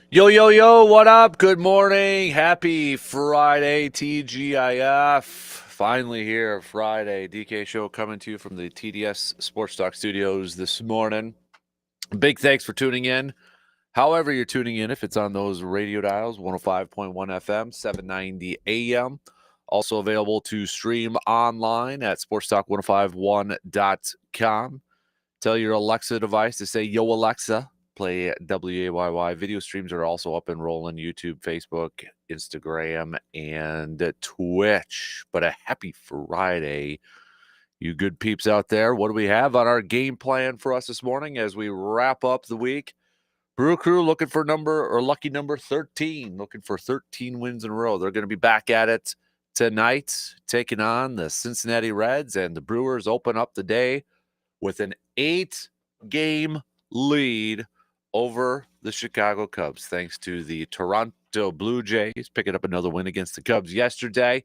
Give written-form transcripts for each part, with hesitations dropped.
Yo, yo, yo, what up? Good morning. Happy Friday, TGIF. Finally here, Friday. DK Show coming to you from the TDS Sports Talk Studios this morning. Big thanks for tuning in. However, you're tuning in, if it's on those radio dials, 105.1 FM, 790 AM. Also available to stream online at sportstalk1051.com. Tell your Alexa device to say, Yo, Alexa, play WAYY. Video streams are also up and rolling YouTube, Facebook, Instagram, and Twitch. But a happy Friday, you good peeps out there. What do we have on our game plan for us this morning as we wrap up the week? Brew Crew looking for lucky number 13, looking for 13 wins in a row. They're going to be back at it tonight, taking on the Cincinnati Reds, and the Brewers open up the day with an 8-game lead over the Chicago Cubs, thanks to the Toronto Blue Jays picking up another win against the Cubs yesterday.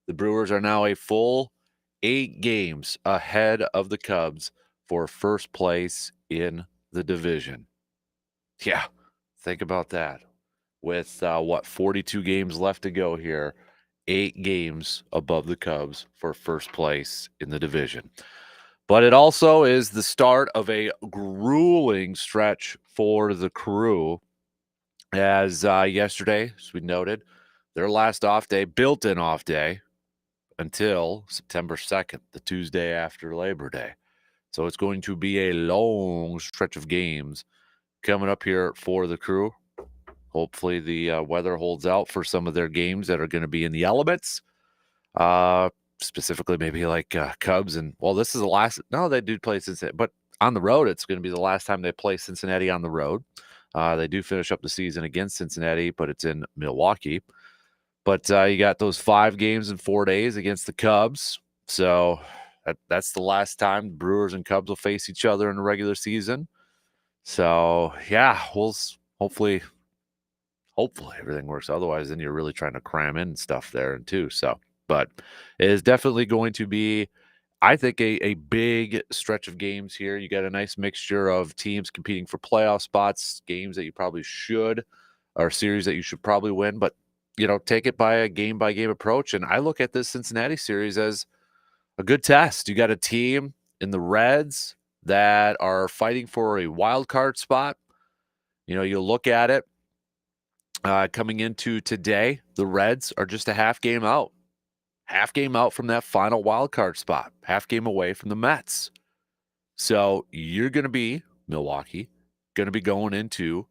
The Brewers are now a full 8 games ahead of the Cubs for first place in the division. Yeah, think about that. With 42 games left to go here, 8 games above the Cubs for first place in the division. But it also is the start of a grueling stretch for the Crew, as yesterday, as we noted, their last off day, built-in off day, until September 2nd, the Tuesday after Labor Day. So it's going to be a long stretch of games coming up here for the Crew. Hopefully the weather holds out for some of their games that are going to be in the elements. Specifically maybe like Cubs. And, well, this is the last – no, they do play Cincinnati. But on the road, it's going to be the last time they play Cincinnati on the road. They do finish up the season against Cincinnati, but it's in Milwaukee. But you got those 5 games in 4 days against the Cubs. So that's the last time the Brewers and Cubs will face each other in the regular season. So, yeah, we'll hopefully everything works. Otherwise, then you're really trying to cram in stuff there and too. So, but it is definitely going to be, I think, a big stretch of games here. You got a nice mixture of teams competing for playoff spots, games that you probably should, or series that you should probably win. But, take it by game approach. And I look at this Cincinnati series as a good test. You got a team in the Reds that are fighting for a wild card spot. You look at it. Coming into today, the Reds are just a half game out from that final wild card spot, half game away from the Mets. So you're going to be, Milwaukee, going to be going into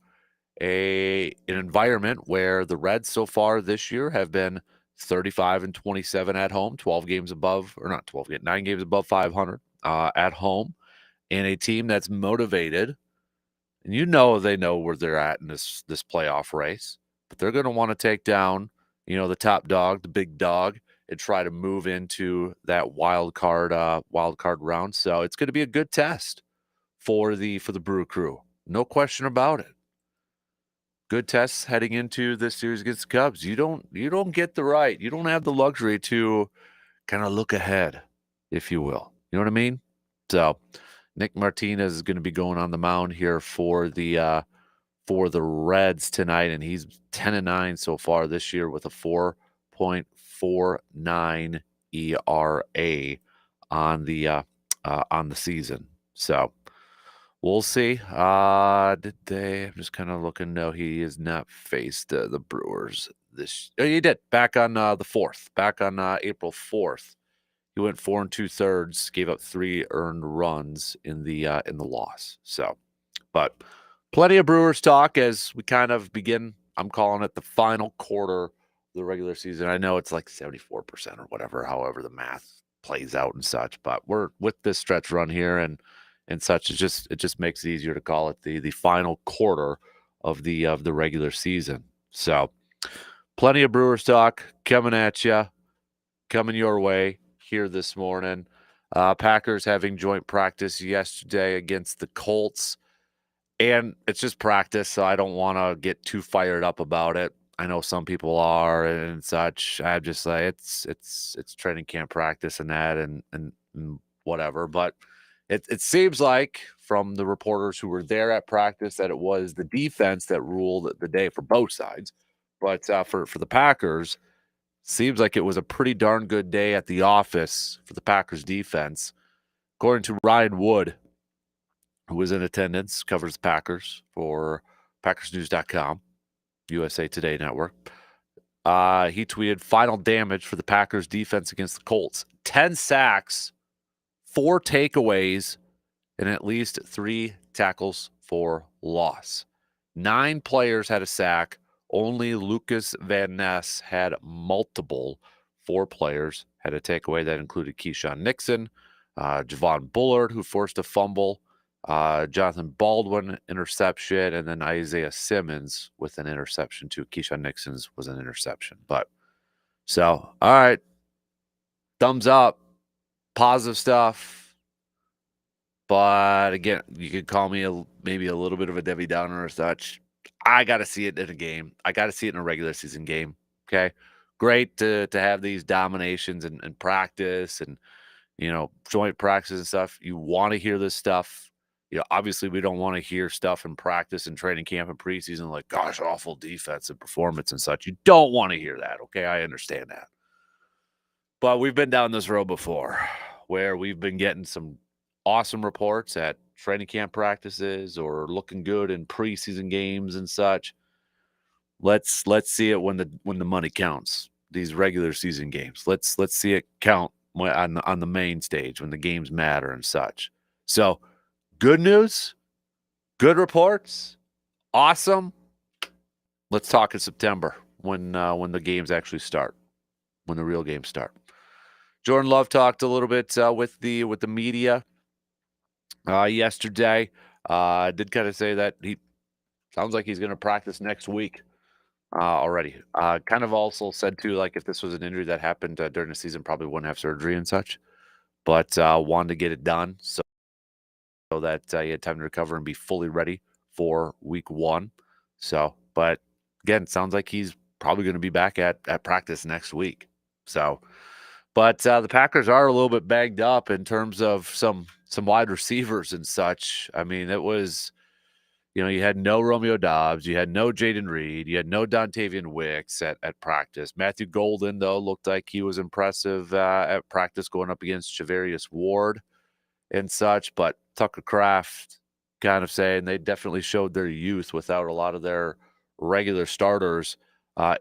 an environment where the Reds so far this year have been 35-27 at home, 12 games above, or not 12, 9 games above 500 at home, and a team that's motivated. And they know where they're at in this playoff race, but they're going to want to take down, the top dog, the big dog, and try to move into that wild card round. So it's going to be a good test for the Brew Crew, no question about it. Good tests heading into this series against the Cubs. You don't get you don't have the luxury to kind of look ahead, if you will. You know what I mean? So Nick Martinez is going to be going on the mound here for the Reds tonight, and he's 10-9 so far this year with a 4.49 ERA on the season. So we'll see. I'm just kind of looking. No, he has not faced the Brewers this. Oh, he did back on the 4th, back on April 4th. He went 4 2/3, gave up 3 earned runs in the loss. So, but plenty of Brewers talk as we kind of begin. I'm calling it the final quarter of the regular season. I know it's like 74% or whatever, however the math plays out and such. But we're with this stretch run here and such. It just makes it easier to call it the final quarter of the regular season. So, plenty of Brewers talk coming at you, coming your way here this morning. Packers having joint practice yesterday against the Colts, and it's just practice, so I don't want to get too fired up about it. I know some people are and such. I'm just like it's training camp practice and that and whatever. But it seems like from the reporters who were there at practice that it was the defense that ruled the day for both sides. But for the Packers, seems like it was a pretty darn good day at the office for the Packers defense. According to Ryan Wood, who was in attendance, covers the Packers for PackersNews.com, USA Today Network. He tweeted, final damage for the Packers defense against the Colts. 10 sacks, 4 takeaways, and at least 3 tackles for loss. 9 players had a sack. Only Lucas Van Ness had multiple. 4 players had a takeaway. That included Keyshawn Nixon, Javon Bullard, who forced a fumble, Jonathan Baldwin, interception, and then Isaiah Simmons with an interception too. Keyshawn Nixon's was an interception. But so, all right, thumbs up, positive stuff. But again, you could call me maybe a little bit of a Debbie Downer or such. I got to see it in a game. I got to see it in a regular season game. Okay, great to have these dominations and practice and joint practice and stuff. You want to hear this stuff. Obviously we don't want to hear stuff in practice and training camp and preseason like, gosh, awful defense and performance and such. You don't want to hear that. Okay, I understand that. But we've been down this road before where we've been getting some awesome reports at training camp practices or looking good in preseason games and such. Let's see it when the money counts. These regular season games. Let's see it count on the main stage when the games matter and such. So, good news, good reports, awesome. Let's talk in September when the games actually start, when the real games start. Jordan Love talked a little bit with the media yesterday. Did kind of say that he sounds like he's going to practice next week already. Kind of also said too, like if this was an injury that happened during the season, probably wouldn't have surgery and such, but wanted to get it done so that he had time to recover and be fully ready for week 1. So, but again, sounds like he's probably going to be back at practice next week. So, but the Packers are a little bit bagged up in terms of some wide receivers and such. I mean, it was, you had no Romeo Doubs, you had no Jaden Reed, you had no Dontavian Wicks at practice. Matthew Golden, though, looked like he was impressive at practice going up against Javarius Ward and such. But Tucker Kraft kind of saying they definitely showed their youth without a lot of their regular starters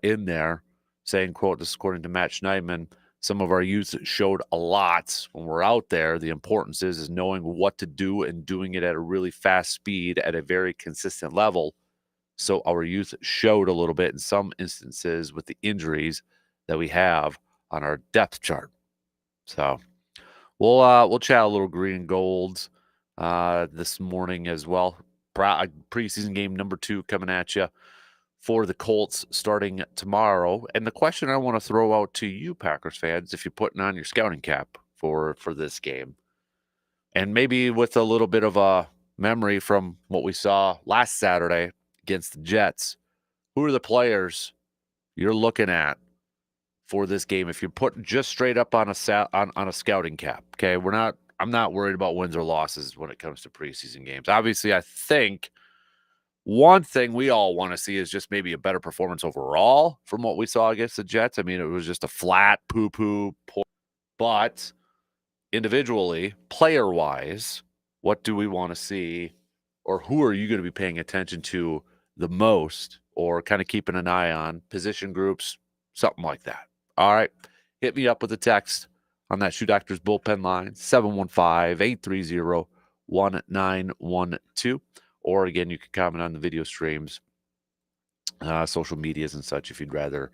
in there, saying, quote, this is according to Matt Schneidman, some of our youth showed a lot when we're out there. The importance is knowing what to do and doing it at a really fast speed at a very consistent level. So our youth showed a little bit in some instances with the injuries that we have on our depth chart. So we'll chat a little green and gold this morning as well. Preseason game number 2 coming at you for the Colts starting tomorrow. And the question I want to throw out to you, Packers fans, if you're putting on your scouting cap for this game, and maybe with a little bit of a memory from what we saw last Saturday against the Jets, who are the players you're looking at for this game if you're putting just straight up on a scouting cap? Okay, I'm not worried about wins or losses when it comes to preseason games. Obviously, I think one thing we all want to see is just maybe a better performance overall from what we saw against the Jets. I mean, it was just a flat poo-poo. But individually, player-wise, what do we want to see, or who are you going to be paying attention to the most, or kind of keeping an eye on position groups, something like that? All right, hit me up with a text on that Shoe Doctors bullpen line, 715-830-1912. Or again, you can comment on the video streams, social medias and such if you'd rather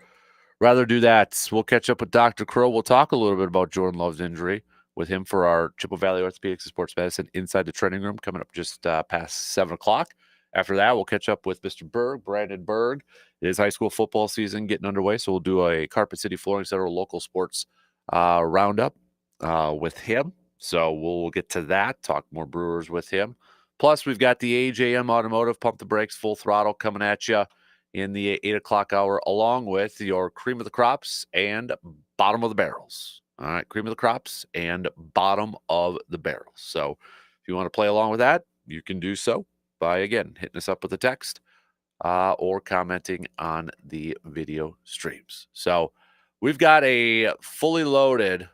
do that. We'll catch up with Dr. Crow. We'll talk a little bit about Jordan Love's injury with him for our Chippewa Valley Orthopedics and Sports Medicine Inside the Training Room coming up just past 7 o'clock. After that, we'll catch up with Mr. Berg, Brandon Berg. It is high school football season getting underway, so we'll do a Carpet City Flooring Center local sports roundup with him. So we'll get to that, talk more Brewers with him. Plus, we've got the AJM Automotive Pump the Brakes Full Throttle coming at you in the 8 o'clock hour, along with your cream of the crops and bottom of the barrels. All right, cream of the crops and bottom of the barrels. So If you want to play along with that, you can do so by, again, hitting us up with a text or commenting on the video streams. So we've got a fully loaded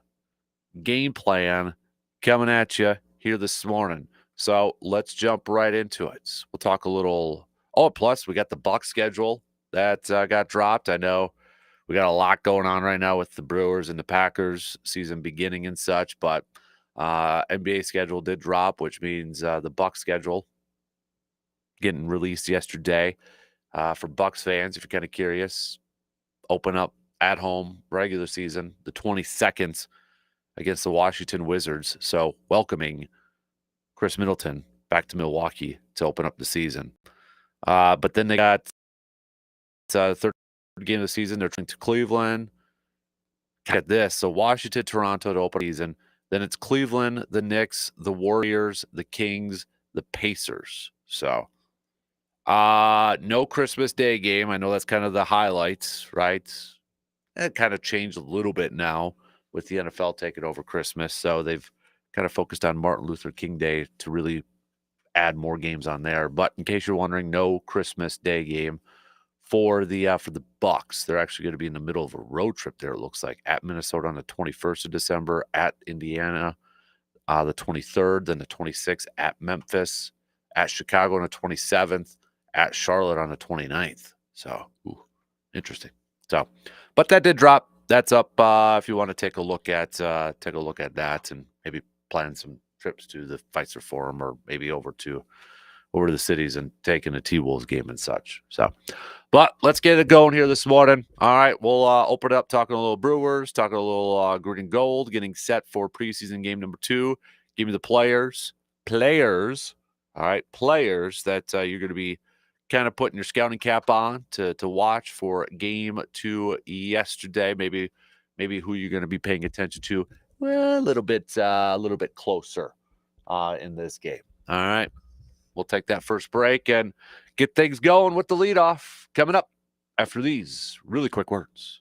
game plan coming at you here this morning. So let's jump right into it. We'll talk a little. Oh, plus we got the Buck schedule that got dropped. I know we got a lot going on right now with the Brewers and the Packers season beginning and such, but NBA schedule did drop, which means the Buck schedule getting released yesterday. For Bucks fans, if you're kind of curious, open up at home regular season the 22nd against the Washington Wizards. So welcoming Chris Middleton back to Milwaukee to open up the season. But then they got third game of the season. They're trying to Cleveland. Get this. So Washington, Toronto to open the season. Then it's Cleveland, the Knicks, the Warriors, the Kings, the Pacers. So no Christmas Day game. I know that's kind of the highlights, right? It kind of changed a little bit now with the NFL taking over Christmas. So they've kind of focused on Martin Luther King Day to really add more games on there. But in case you're wondering, no Christmas Day game for the Bucks. They're actually going to be in the middle of a road trip there, it looks like, at Minnesota on the 21st of December, at Indiana the 23rd, then the 26th at Memphis, at Chicago on the 27th, at Charlotte on the 29th. So, interesting. So, but that did drop. That's up if you want to take a look at that and maybe plan some trips to the Pfizer Forum or maybe over to the cities and taking a T-Wolves game and such. So, but let's get it going here this morning. All right, we'll open it up talking a little Brewers, talking a little green and gold, getting set for preseason game number 2. Give me the players. All right, players that you're going to be kind of putting your scouting cap on to watch for game 2 yesterday. Maybe who you're going to be paying attention to a little bit closer in this game. All right. We'll take that first break and get things going with the leadoff coming up after these really quick words.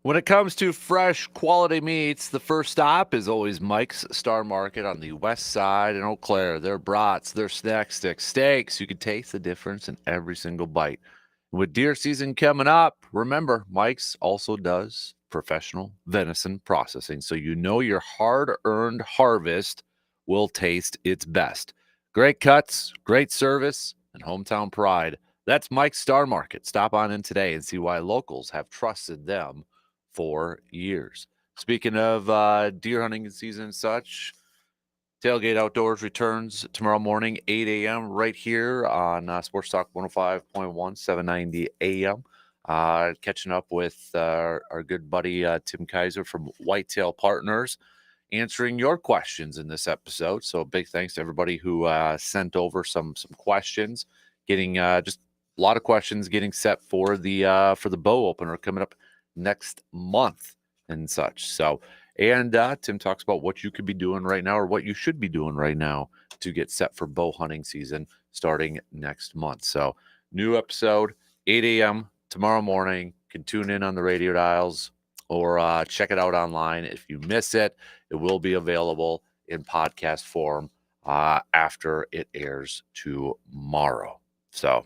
When it comes to fresh quality meats, the first stop is always Mike's Star Market on the west side in Eau Claire. Their brats, their snack sticks, steaks. You can taste the difference in every single bite. With deer season coming up, remember, Mike's also does professional venison processing, so you know your hard-earned harvest will taste its best. Great cuts, great service, and hometown pride. That's Mike's Star Market. Stop on in today and see why locals have trusted them for years. Speaking of deer hunting season and such, Tailgate Outdoors returns tomorrow morning, 8 a.m. right here on Sports Talk 105.1, 790 a.m. Catching up with our good buddy Tim Kaiser from Whitetail Partners, answering your questions in this episode. So big thanks to everybody who sent over some questions, getting just a lot of questions getting set for the bow opener coming up next month and such. So, and Tim talks about what you could be doing right now or what you should be doing right now to get set for bow hunting season starting next month. So, new episode, 8 a.m. tomorrow morning. Can tune in on the radio dials or check it out online. If you miss it, it will be available in podcast form after it airs tomorrow. So,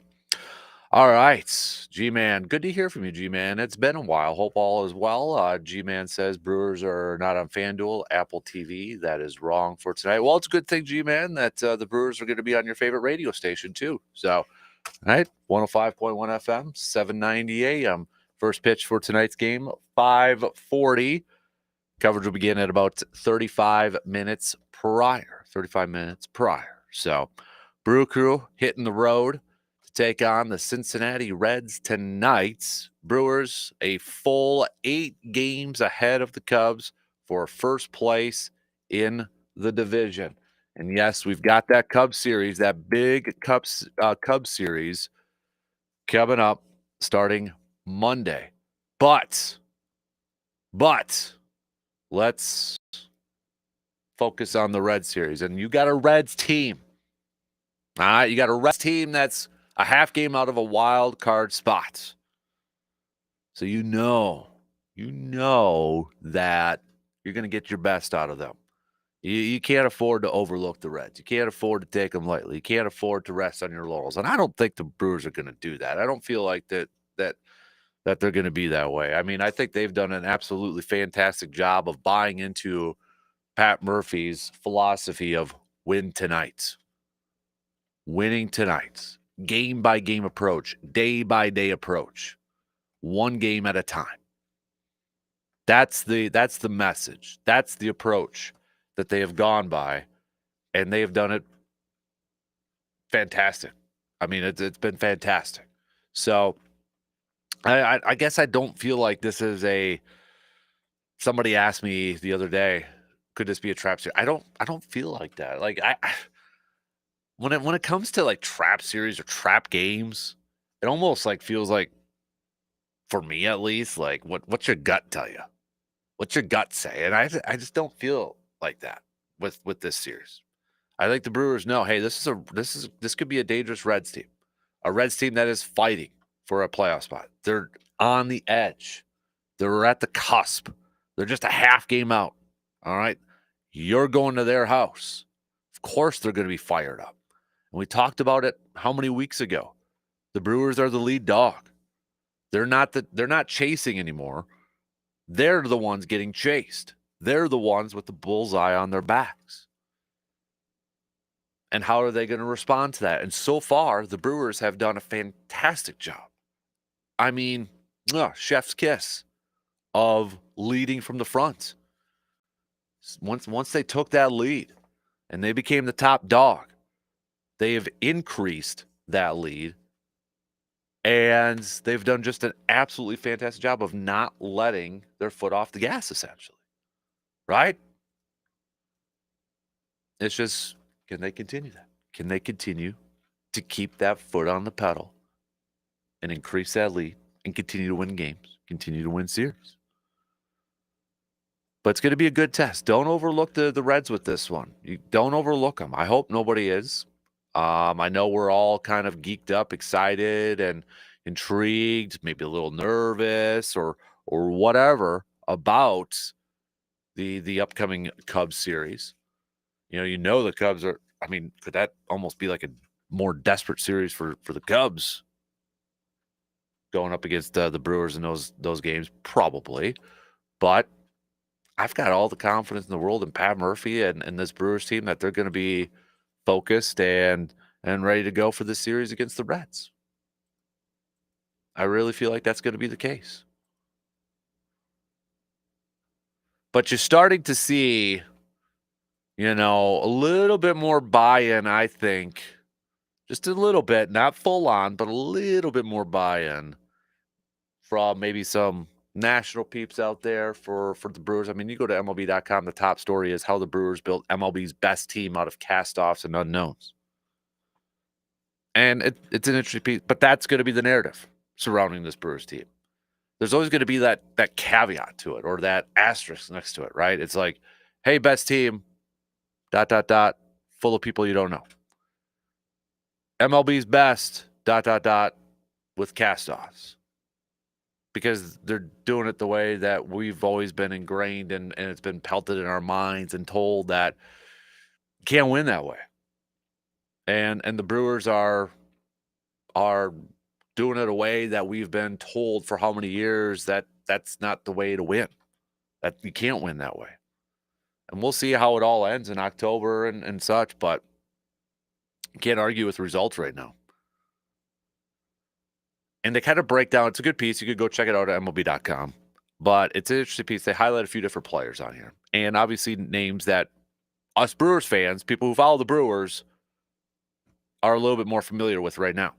all right, G-Man. Good to hear from you, G-Man. It's been a while. Hope all is well. G-Man says Brewers are not on FanDuel, Apple TV. That is wrong for tonight. Well, it's a good thing, G-Man, that the Brewers are going to be on your favorite radio station, too. So, all right, 105.1 FM, 790 AM. First pitch for tonight's game, 5:40. Coverage will begin at about 35 minutes prior. So, Brew Crew hitting the road to take on the Cincinnati Reds tonight. Brewers a full 8 games ahead of the Cubs for first place in the division. And yes, we've got that Cubs series, that big Cubs series coming up starting Monday. But let's focus on the Reds series. And you got a Reds team. All right, you got a Reds team that's a half game out of a wild card spot. So you know that you're going to get your best out of them. You can't afford to overlook the Reds. You can't afford to take them lightly. You can't afford to rest on your laurels. And I don't think the Brewers are going to do that. I don't feel like that they're going to be that way. I mean, I think they've done an absolutely fantastic job of buying into Pat Murphy's philosophy of win tonight. Winning tonight. Game by game approach, day by day approach. One game at a time. That's the message. That's the approach that they have gone by, and they have done it fantastic. I mean, it's been fantastic. So I guess I don't feel like this is somebody asked me the other day, could this be a trap series? I don't feel like that. Like when it comes to like trap series or trap games, it almost like feels like, for me at least, like what's your gut tell you? What's your gut say? And I just don't feel like that with this series. I think the Brewers know, hey, this could be a dangerous Reds team. A Reds team that is fighting for a playoff spot. They're on the edge. They're at the cusp. They're just a half game out. All right. You're going to their house. Of course they're going to be fired up. And we talked about it how many weeks ago? The Brewers are the lead dog. They're not chasing anymore. They're the ones getting chased. They're the ones with the bullseye on their backs. And how are they going to respond to that? And so far, the Brewers have done a fantastic job. I mean, chef's kiss of leading from the front. Once they took that lead and they became the top dog, they have increased that lead. And they've done just an absolutely fantastic job of not letting their foot off the gas, essentially. Right? It's just, can they continue that? Can they continue to keep that foot on the pedal and increase that lead and continue to win games, continue to win series? But it's going to be a good test. Don't overlook the Reds with this one. You don't overlook them. I hope nobody is. I know we're all kind of geeked up, excited, and intrigued, maybe a little nervous, or or whatever about the upcoming Cubs series. You know the Cubs are. I mean, could that almost be like a more desperate series for the Cubs going up against the Brewers in those games? Probably, but I've got all the confidence in the world in Pat Murphy and this Brewers team that they're going to be focused and ready to go for this series against the Reds. I really feel like that's going to be the case. But you're starting to see, a little bit more buy-in, I think. Just a little bit, not full on, but a little bit more buy-in from maybe some national peeps out there for the Brewers. I mean, you go to MLB.com, the top story is how the Brewers built MLB's best team out of cast-offs and unknowns. And it's an interesting piece, but that's going to be the narrative surrounding this Brewers team. There's always going to be that caveat to it or that asterisk next to it, right? It's like, hey, best team, ... full of people you don't know. MLB's best, ... with cast-offs. Because they're doing it the way that we've always been ingrained and it's been pelted in our minds and told that you can't win that way. And the Brewers are doing it a way that we've been told for how many years that that's not the way to win, that you can't win that way. And we'll see how it all ends in October and such, but you can't argue with results right now. And they kind of break down, it's a good piece. You could go check it out at MLB.com. But it's an interesting piece. They highlight a few different players on here. And obviously names that us Brewers fans, people who follow the Brewers, are a little bit more familiar with right now.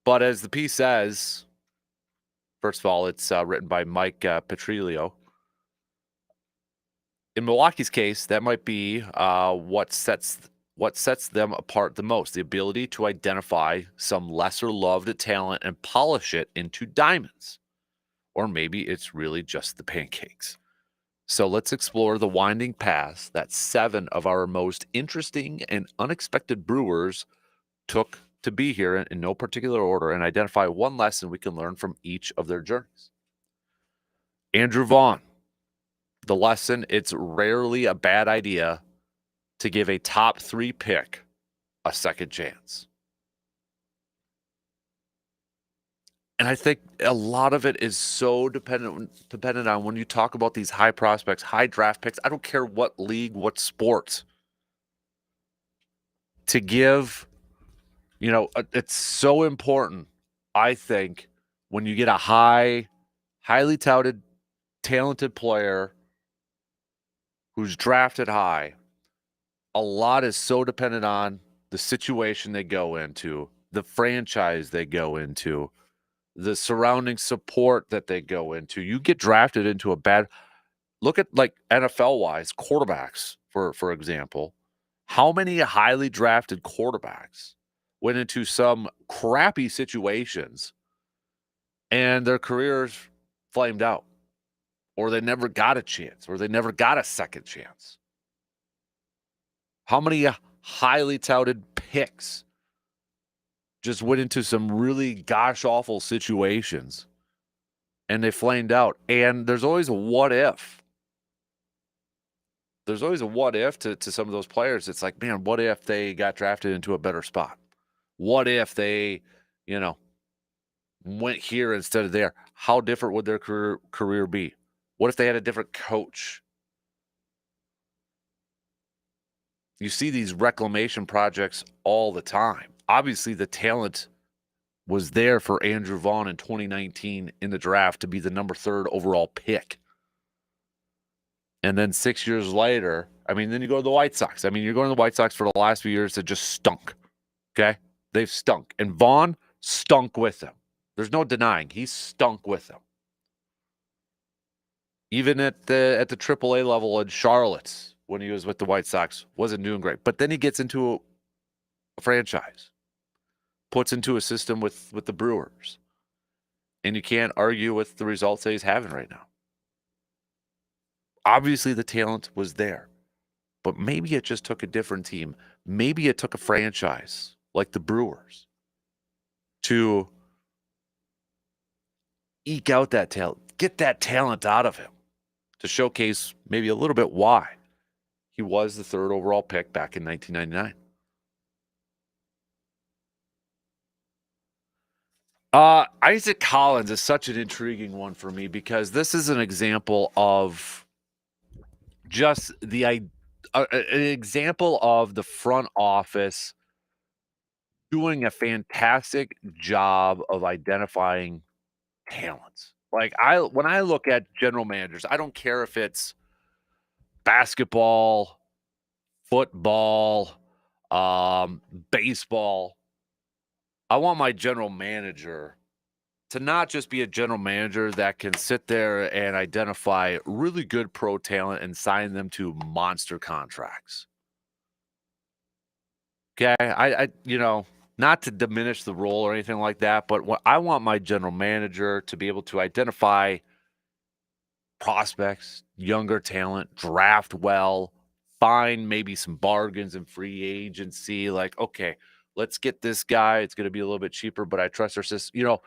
But as the piece says, first of all, it's written by Mike Petrillo. In Milwaukee's case, that might be what sets them apart the most, the ability to identify some lesser-loved talent and polish it into diamonds. Or maybe it's really just the pancakes. So let's explore the winding paths that 7 of our most interesting and unexpected Brewers took to be here in no particular order and identify one lesson we can learn from each of their journeys. Andrew Vaughn. The lesson, it's rarely a bad idea to give a top 3 pick a second chance. And I think a lot of it is so dependent on when you talk about these high prospects, high draft picks. I don't care what league, what sport. To give, it's so important, I think, when you get a highly touted, talented player who's drafted high, a lot is so dependent on the situation they go into, the franchise they go into, the surrounding support that they go into. You get drafted into a bad look at like NFL-wise quarterbacks, for example. How many highly drafted quarterbacks went into some crappy situations and their careers flamed out, or they never got a chance, or they never got a second chance? How many highly touted picks just went into some really gosh-awful situations and they flamed out? And there's always a what if. There's always a what if to some of those players. It's like, man, what if they got drafted into a better spot? What if they, went here instead of there? How different would their career be? What if they had a different coach? You see these reclamation projects all the time. Obviously, the talent was there for Andrew Vaughn in 2019 in the draft to be the number 3 overall pick. And then 6 years later, then you go to the White Sox. You're going to the White Sox for the last few years that just stunk. Okay? They've stunk. And Vaughn stunk with them. There's no denying. He stunk with them. Even at the AAA level in Charlotte, when he was with the White Sox, wasn't doing great. But then he gets into a franchise, puts into a system with the Brewers. And you can't argue with the results that he's having right now. Obviously, the talent was there. But maybe it just took a different team. Maybe it took a franchise like the Brewers to eke out that talent, get that talent out of him to showcase maybe a little bit why he was the 3rd overall pick back in 1999. Isaac Collins is such an intriguing one for me because this is an example of just an example of the front office doing a fantastic job of identifying talents. Like when I look at general managers, I don't care if it's basketball, football, baseball. I want my general manager to not just be a general manager that can sit there and identify really good pro talent and sign them to monster contracts. Okay, I not to diminish the role or anything like that, but what I want my general manager to be able to identify prospects, younger talent, draft well, find maybe some bargains in free agency. Like, okay, let's get this guy. It's going to be a little bit cheaper, but I trust our system.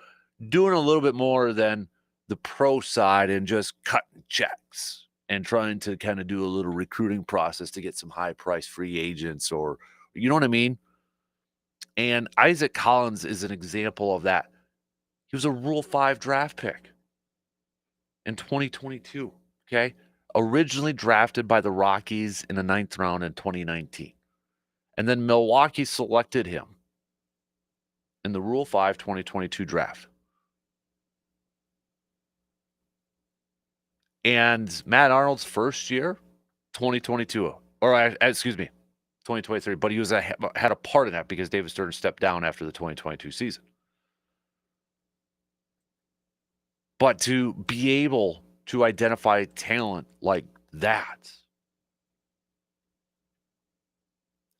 Doing a little bit more than the pro side and just cutting checks and trying to kind of do a little recruiting process to get some high price free agents, or you know what I mean? And Isaac Collins is an example of that. He was a Rule 5 draft pick in 2022. Okay. Originally drafted by the Rockies in the 9th round in 2019. And then Milwaukee selected him in the Rule 5 2022 draft. And Matt Arnold's first year, 2022, or excuse me, 2023, but he had a part in that because David Stern stepped down after the 2022 season. But to be able to identify talent like that,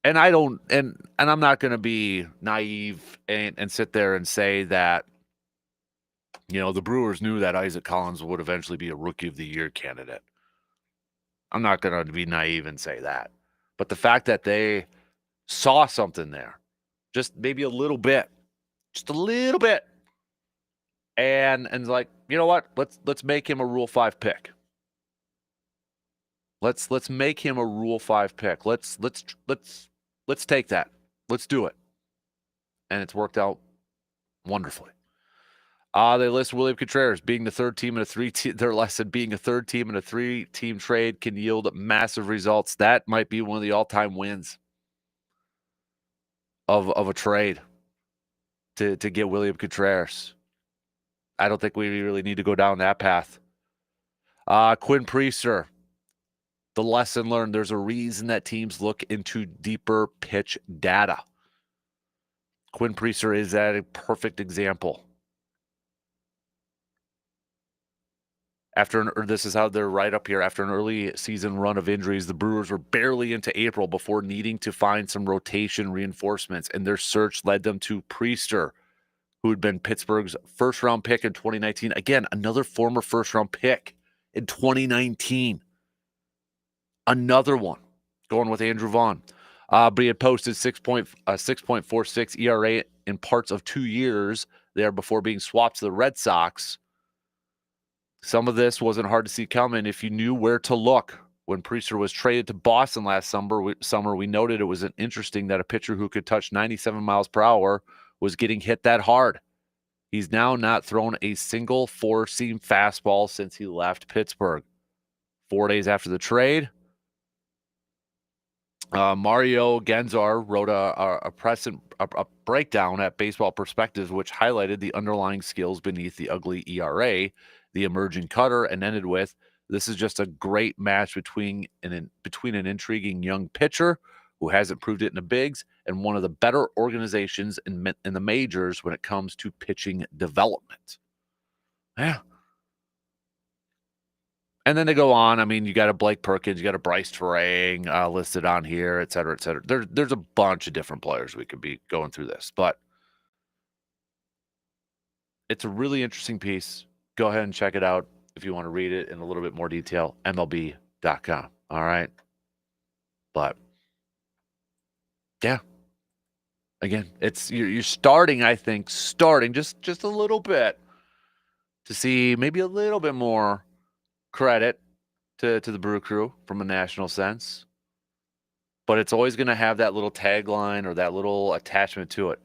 and I'm not going to be naive and sit there and say that the Brewers knew that Isaac Collins would eventually be a Rookie of the Year candidate. I'm not going to be naive and say that. But the fact that they saw something there, just maybe a little bit, and like, you know what? Let's make him a Rule 5 pick. Let's make him a Rule 5 pick. Let's take that. Let's do it. And it's worked out wonderfully. They list William Contreras being the third team in a three-team. Their lesson being a third team in a 3-team trade can yield massive results. That might be one of the all-time wins of a trade to get William Contreras. I don't think we really need to go down that path. Quinn Priester, the lesson learned. There's a reason that teams look into deeper pitch data. Quinn Priester is a perfect example. This is how they're right up here. After an early season run of injuries, the Brewers were barely into April before needing to find some rotation reinforcements, and their search led them to Priester, who had been Pittsburgh's first-round pick in 2019. Again, another former first-round pick in 2019. Another one, going with Andrew Vaughn. But he had posted 6.46 ERA in parts of 2 years there before being swapped to the Red Sox. Some of this wasn't hard to see coming if you knew where to look. When Priester was traded to Boston last summer, we noted it was interesting that a pitcher who could touch 97 miles per hour was getting hit that hard. He's now not thrown a single 4-seam fastball since he left Pittsburgh. 4 days after the trade, Mario Genzar wrote a breakdown at Baseball Perspectives, which highlighted the underlying skills beneath the ugly ERA, the emerging cutter, and ended with, "This is just a great match between an intriguing young pitcher who hasn't proved it in the bigs and one of the better organizations in the majors when it comes to pitching development." Yeah. And then they go on. I mean, you got a Blake Perkins, you got a Bryce Terang listed on here, et cetera, et cetera. There's a bunch of different players we could be going through this, but it's a really interesting piece. Go ahead and check it out if you want to read it in a little bit more detail. MLB.com. All right. But yeah, again, you're starting, I think, just a little bit to see maybe a little bit more credit to the Brew Crew from a national sense. But it's always going to have that little tagline or that little attachment to it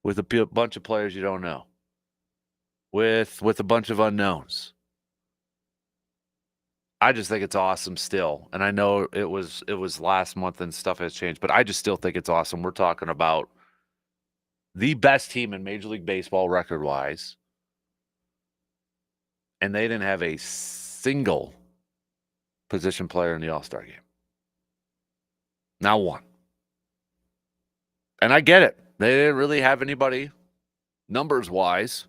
with a bunch of players you don't know, with a bunch of unknowns. I just think it's awesome still. And I know it was last month and stuff has changed, but I just still think it's awesome. We're talking about the best team in Major League Baseball record-wise, and they didn't have a single position player in the All-Star game. Not one. And I get it. They didn't really have anybody, numbers-wise,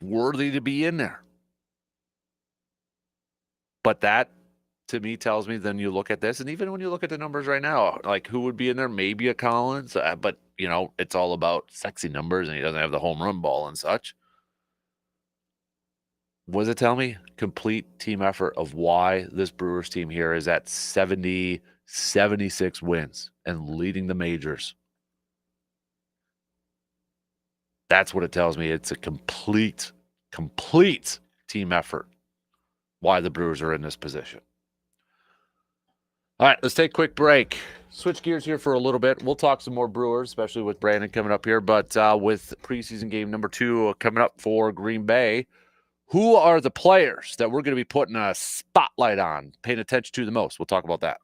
worthy to be in there. But that, to me, tells me then you look at this, and even when you look at the numbers right now, like who would be in there? Maybe a Collins, but, it's all about sexy numbers, and he doesn't have the home run ball and such. What does it tell me? Complete team effort of why this Brewers team here is at 70, 76 wins and leading the majors. That's what it tells me. It's a complete team effort why the Brewers are in this position. All right, let's take a quick break. Switch gears here for a little bit. We'll talk some more Brewers, especially with Brandon coming up here. But with preseason game number 2 coming up for Green Bay, who are the players that we're going to be putting a spotlight on, paying attention to the most? We'll talk about that.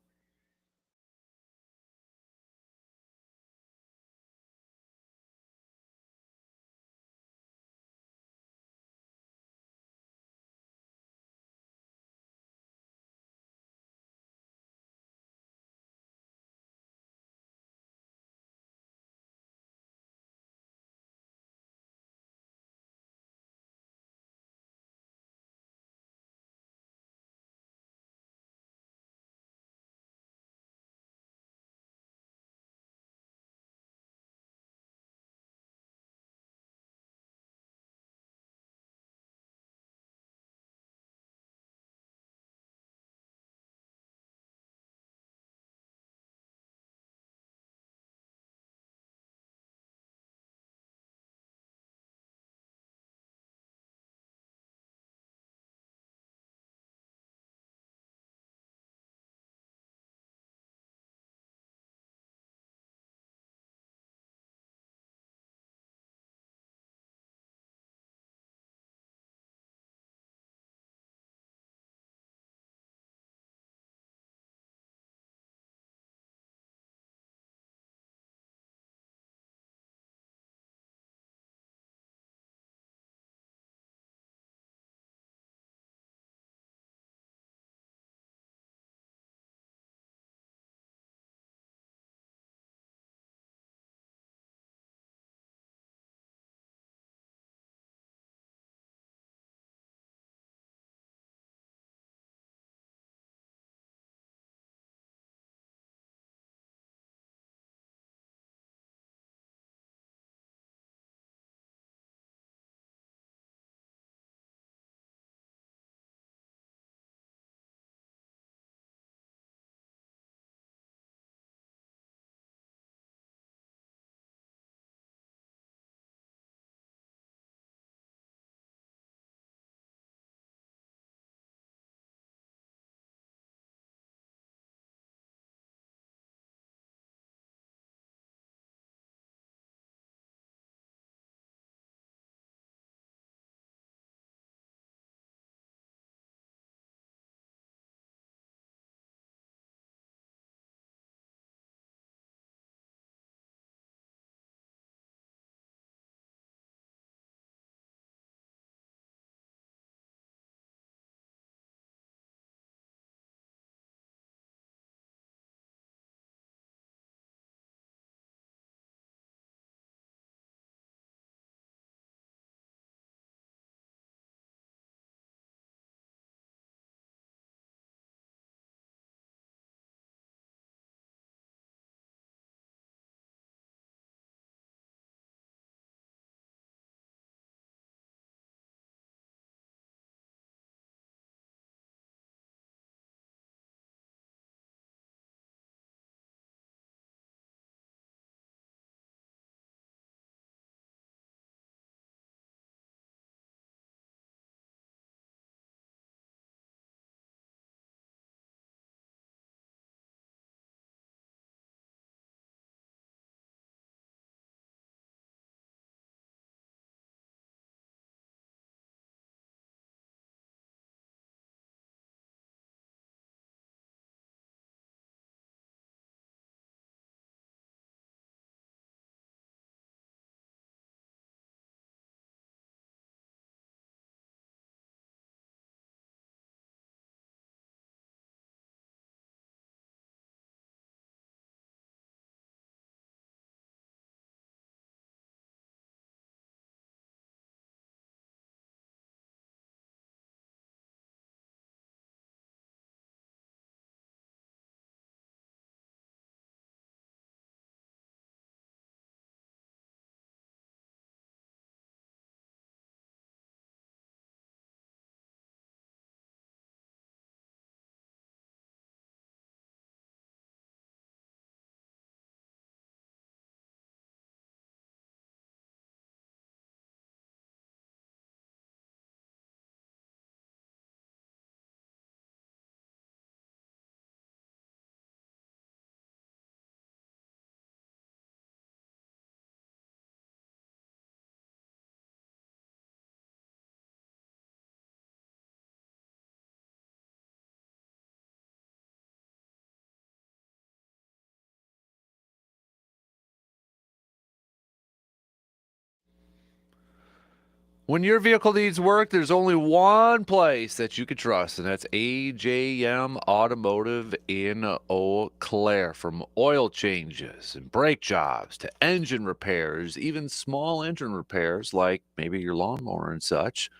When your vehicle needs work, there's only one place that you can trust, and that's AJM Automotive in Eau Claire. From oil changes and brake jobs to engine repairs, even small engine repairs like maybe your lawnmower and such,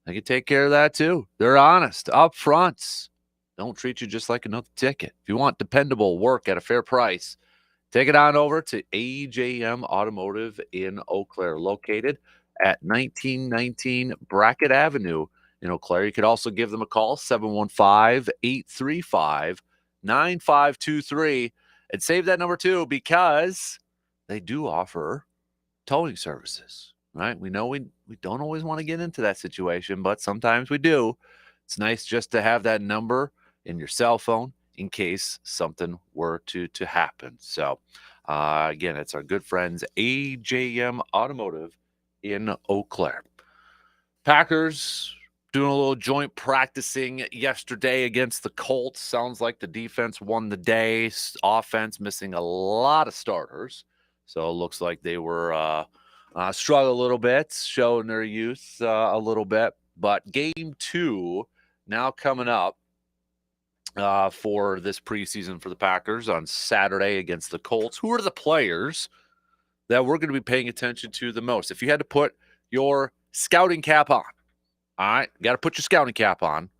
they can take care of that too. They're honest, upfront. Don't treat you just like another ticket. If you want dependable work at a fair price, take it on over to AJM Automotive in Eau Claire, located at 1919 Brackett Avenue in Eau Claire. You could also give them a call, 715-835-9523, and save that number too, because they do offer towing services, right? We know we don't always want to get into that situation, but sometimes we do. It's nice just to have that number in your cell phone in case something were to happen. So, again, it's our good friends AJM Automotive in Eau Claire. Packers doing a little joint practicing yesterday against the Colts. Sounds like the defense won the day. Offense missing a lot of starters. So it looks like they were struggling a little bit, showing their youth a little bit. But game 2 now coming up for this preseason for the Packers on Saturday against the Colts. Who are the players that we're going to be paying attention to the most? If you had to put your scouting cap on, all right, got to put your scouting cap on.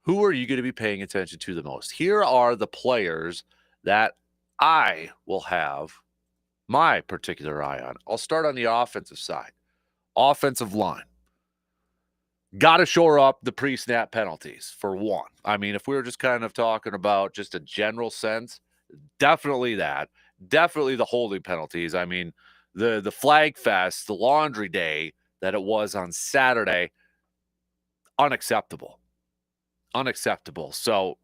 Who are you going to be paying attention to the most? Here are the players that I will have my particular eye on. I'll start on the offensive side. Offensive line. Got to shore up the pre-snap penalties, for one. I mean, if we were just kind of talking about just a general sense, definitely that. Definitely the holding penalties. I mean, the flag fest, the laundry day that it was on Saturday, unacceptable. Unacceptable. So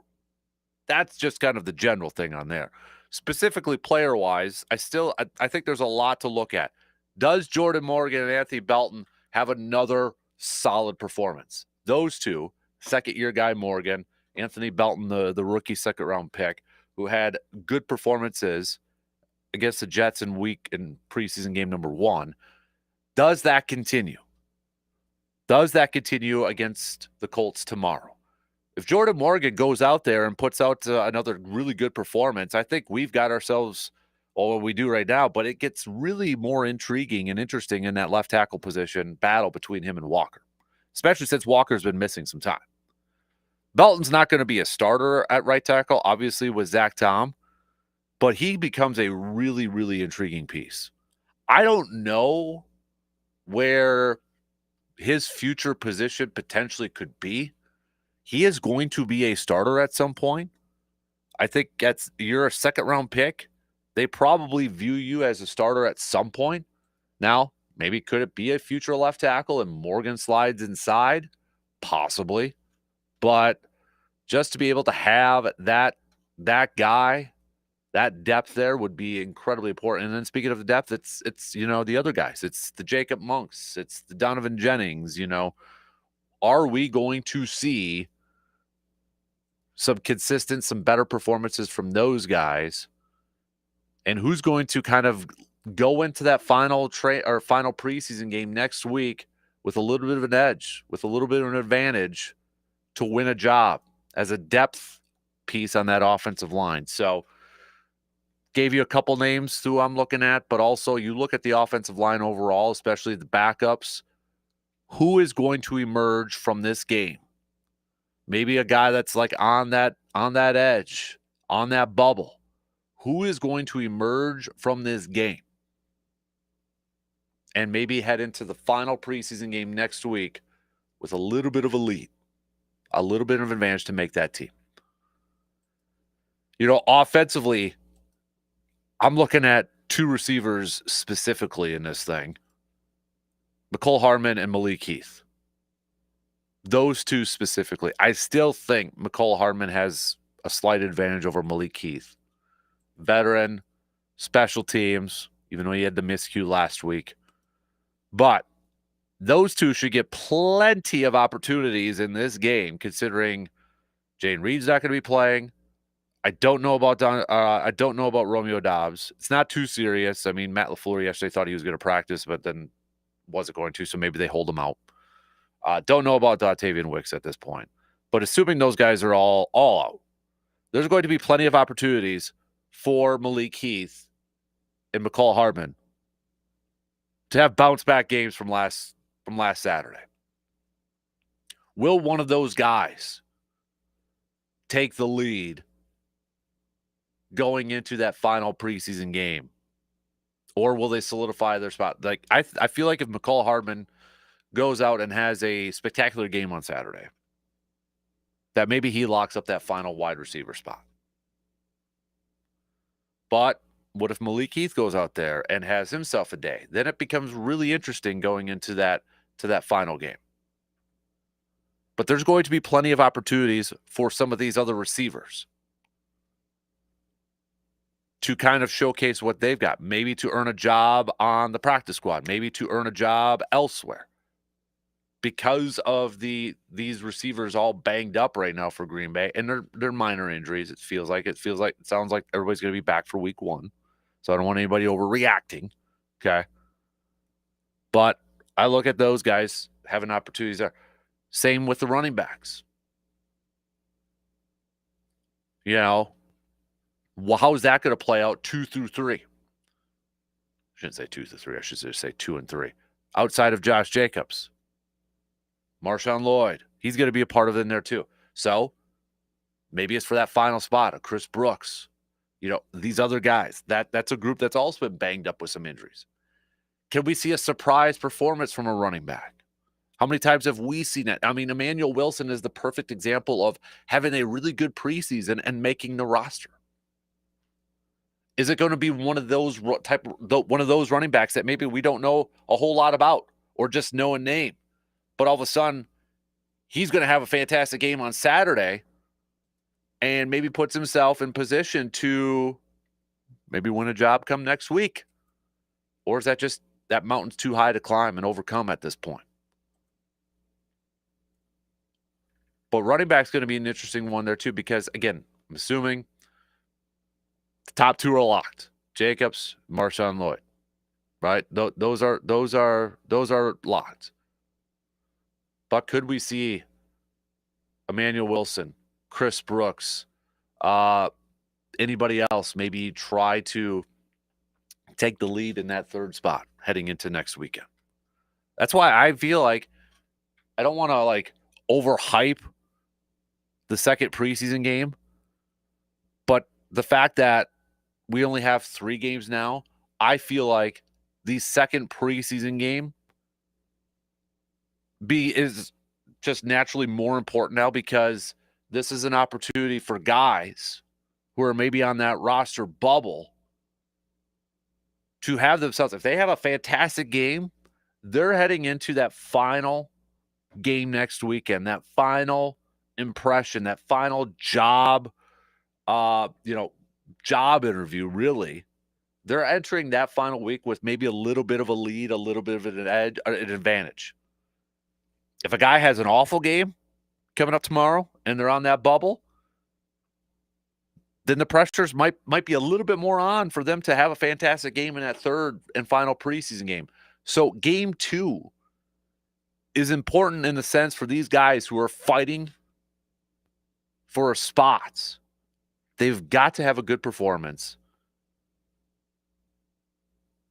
that's just kind of the general thing on there. Specifically player-wise, I think there's a lot to look at. Does Jordan Morgan and Anthony Belton have another solid performance? Those two, second-year guy Morgan, Anthony Belton, the rookie second-round pick, who had good performances against the Jets in preseason game number 1. Does that continue? Does that continue against the Colts tomorrow? If Jordan Morgan goes out there and puts out another really good performance, I think we've got ourselves, well, what we do right now, but it gets really more intriguing and interesting in that left tackle position battle between him and Walker, especially since Walker's been missing some time. Belton's not going to be a starter at right tackle, obviously, with Zach Tom, but he becomes a really, really intriguing piece. I don't know where his future position potentially could be. He is going to be a starter at some point. I think you're a second-round pick. They probably view you as a starter at some point. Now, maybe could it be a future left tackle and Morgan slides inside? Possibly. But just to be able to have that guy, that depth there would be incredibly important. And then speaking of the depth, it's the other guys. It's the Jacob Monks. It's the Donovan Jennings. Are we going to see some consistent, some better performances from those guys? And who's going to kind of go into that final preseason game next week with a little bit of an edge, with a little bit of an advantage to win a job as a depth piece on that offensive line? So gave you a couple names who I'm looking at, but also you look at the offensive line overall, especially the backups. Who is going to emerge from this game? Maybe a guy that's like on that edge, on that bubble. Who is going to emerge from this game and maybe head into the final preseason game next week with a little bit of a lead, a little bit of advantage to make that team? Offensively, I'm looking at two receivers specifically in this thing. Mecole Hardman and Malik Heath. Those two specifically. I still think Mecole Hardman has a slight advantage over Malik Heath. Veteran, special teams, even though he had the miscue last week. But those two should get plenty of opportunities in this game, considering Jane Reed's not going to be playing. I don't know about Romeo Doubs. It's not too serious. I mean, Matt LaFleur yesterday thought he was going to practice, but then wasn't going to, so maybe they hold him out. Don't know about Dotavian Wicks at this point. But assuming those guys are all out, there's going to be plenty of opportunities for Malik Heath and McCall Hardman to have bounce-back games from last Saturday. Will one of those guys take the lead going into that final preseason game? Or will they solidify their spot? Like I feel like if McCall Hardman goes out and has a spectacular game on Saturday, that maybe he locks up that final wide receiver spot. But what if Malik Heath goes out there and has himself a day? Then it becomes really interesting going into that final game. But there's going to be plenty of opportunities for some of these other receivers to kind of showcase what they've got, maybe to earn a job on the practice squad, maybe to earn a job elsewhere. Because of these receivers all banged up right now for Green Bay, and they're minor injuries. It sounds like everybody's going to be back for week 1. So I don't want anybody overreacting. Okay. But I look at those guys having opportunities there. Same with the running backs. You know, well, how is that going to play out 2 through 3? I shouldn't say 2 through 3. I should just say 2 and 3. Outside of Josh Jacobs, Marshawn Lloyd, he's going to be a part of it in there too. So maybe it's for that final spot of Chris Brooks. You know, these other guys, that's a group that's also been banged up with some injuries. Can we see a surprise performance from a running back? How many times have we seen it? I mean, Emmanuel Wilson is the perfect example of having a really good preseason and making the roster. Is it going to be one of those running backs that maybe we don't know a whole lot about or just know a name, but all of a sudden he's going to have a fantastic game on Saturday and maybe puts himself in position to maybe win a job come next week? Or is that just that mountain's too high to climb and overcome at this point? But running back's going to be an interesting one there too, because again, I'm assuming the top 2 are locked: Jacobs, Marshawn Lloyd. Right? Those are locked. But could we see Emmanuel Wilson, Chris Brooks, anybody else maybe try to take the lead in that 3rd spot heading into next weekend? That's why I feel like I don't want to overhype the second preseason game, but the fact that we only have 3 games now, I feel like the second preseason game is just naturally more important now, because this is an opportunity for guys who are maybe on that roster bubble to have themselves, if they have a fantastic game, they're heading into that final game next weekend, that final impression, that final job interview, really. They're entering that final week with maybe a little bit of a lead, a little bit of an edge, an advantage. If a guy has an awful game coming up tomorrow and they're on that bubble, then the pressures might be a little bit more on for them to have a fantastic game in that 3rd and final preseason game. So game 2 is important in the sense for these guys who are fighting for spots. They've got to have a good performance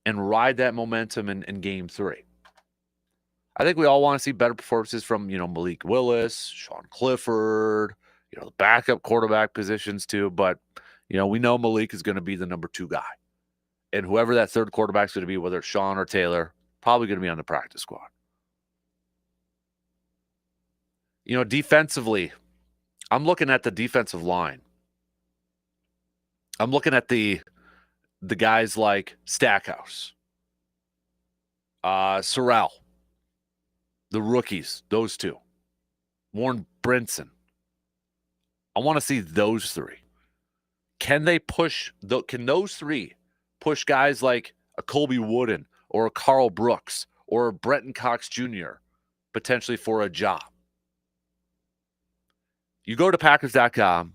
and ride that momentum in game 3. I think we all want to see better performances from, Malik Willis, Sean Clifford, the backup quarterback positions too. But, we know Malik is going to be the number 2 guy. And whoever that 3rd quarterback is going to be, whether it's Sean or Taylor, probably going to be on the practice squad. Defensively, I'm looking at the defensive line. I'm looking at the guys like Stackhouse, Sorrell, the rookies, those 2, Warren Brinson. I want to see those 3. Can those 3 push guys like a Colby Wooden or a Carl Brooks or a Brenton Cox Jr. potentially for a job? You go to Packers.com,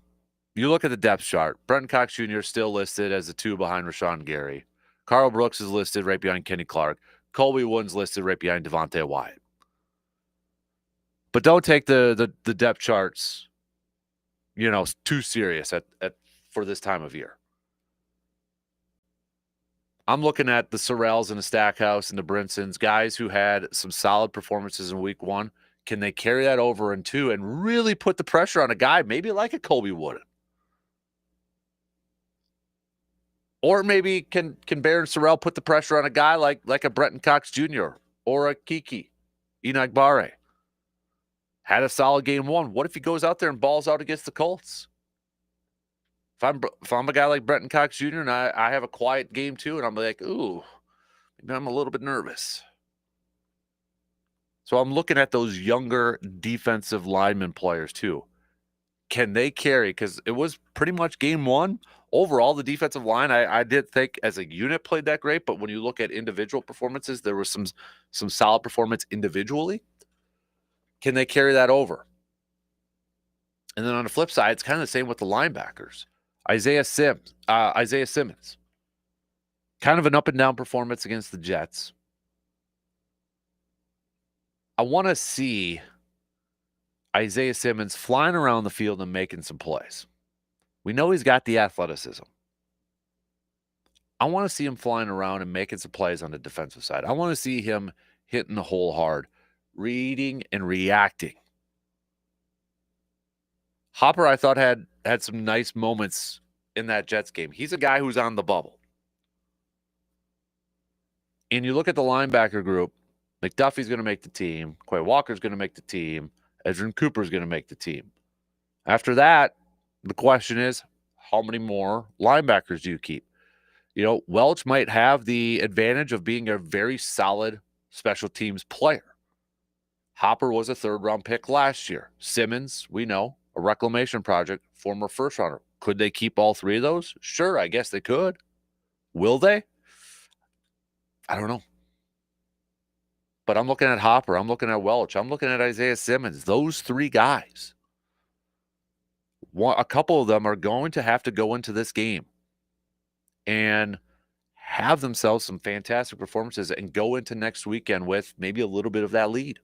you look at the depth chart. Brenton Cox Jr. is still listed as a 2 behind Rashawn Gary. Carl Brooks is listed right behind Kenny Clark. Colby Wooden's listed right behind Devontae Wyatt. But don't take the depth charts, too serious for this time of year. I'm looking at the Sorrells and the Stackhouse and the Brinsons, guys who had some solid performances in week 1. Can they carry that over in 2 and really put the pressure on a guy maybe like a Colby Wooden? Or maybe can Baron Sorrell put the pressure on a guy like a Brenton Cox Jr. or a Kiki Inagbare? Had a solid game 1. What if he goes out there and balls out against the Colts? If I'm a guy like Brenton Cox Jr. and I have a quiet game 2, and I'm like, ooh, maybe I'm a little bit nervous. So I'm looking at those younger defensive lineman players too. Can they carry? Because it was pretty much game 1. Overall, the defensive line, I did think as a unit played that great, but when you look at individual performances, there was some solid performance individually. Can they carry that over? And then on the flip side, it's kind of the same with the linebackers. Isaiah Simmons, kind of an up and down performance against the Jets. I want to see Isaiah Simmons flying around the field and making some plays. We know he's got the athleticism. I want to see him flying around and making some plays on the defensive side. I want to see him hitting the hole hard, reading and reacting. Hopper, I thought, had some nice moments in that Jets game. He's a guy who's on the bubble. And you look at the linebacker group, McDuffie's going to make the team. Quay Walker's going to make the team. Edgerrin Cooper's going to make the team. After that, the question is, how many more linebackers do you keep? Welch might have the advantage of being a very solid special teams player. Hopper was a third-round pick last year. Simmons, we know, a reclamation project, former first-rounder. Could they keep all 3 of those? Sure, I guess they could. Will they? I don't know. But I'm looking at Hopper. I'm looking at Welch. I'm looking at Isaiah Simmons. Those 3 guys. A couple of them are going to have to go into this game and have themselves some fantastic performances and go into next weekend with maybe a little bit of that lead.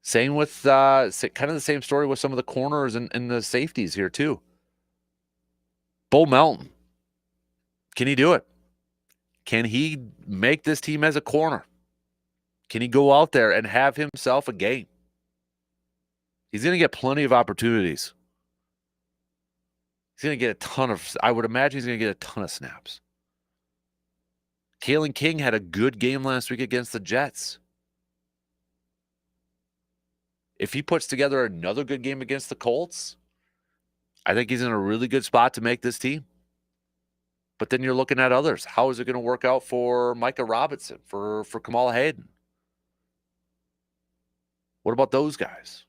Same with kind of the same story with some of the corners and the safeties here too. Bo Melton. Can he do it? Can he make this team as a corner? Can he go out there and have himself a game? He's going to get plenty of opportunities. He's going to get I would imagine he's going to get a ton of snaps. Kalen King had a good game last week against the Jets. If he puts together another good game against the Colts, I think he's in a really good spot to make this team. But then you're looking at others. How is it going to work out for Micah Robinson, for Kamala Hayden? What about those guys?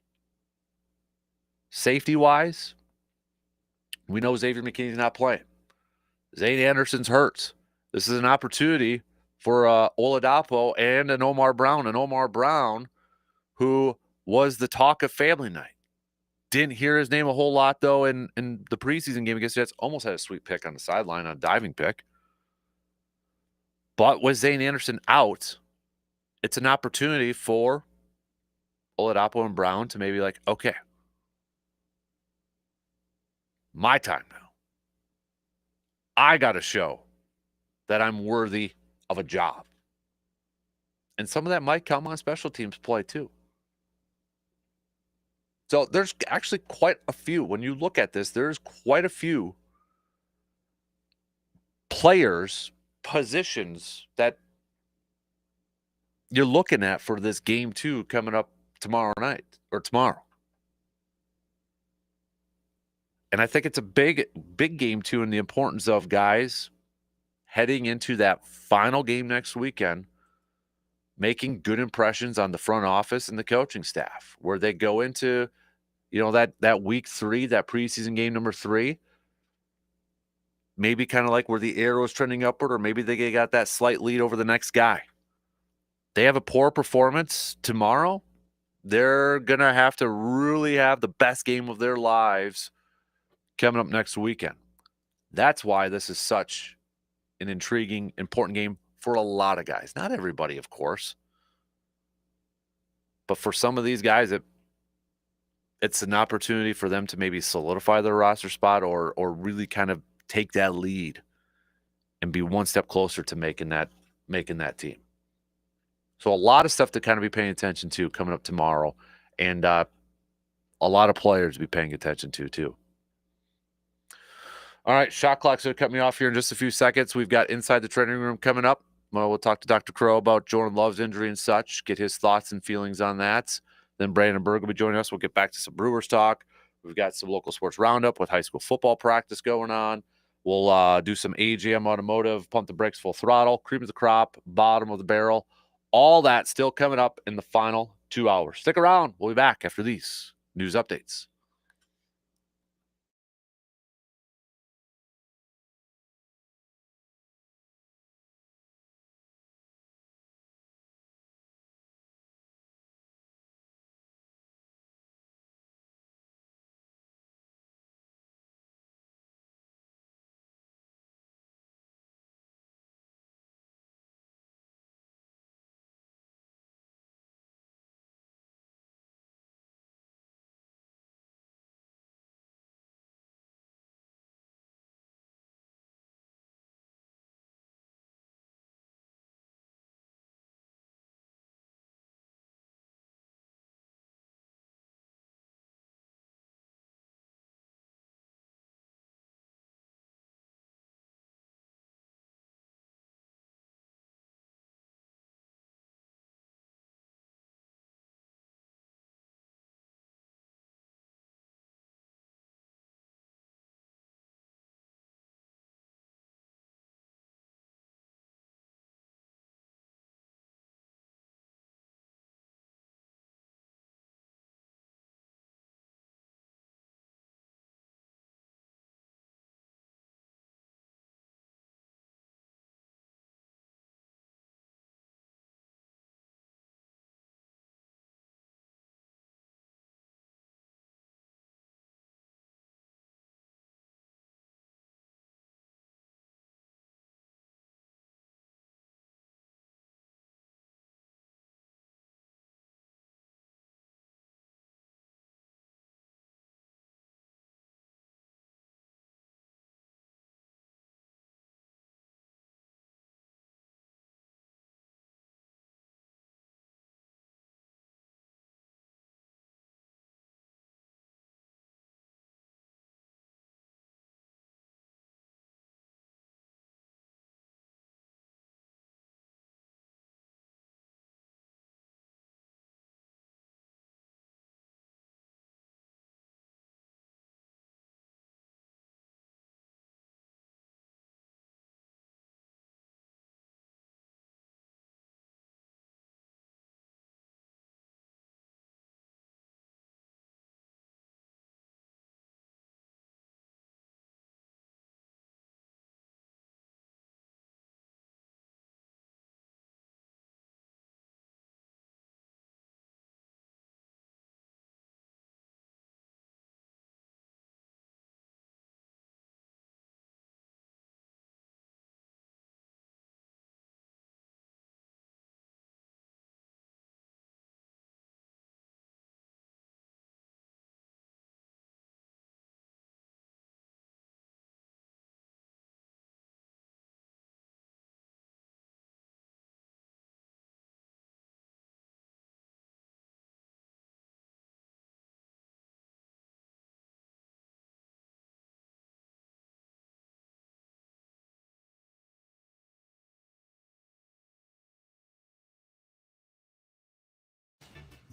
Safety-wise, we know Xavier McKinney's not playing. Zane Anderson's hurt. This is an opportunity for Oladapo and an Omar Brown. And Omar Brown, who was the talk of family night. Didn't hear his name a whole lot, though, in the preseason game against the Jets. Almost had a sweet pick on the sideline on a diving pick. But with Zane Anderson out, it's an opportunity for Oladapo and Brown to maybe okay, my time now. I got to show that I'm worthy of a job. And some of that might come on special teams play too. So there's actually quite a few. When you look at this, there's quite a few players, positions that you're looking at for this game 2 coming up tomorrow night or tomorrow. And I think it's a big game 2 in the importance of guys heading into that final game next weekend, making good impressions on the front office and the coaching staff, where they go into, that week 3, that preseason game number 3, maybe kind of like where the arrow is trending upward, or maybe they got that slight lead over the next guy. They have a poor performance tomorrow. They're going to have to really have the best game of their lives coming up next weekend. That's why this is such an intriguing, important game for a lot of guys. Not everybody, of course. But for some of these guys, it's an opportunity for them to maybe solidify their roster spot or really kind of take that lead and be one step closer to making that team. So a lot of stuff to kind of be paying attention to coming up tomorrow, and a lot of players to be paying attention to too. All right, shot clock's going to cut me off here in just a few seconds. We've got Inside the Training Room coming up. We'll talk to Dr. Crow about Jordan Love's injury and such, get his thoughts and feelings on that. Then Brandon Berg will be joining us. We'll get back to some Brewers talk. We've got some local sports roundup with high school football practice going on. We'll do some AGM automotive, pump the brakes, full throttle, cream of the crop, bottom of the barrel. All that still coming up in the final 2 hours. Stick around. We'll be back after these news updates.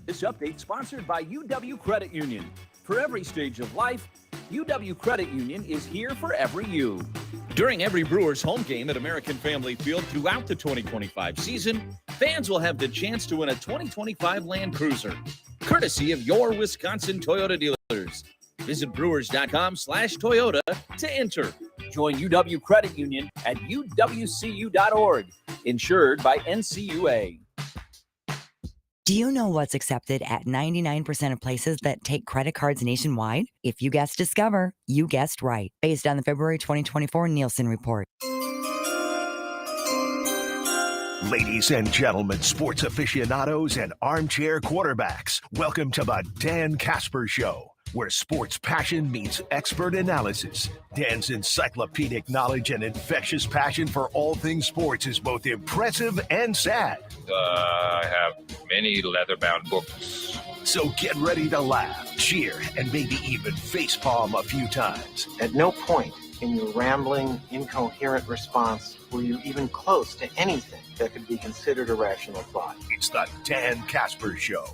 This update sponsored by UW Credit Union. For every stage of life, UW Credit Union is here for every you. During every Brewers home game at American Family Field throughout the 2025 season, fans will have the chance to win a 2025 Land Cruiser, courtesy of your Wisconsin Toyota dealers. Visit brewers.com/Toyota to enter. Join UW Credit Union at uwcu.org. Insured by NCUA. Do you know what's accepted at 99% of places that take credit cards nationwide? If you guessed Discover, you guessed right, based on the February 2024 Nielsen report. Ladies and gentlemen, sports aficionados and armchair quarterbacks, welcome to the Dan Kasper Show, where sports passion meets expert analysis. Dan's encyclopedic knowledge and infectious passion for all things sports is both impressive and sad. I have many leather-bound books. So get ready to laugh, cheer, and maybe even facepalm a few times. At no point in your rambling, incoherent response were you even close to anything that could be considered a rational thought. It's the Dan Kasper Show.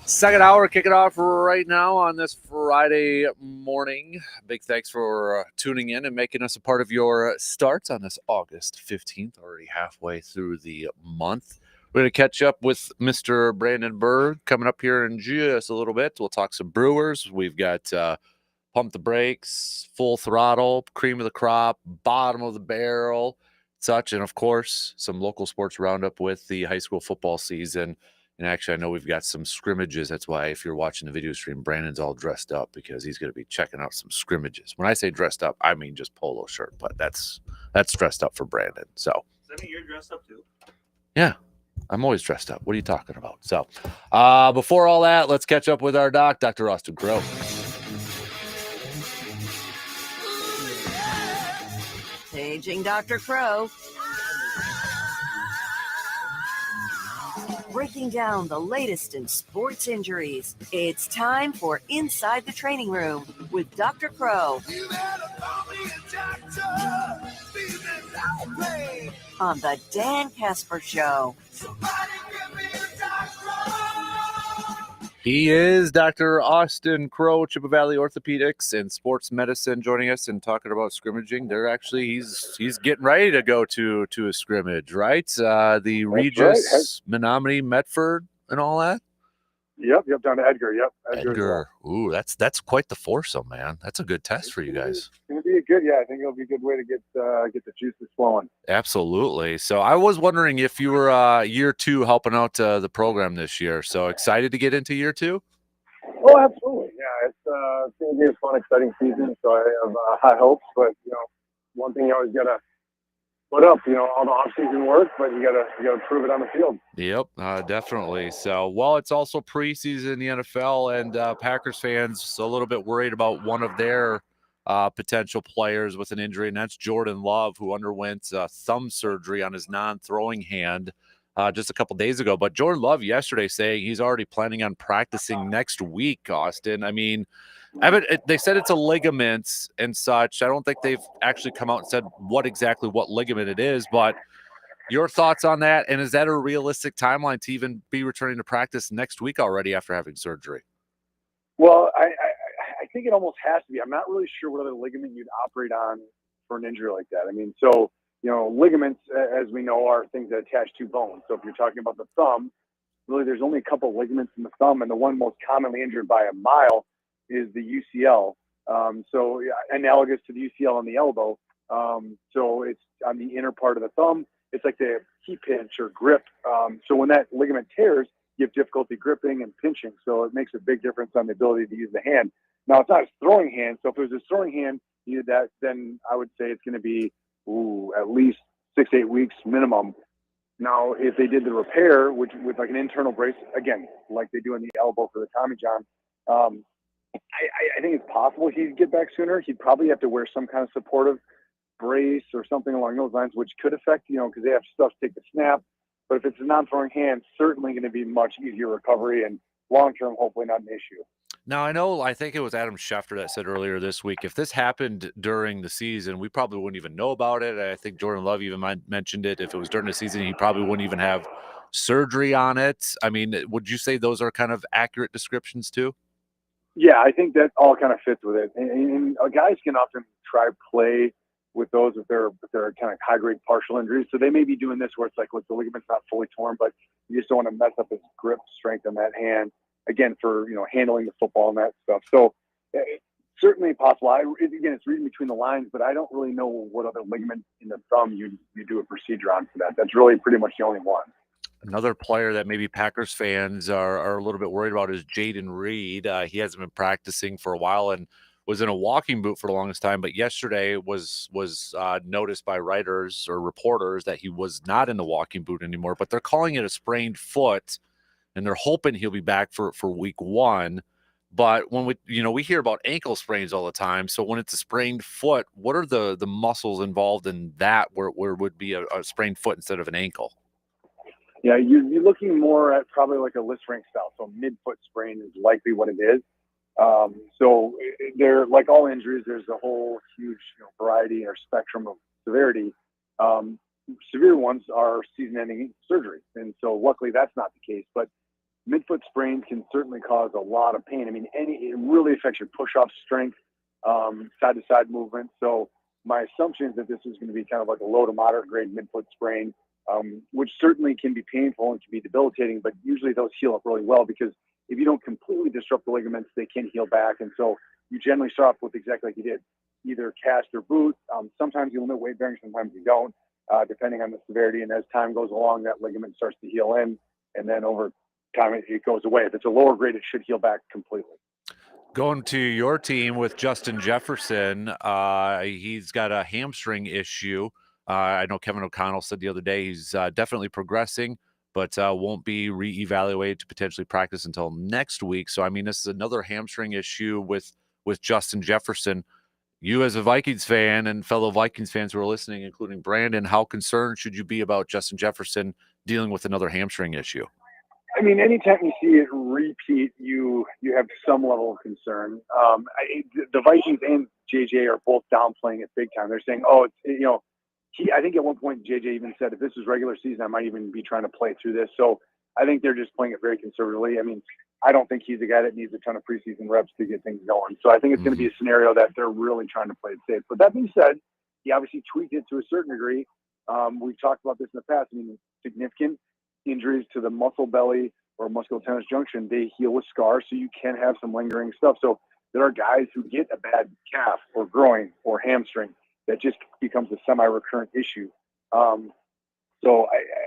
Second hour, kick it off right now on this Friday morning. Big thanks for tuning in and making us a part of your starts on this August 15th, already halfway through the month. We're going to catch up with Mr. Brandon Berg coming up here in just a little bit. We'll talk some Brewers. We've got Pump the Brakes, Full Throttle, Cream of the Crop, Bottom of the Barrel, such, and of course, some local sports roundup with the high school football season. And actually, I know we've got some scrimmages. That's why if you're watching the video stream, Brandon's all dressed up because he's going to be checking out some scrimmages. When I say dressed up, I mean just polo shirt, but that's dressed up for Brandon. So Does that mean you're dressed up too? Yeah, I'm always dressed up. What are you talking about? So before all that, let's catch up with our doc, Dr. Austin Crow. Paging Dr. Crow. Breaking down the latest in sports injuries. It's time for Inside the Training Room with Dr. Crow. On the Dan Kasper Show. He is Dr. Austin Crow, Chippewa Valley Orthopedics and Sports Medicine, joining us and talking about scrimmaging. They're actually he's getting ready to go to a scrimmage, right? The Regis, right. Menominee, Medford, and all that. Yep, down to Edgar. Yep, Edgar. Ooh, that's quite the foursome, man. That's a good test for you guys. It's going to be a good, I think it'll be a good way to get the juices flowing. Absolutely. So I was wondering if you were year two helping out the program this year. So excited to get into year two? Oh, absolutely. Yeah, it's going to be a fun, exciting season. So I have high hopes, but one thing you always got to put up, all the off-season work, but you gotta prove it on the field. Yep, definitely. So, well, it's also preseason in the NFL, and Packers fans a little bit worried about one of their potential players with an injury, and that's Jordan Love, who underwent thumb surgery on his non-throwing hand just a couple days ago. But Jordan Love yesterday saying he's already planning on practicing next week, Austin. I mean, they said it's a ligament and such. I don't think they've actually come out and said what ligament it is, but your thoughts on that? And is that a realistic timeline to even be returning to practice next week already after having surgery? Well, I think it almost has to be. I'm not really sure what other ligament you'd operate on for an injury like that. I mean, so, ligaments, as we know, are things that attach to bones. So if you're talking about the thumb, really there's only a couple of ligaments in the thumb, and the one most commonly injured by a mile is the UCL. So analogous to the UCL on the elbow. So it's on the inner part of the thumb. It's like the key pinch or grip. So when that ligament tears, you have difficulty gripping and pinching. So it makes a big difference on the ability to use the hand. Now, it's not a throwing hand. So if it was a throwing hand, you did that, then I would say it's going to be at least 6-8 weeks minimum. Now, if they did the repair, which with like an internal brace, again, like they do in the elbow for the Tommy John, I think it's possible he'd get back sooner. He'd probably have to wear some kind of supportive brace or something along those lines, which could affect, because they have stuff to take the snap. But if it's a non-throwing hand, certainly going to be much easier recovery and long-term, hopefully not an issue. Now, I think it was Adam Schefter that said earlier this week, if this happened during the season, we probably wouldn't even know about it. I think Jordan Love even mentioned it. If it was during the season, he probably wouldn't even have surgery on it. I mean, would you say those are kind of accurate descriptions too? Yeah, I think that all kind of fits with it. And guys can often play with those if they're kind of high-grade partial injuries. So they may be doing this where it's like, look, the ligament's not fully torn, but you just don't want to mess up his grip strength on that hand, again, for, handling the football and that stuff. So certainly possible. Again, it's reading between the lines, but I don't really know what other ligament in the thumb you do a procedure on for that. That's really pretty much the only one. Another player that maybe Packers fans are a little bit worried about is Jaden Reed. He hasn't been practicing for a while and was in a walking boot for the longest time, but yesterday was noticed by writers or reporters that he was not in the walking boot anymore, but they're calling it a sprained foot, and they're hoping he'll be back for week 1. But when we hear about ankle sprains all the time, so when it's a sprained foot, what are the muscles involved in that where it would be a sprained foot instead of an ankle? Yeah, you're looking more at probably like a List Rank style. So midfoot sprain is likely what it is. So there, like all injuries, there's a whole huge variety or spectrum of severity. Severe ones are season-ending surgery, and so luckily that's not the case. But midfoot sprains can certainly cause a lot of pain. I mean, it really affects your push-off strength, side-to-side movement. So my assumption is that this is going to be kind of like a low to moderate grade midfoot sprain, which certainly can be painful and can be debilitating, but usually those heal up really well because if you don't completely disrupt the ligaments, they can heal back. And so you generally start off with exactly like you did, either cast or boot. Sometimes you limit weight bearing, sometimes you don't, depending on the severity. And as time goes along, that ligament starts to heal in, and then over time it goes away. If it's a lower grade, it should heal back completely. Going to your team with Justin Jefferson, he's got a hamstring issue. I know Kevin O'Connell said the other day he's definitely progressing, but won't be reevaluated to potentially practice until next week. So, I mean, this is another hamstring issue with Justin Jefferson. You as a Vikings fan and fellow Vikings fans who are listening, including Brandon, how concerned should you be about Justin Jefferson dealing with another hamstring issue? I mean, anytime you see it repeat, you have some level of concern. The Vikings and JJ are both downplaying it big time. They're saying, "Oh, I think at one point JJ even said, if this is regular season, I might even be trying to play through this." So I think they're just playing it very conservatively. I mean, I don't think he's a guy that needs a ton of preseason reps to get things going. So I think it's going to be a scenario that they're really trying to play it safe. But that being said, he obviously tweaked it to a certain degree. We've talked about this in the past. I mean, significant injuries to the muscle belly or musculotendinous junction, they heal with scars, so you can have some lingering stuff. So there are guys who get a bad calf or groin or hamstring that just becomes a semi-recurrent issue.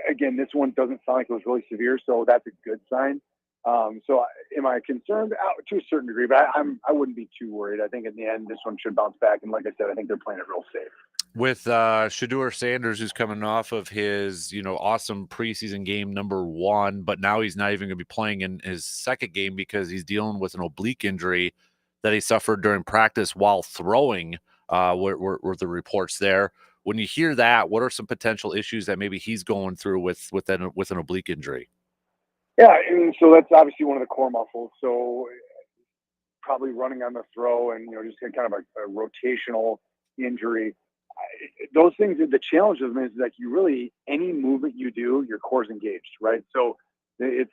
Again, this one doesn't sound like it was really severe, so that's a good sign. Am I concerned? To a certain degree, but I wouldn't be too worried. I think in the end, this one should bounce back. And like I said, I think they're playing it real safe. With Shedeur Sanders, who's coming off of his, awesome preseason game number 1, but now he's not even going to be playing in his second game because he's dealing with an oblique injury that he suffered during practice while throwing, were the reports there. When you hear that, what are some potential issues that maybe he's going through with an oblique injury? Yeah, and so that's obviously one of the core muscles. So probably running on the throw and, just kind of a rotational injury. Those things, the challenge of them is that any movement you do, your core is engaged, right? So it's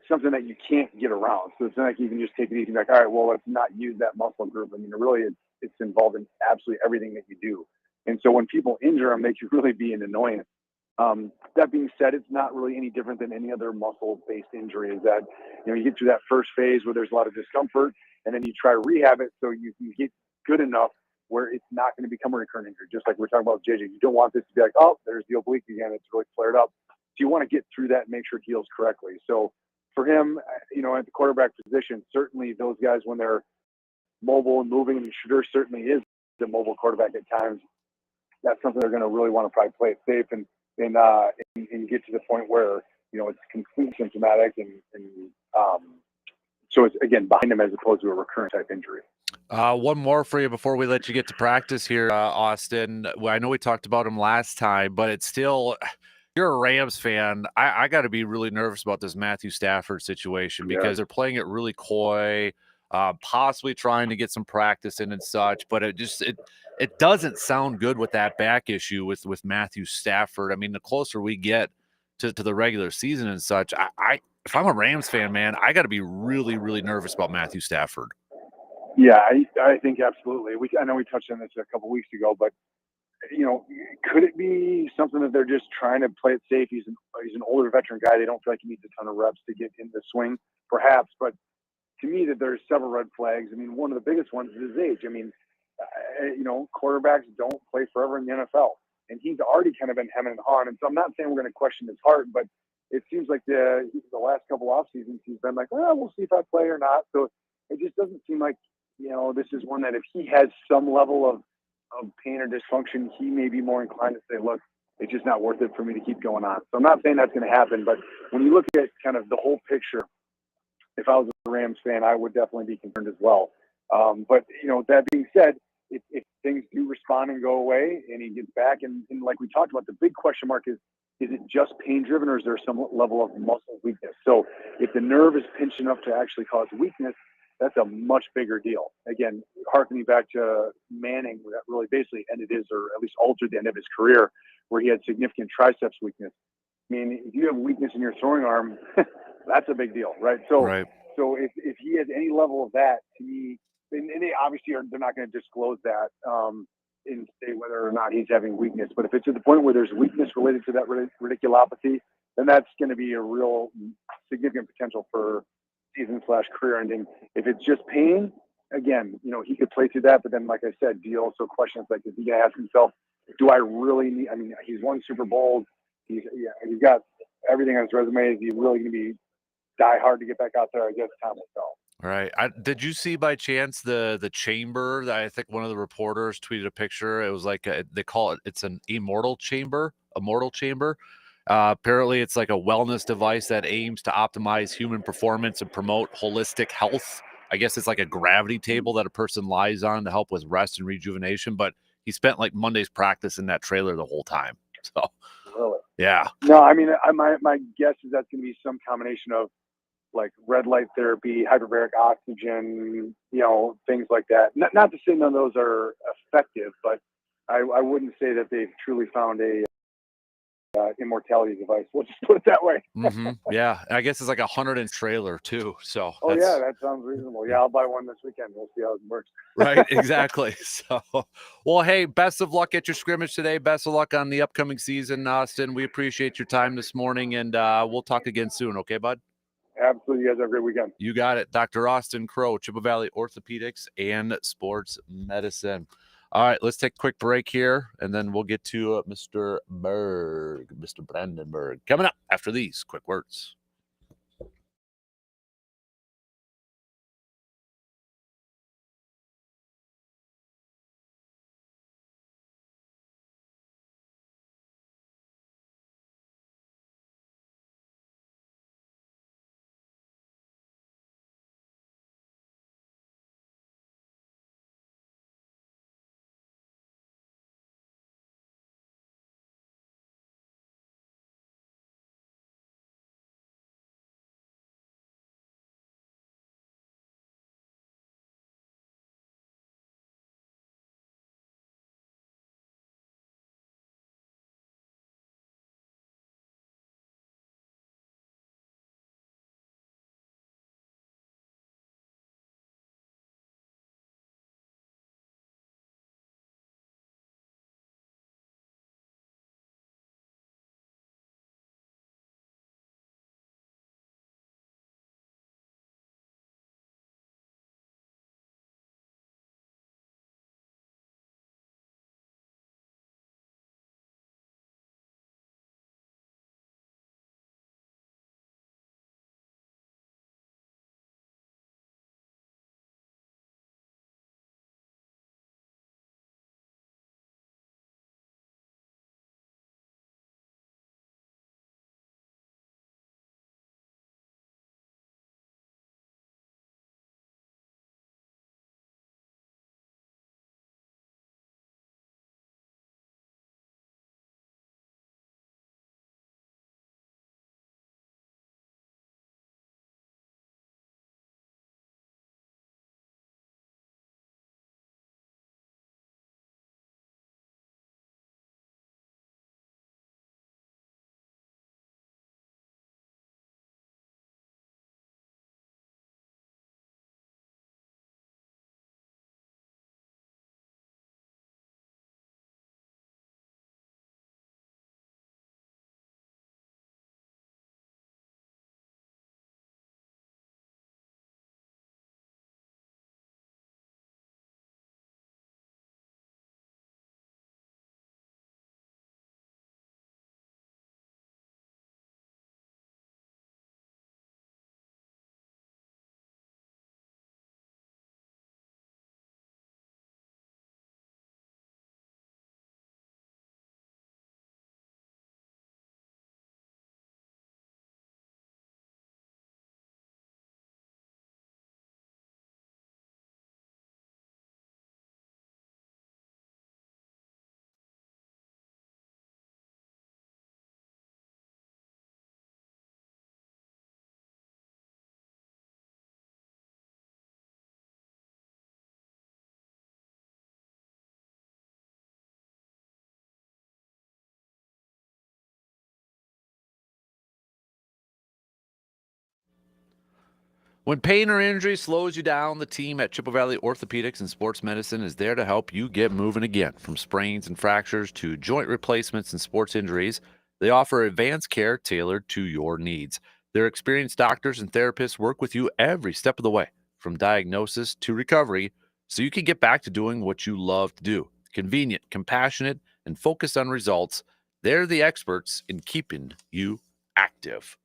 something that you can't get around. So it's not like you can just take it easy and be like, all right, well, let's not use that muscle group. I mean, it's involved in absolutely everything that you do. And so when people injure them, they can really be an annoyance. That being said, it's not really any different than any other muscle-based injury. Is that, you get through that first phase where there's a lot of discomfort, and then you try to rehab it so you can get good enough where it's not going to become a recurrent injury. Just like we're talking about JJ, you don't want this to be like, oh, there's the oblique again. It's really flared up. So you want to get through that and make sure it heals correctly. So for him, at the quarterback position, certainly those guys, when they're mobile and moving, and Shedeur certainly is the mobile quarterback at times, that's something they're going to really want to probably play it safe and get to the point where, it's completely symptomatic and so it's, again, behind him as opposed to a recurrent type injury. One more for you before we let you get to practice here, Austin. Well, I know we talked about him last time, but it's still, you're a Rams fan. I got to be really nervous about this Matthew Stafford situation because they're playing it really coy, possibly trying to get some practice in and such, but it doesn't sound good with that back issue with Matthew Stafford. I mean, the closer we get to the regular season and such, if I'm a Rams fan, man, I got to be really, really nervous about Matthew Stafford. Yeah, I think absolutely. I know we touched on this a couple weeks ago, but could it be something that they're just trying to play it safe? He's an older veteran guy. They don't feel like he needs a ton of reps to get in the swing, perhaps. But to me that there's several red flags. I mean, one of the biggest ones is his age. I mean, quarterbacks don't play forever in the NFL, and he's already kind of been hemming and hawing. And so I'm not saying we're going to question his heart, but it seems like the last couple off seasons he's been like, well, we'll see if I play or not. So it just doesn't seem like, this is one that if he has some level of pain or dysfunction, he may be more inclined to say, look, it's just not worth it for me to keep going on. So I'm not saying that's going to happen, but when you look at kind of the whole picture, if I was a Rams fan, I would definitely be concerned as well. But that being said, if things do respond and go away and he gets back, and like we talked about, the big question mark is it just pain driven or is there some level of muscle weakness? So if the nerve is pinching up to actually cause weakness, that's a much bigger deal. Again, harkening back to Manning, that really basically ended his, or at least altered the end of his career, where he had significant triceps weakness. I mean, if you have weakness in your throwing arm, that's a big deal, right? So, Right. so if he has any level of that, to me, and they obviously they're not going to disclose that and say whether or not he's having weakness. But if it's to the point where there's weakness related to that radiculopathy, then that's going to be a real significant potential for season/career ending. If it's just pain, again, he could play through that. But then, like I said, do you also question, like, is he going to ask himself, do I really need? I mean, he's won Super Bowls. He's got everything on his resume. Is he really going to be die hard to get back out there? I guess time will tell. Right. Did you see by chance the chamber that I think one of the reporters tweeted a picture? It was like they call it's an immortal chamber, a mortal chamber. Apparently, it's like a wellness device that aims to optimize human performance and promote holistic health. I guess it's like a gravity table that a person lies on to help with rest and rejuvenation. But he spent like Monday's practice in that trailer the whole time. So, Really? yeah. No, I mean, my guess is that's going to be some combination of like red light therapy, hyperbaric oxygen, things like that. Not to say none of those are effective, but I wouldn't say that they've truly found a immortality device. We'll just put it that way. Yeah. And I guess it's like a 100-inch trailer too. So, Oh yeah, that sounds reasonable. Yeah, I'll buy one this weekend. We'll see how it works. Right, exactly. So, well, hey, best of luck at your scrimmage today. Best of luck on the upcoming season, Austin. We appreciate your time this morning, and we'll talk again soon. Okay, bud? Absolutely. You guys have a great weekend. You got it. Dr. Austin Crow, Chippewa Valley Orthopedics and Sports Medicine. All right, let's take a quick break here, and then we'll get to Mr. Brandenburg, coming up after these quick words. When pain or injury slows you down, the team at Chippewa Valley Orthopedics and Sports Medicine is there to help you get moving again. From sprains and fractures to joint replacements and sports injuries, they offer advanced care tailored to your needs. Their experienced doctors and therapists work with you every step of the way, from diagnosis to recovery, so you can get back to doing what you love to do. Convenient, compassionate, and focused on results, they're the experts in keeping you active.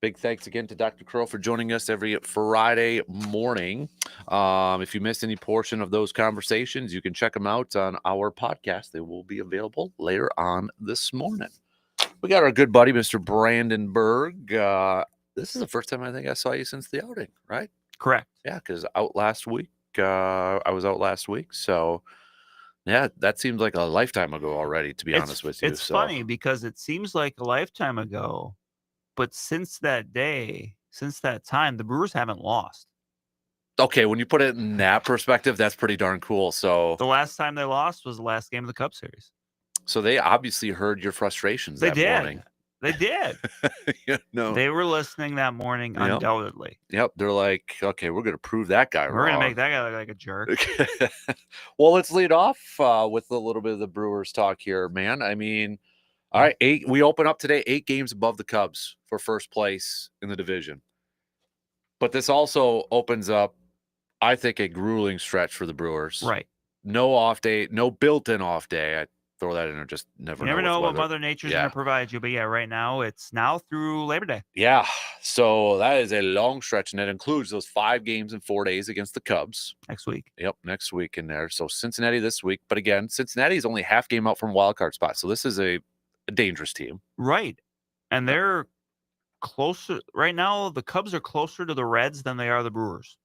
Big thanks again to Dr. Crow for joining us every Friday morning. If you missed any portion of those conversations, you can check them out on our podcast. They will be available later on this morning. We got our good buddy, Mr. Brandon Berg. This is the first time I think I saw you since the outing, right? Correct. Yeah, because out last week. I was out last week. So, yeah, that seems like a lifetime ago already, to be honest with you. It's funny because it seems like a lifetime ago. But since that day, since that time, the Brewers haven't lost. Okay, when you put it in that perspective, that's pretty darn cool. So the last time they lost was the last game of the Cup Series. So they obviously heard your frustrations that morning. They did. They were listening that morning, undoubtedly. Yep. They're like, okay, we're going to prove that guy wrong. We're going to make that guy look like a jerk. Well, let's lead off with a little bit of the Brewers talk here, man. I mean, all right, we open up today 8 games above the Cubs for first place in the division. But this also opens up, I think, a grueling stretch for the Brewers. Right. No off day, no built-in off day. I throw that in there, just never know. You never know what Mother Nature's going to provide you. But yeah, right now, it's now through Labor Day. Yeah, so that is a long stretch, and that includes those 5 games in 4 days against the Cubs. Next week. Yep, next week in there. So Cincinnati this week. But again, Cincinnati is only half game out from wild card spot. So this is a dangerous team. Right. And they're closer. Right now, the Cubs are closer to the Reds than they are the Brewers.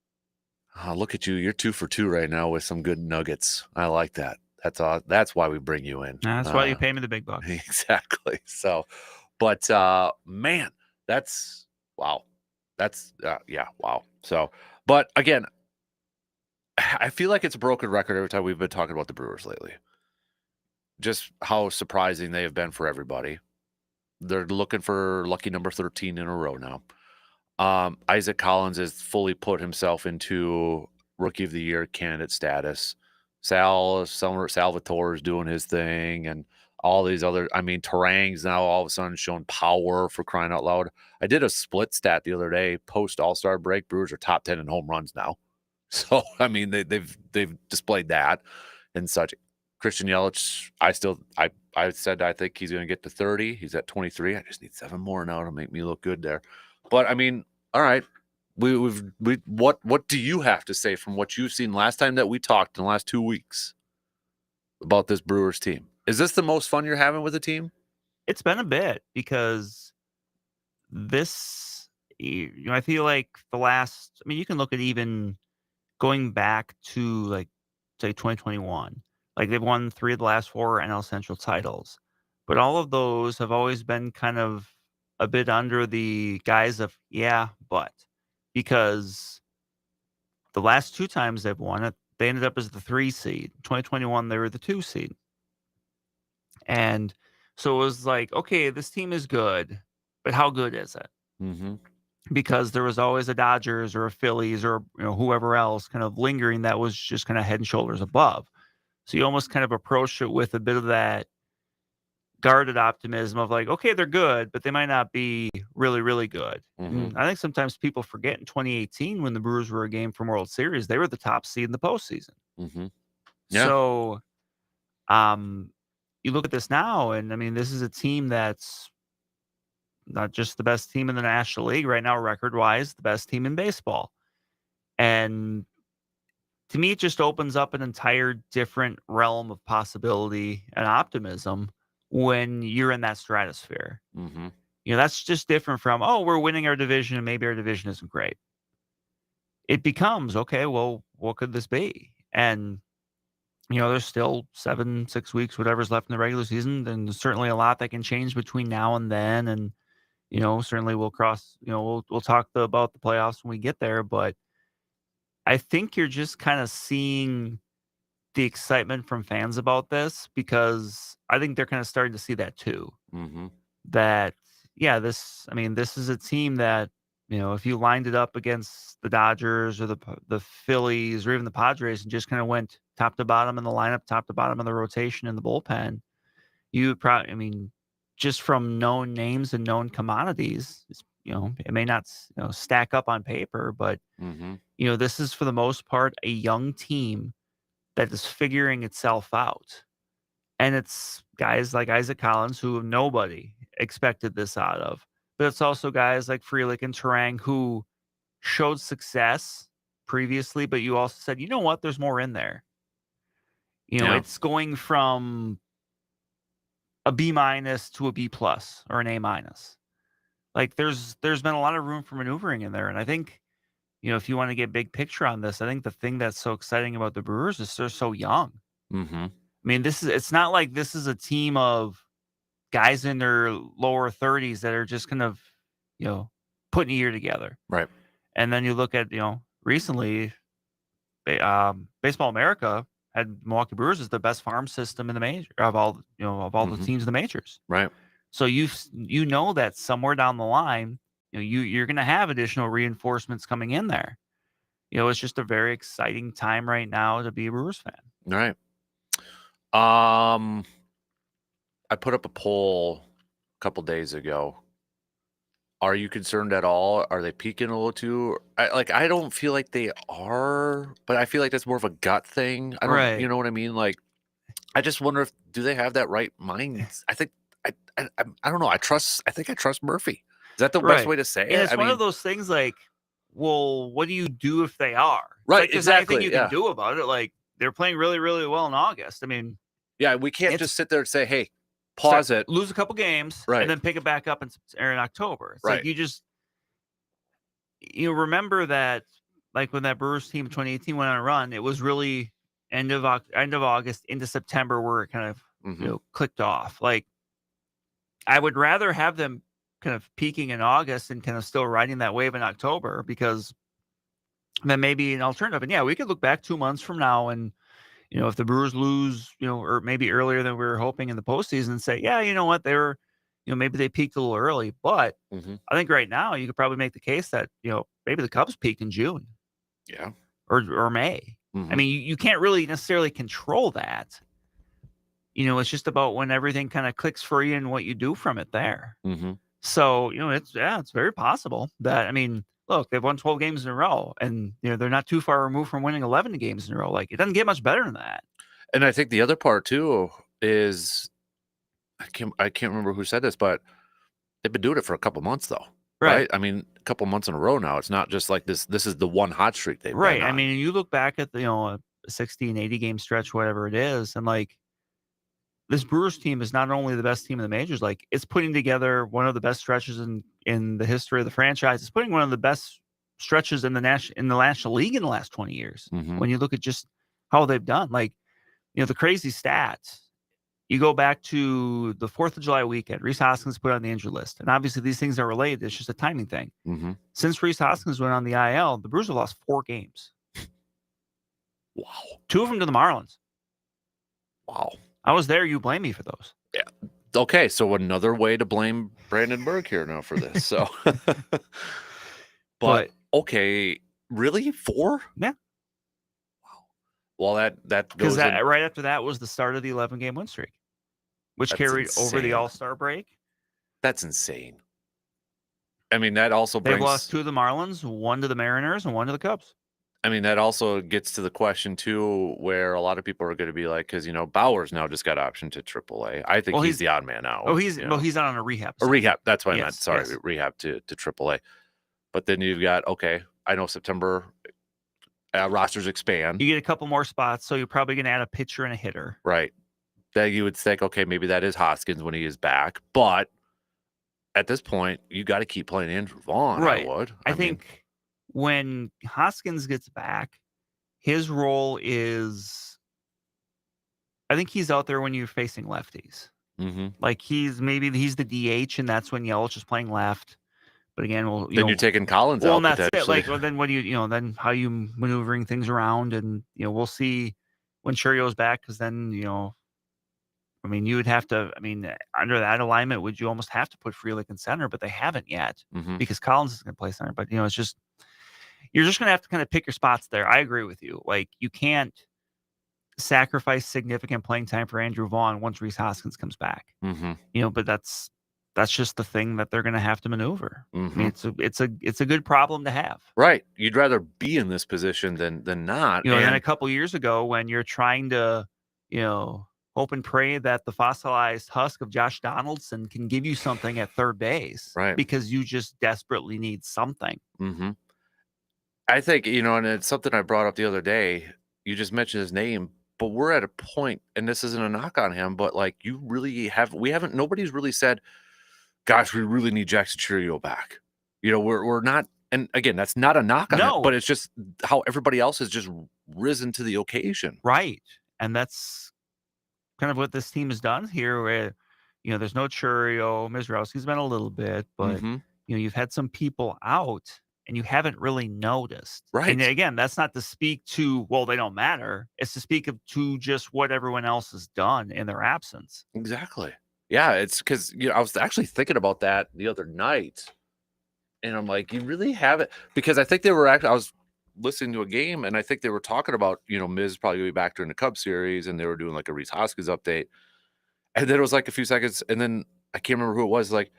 Oh, look at you. You're 2 for 2 right now with some good nuggets. I like that. That's why we bring you in. That's why you pay me the big bucks. Exactly. So, but man, that's wow. That's wow. So, but again, I feel like it's a broken record every time we've been talking about the Brewers lately. Just how surprising they have been for everybody. They're looking for lucky number 13 in a row now. Isaac Collins has fully put himself into Rookie of the Year candidate status. Salvatore is doing his thing, and all these other. I mean, Tarang's now all of a sudden showing power, for crying out loud. I did a split stat the other day. Post All-Star break, Brewers are top 10 in home runs now. So I mean, they've displayed that and such. Christian Yelich, I said I think he's going to get to 30. He's at 23. I just need 7 more now to make me look good there. But I mean, all right. What do you have to say from what you've seen last time that we talked in the last 2 weeks about this Brewers team? Is this the most fun you're having with the team? It's been a bit because I feel like you can look at even going back to like say 2021. Like they've won 3 of the last 4 NL Central titles, but all of those have always been kind of a bit under the guise of but because the last 2 times they've won it, they ended up as the 3 seed. 2021, they were the 2 seed, and so it was like, okay, this team is good, but how good is it? Mm-hmm. Because there was always a Dodgers or a Phillies or whoever else kind of lingering that was just kind of head and shoulders above. So you almost kind of approach it with a bit of that guarded optimism of like, okay, they're good, but they might not be really, really good. Mm-hmm. I think sometimes people forget in 2018 when the Brewers were a game from World Series, they were the top seed in the postseason. Mm-hmm. Yeah. So you look at this now, and I mean, this is a team that's not just the best team in the National League right now, record-wise, the best team in baseball. And to me, it just opens up an entire different realm of possibility and optimism when you're in that stratosphere. Mm-hmm. That's just different from, we're winning our division and maybe our division isn't great. It becomes, okay, well, what could this be? And, there's still 6 weeks, whatever's left in the regular season, and there's certainly a lot that can change between now and then. And, certainly we'll we'll talk about the playoffs when we get there, but I think you're just kind of seeing the excitement from fans about this because I think they're kind of starting to see that too. Mm-hmm. That, this is a team that, if you lined it up against the Dodgers or the Phillies or even the Padres and just kind of went top to bottom in the lineup, top to bottom in the rotation in the bullpen, you would probably, just from known names and known commodities, it may not, stack up on paper, but, this is for the most part a young team that is figuring itself out. And it's guys like Isaac Collins, who nobody expected this out of. But it's also guys like Frelick and Terang who showed success previously, but you also said, you know what, there's more in there. It's going from a B- to a B+ or an A-. Like there's been a lot of room for maneuvering in there. And I think, if you want to get big picture on this, I think the thing that's so exciting about the Brewers is they're so young. It's not like this is a team of guys in their lower 30s that are just kind of, putting a year together. Right. And then you look at, recently, Baseball America had Milwaukee Brewers as the best farm system in the major of all the teams in the majors. Right. So that somewhere down the line, you're going to have additional reinforcements coming in there. It's just a very exciting time right now to be a Brewers fan. All right. I put up a poll a couple days ago. Are you concerned at all? Are they peaking a little too? I don't feel like they are, but I feel like that's more of a gut thing. I don't, Right. You know what I mean? Like, I just wonder do they have that right mind? I think I don't know. I think I trust Murphy. Is that the best way to say And it? it's one of those things like, well, what do you do if they are? Right, Like, there's exactly, nothing you can do about it. Like, they're playing really, really well in August. Yeah, we can't just sit there and say, hey, pause it. Lose a couple games, Right. and then pick it back up in October. It's Right. like you remember that, like when that Brewers team in 2018 went on a run, it was really end of August into September where it kind of clicked off. Like, I would rather have them kind of peaking in August and kind of still riding that wave in October, because then maybe an alternative. And yeah, we could look back 2 months from now and, if the Brewers lose, or maybe earlier than we were hoping in the postseason, and say, yeah, you know what, they were, maybe they peaked a little early. But I think right now you could probably make the case that, maybe the Cubs peaked in June. Yeah. Or May. You can't really necessarily control that. It's just about when everything kind of clicks for you and what you do from it there. So, it's very possible that, look, they've won 12 games in a row, and they're not too far removed from winning 11 games in a row. Like, it doesn't get much better than that. And I think the other part too is I can't remember who said this, but they've been doing it for a couple months though. Right? A couple months in a row now. It's not just like this is the one hot streak they've been on. You look back at the, a 60 and 80 game stretch, whatever it is, and like, this Brewers team is not only the best team in the majors, like, it's putting together one of the best stretches in the history of the franchise. It's putting one of the best stretches in the National League in the last 20 years. When you look at just how they've done, like, the crazy stats, you go back to the 4th of July weekend, Rhys Hoskins put on the injured list. And obviously these things are related. It's just a timing thing. Since Rhys Hoskins went on the IL, the Brewers have lost 4 games. Wow. 2 of them to the Marlins. Wow. I was there. You blame me for those. Yeah. Okay. So another way to blame Brandon Berg here now for this. So, but okay. Really? 4? Yeah. Wow. Well, that goes because right after that was the start of the 11-game win streak, which carried over the All-Star break. That's insane. That also brings... They've lost 2 to the Marlins, 1 to the Mariners, and 1 to the Cubs. That also gets to the question too, where a lot of people are going to be like, because Bauer's now just got optioned to AAA. I think he's the odd man out. He's not on a rehab. A rehab. That's what I meant. Sorry, rehab to AAA. But then you've got I know September rosters expand. You get a couple more spots, so you're probably going to add a pitcher and a hitter. Right. That you would think, okay, maybe that is Hoskins when he is back, but at this point, you got to keep playing Andrew Vaughn. Right. I would. I think when Hoskins gets back, his role is, I think he's out there when you're facing lefties. Like he's the DH, and that's when Yelich is playing left. But again, you're taking Collins out. And that's it. Like, then what do then how you maneuvering things around, and we'll see when Churio's back, because then I mean, you would have to. I mean, under that alignment, would you almost have to put Frelick in center? But they haven't yet because Collins is going to play center. But it's just you're just going to have to kind of pick your spots there. I agree with you. Like you can't sacrifice significant playing time for Andrew Vaughn once Reese Hoskins comes back. But that's just the thing that they're going to have to maneuver. I mean, it's a good problem to have. Right. You'd rather be in this position than not. And then a couple years ago, when you're trying to, hope and pray that the fossilized husk of Josh Donaldson can give you something at third base, right? Because you just desperately need something. I think and it's something I brought up the other day. You just mentioned his name. But we're at a point, and this isn't a knock on him, but like nobody's really said, gosh, we really need Jackson Churio back. We're not, and again, that's not a knock on him, but it's just how everybody else has just risen to the occasion. Right. And that's kind of what this team has done here where, there's no Churio, Mizrowski's been a little bit, but you've had some people out and you haven't really noticed. Right. And again, that's not to speak to, well, they don't matter. It's to speak to just what everyone else has done in their absence. Exactly. Yeah. It's because, I was actually thinking about that the other night and I'm like, you really haven't, because I think I was listening to a game and I think they were talking about, Miz probably going to be back during the Cubs series and they were doing like a Reese Hoskins update. And then it was like a few seconds and then I can't remember who it was, like,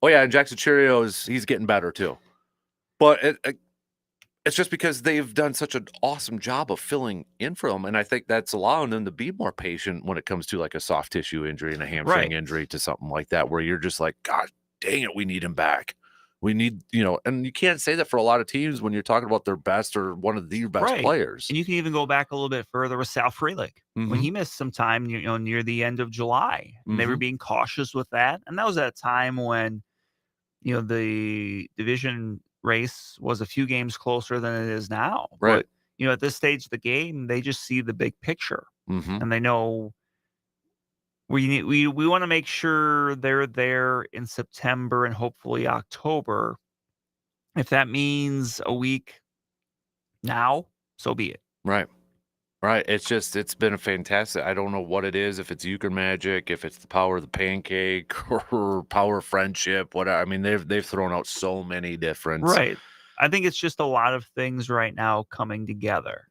oh yeah, and Jackson Churio he's getting better too. But it's just because they've done such an awesome job of filling in for them. And I think that's allowing them to be more patient when it comes to like a soft tissue injury and a hamstring injury to something like that, where you're just like, God dang it, we need him back. We need, and you can't say that for a lot of teams when you're talking about their best or one of the best players. And you can even go back a little bit further with Sal Frelick when he missed some time, near the end of July. And they were being cautious with that. And that was at a time when, the division race was a few games closer than it is now. Right. But, at this stage of the game, they just see the big picture and they know we want to make sure they're there in September and hopefully October. If that means a week now, so be it. Right. Right. It's been a fantastic. I don't know what it is, if it's euchre magic, if it's the power of the pancake or power of friendship, whatever. I mean, they've thrown out so many different. Right. I think it's just a lot of things right now coming together.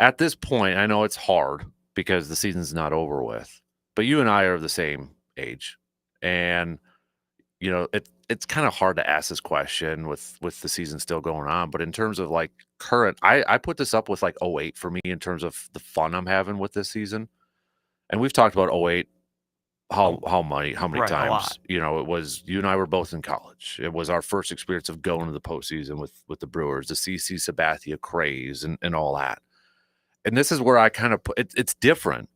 At this point, I know it's hard because the season's not over with, but you and I are of the same age. And, it's kind of hard to ask this question with the season still going on. But in terms of like current, I put this up with like 08 for me in terms of the fun I'm having with this season. And we've talked about 08, how many times, it was, you and I were both in college. It was our first experience of going to the postseason with the Brewers, the CC Sabathia craze and all that. And this is where I kind of put it's different.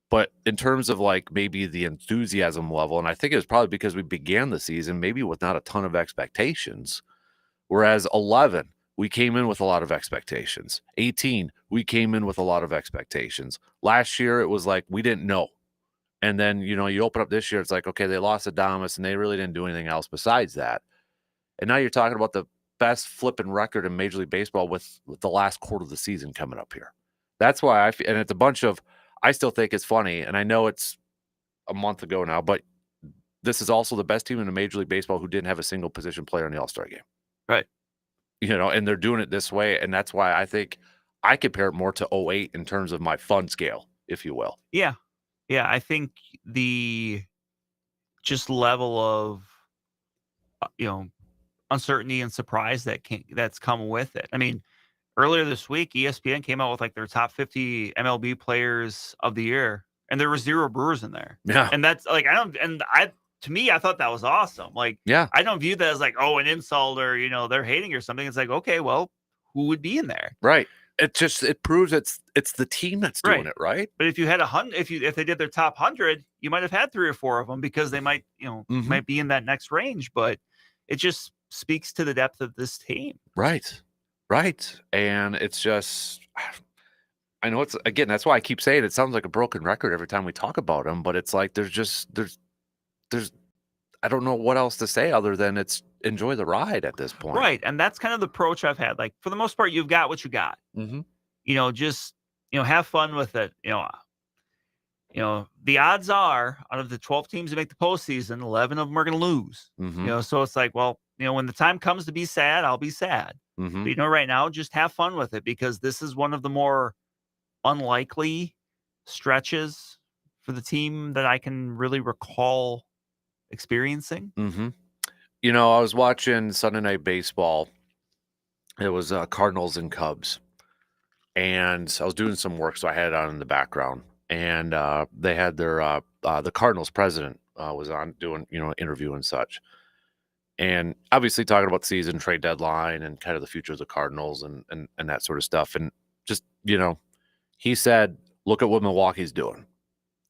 But in terms of like maybe the enthusiasm level, and I think it was probably because we began the season maybe with not a ton of expectations, whereas 11, we came in with a lot of expectations. 18, we came in with a lot of expectations. Last year, it was like we didn't know. And then, you open up this year, it's like, okay, they lost Adames, and they really didn't do anything else besides that. And now you're talking about the best flipping record in Major League Baseball with the last quarter of the season coming up here. That's why and it's a bunch of, I still think it's funny, and I know it's a month ago now, but this is also the best team in the Major League Baseball who didn't have a single position player in the All-Star game. Right. And they're doing it this way, and that's why I think I compare it more to 08 in terms of my fun scale, if you will. Yeah. Yeah, I think the just level of, uncertainty and surprise that's come with it. I mean, earlier this week, ESPN came out with like their top 50 MLB players of the year, and there were 0 Brewers in there. Yeah. And that's like, to me, I thought that was awesome. Like, yeah, I don't view that as like, oh, an insult or, they're hating or something. It's like, okay, well, who would be in there? Right. It proves it's the team that's doing it, right? But if you had 100, if they did their top 100, you might have had 3 or 4 of them because they might, might be in that next range, but it just speaks to the depth of this team. Right. Right. And it's just, I know that's why I keep saying it sounds like a broken record every time we talk about them, but it's like, there's, I don't know what else to say other than it's enjoy the ride at this point. Right. And that's kind of the approach I've had. Like, for the most part, you've got what you got, just, have fun with it. the odds are out of the 12 teams that make the postseason, 11 of them are going to lose. So it's like, well, when the time comes to be sad, I'll be sad. But right now, just have fun with it, because this is one of the more unlikely stretches for the team that I can really recall experiencing. I was watching Sunday Night Baseball. It was Cardinals and Cubs, and I was doing some work, so I had it on in the background. And they had their the Cardinals president was on doing an interview and such, and obviously talking about the season, trade deadline, and kind of the future of the Cardinals and that sort of stuff. And just he said, "Look at what Milwaukee's doing."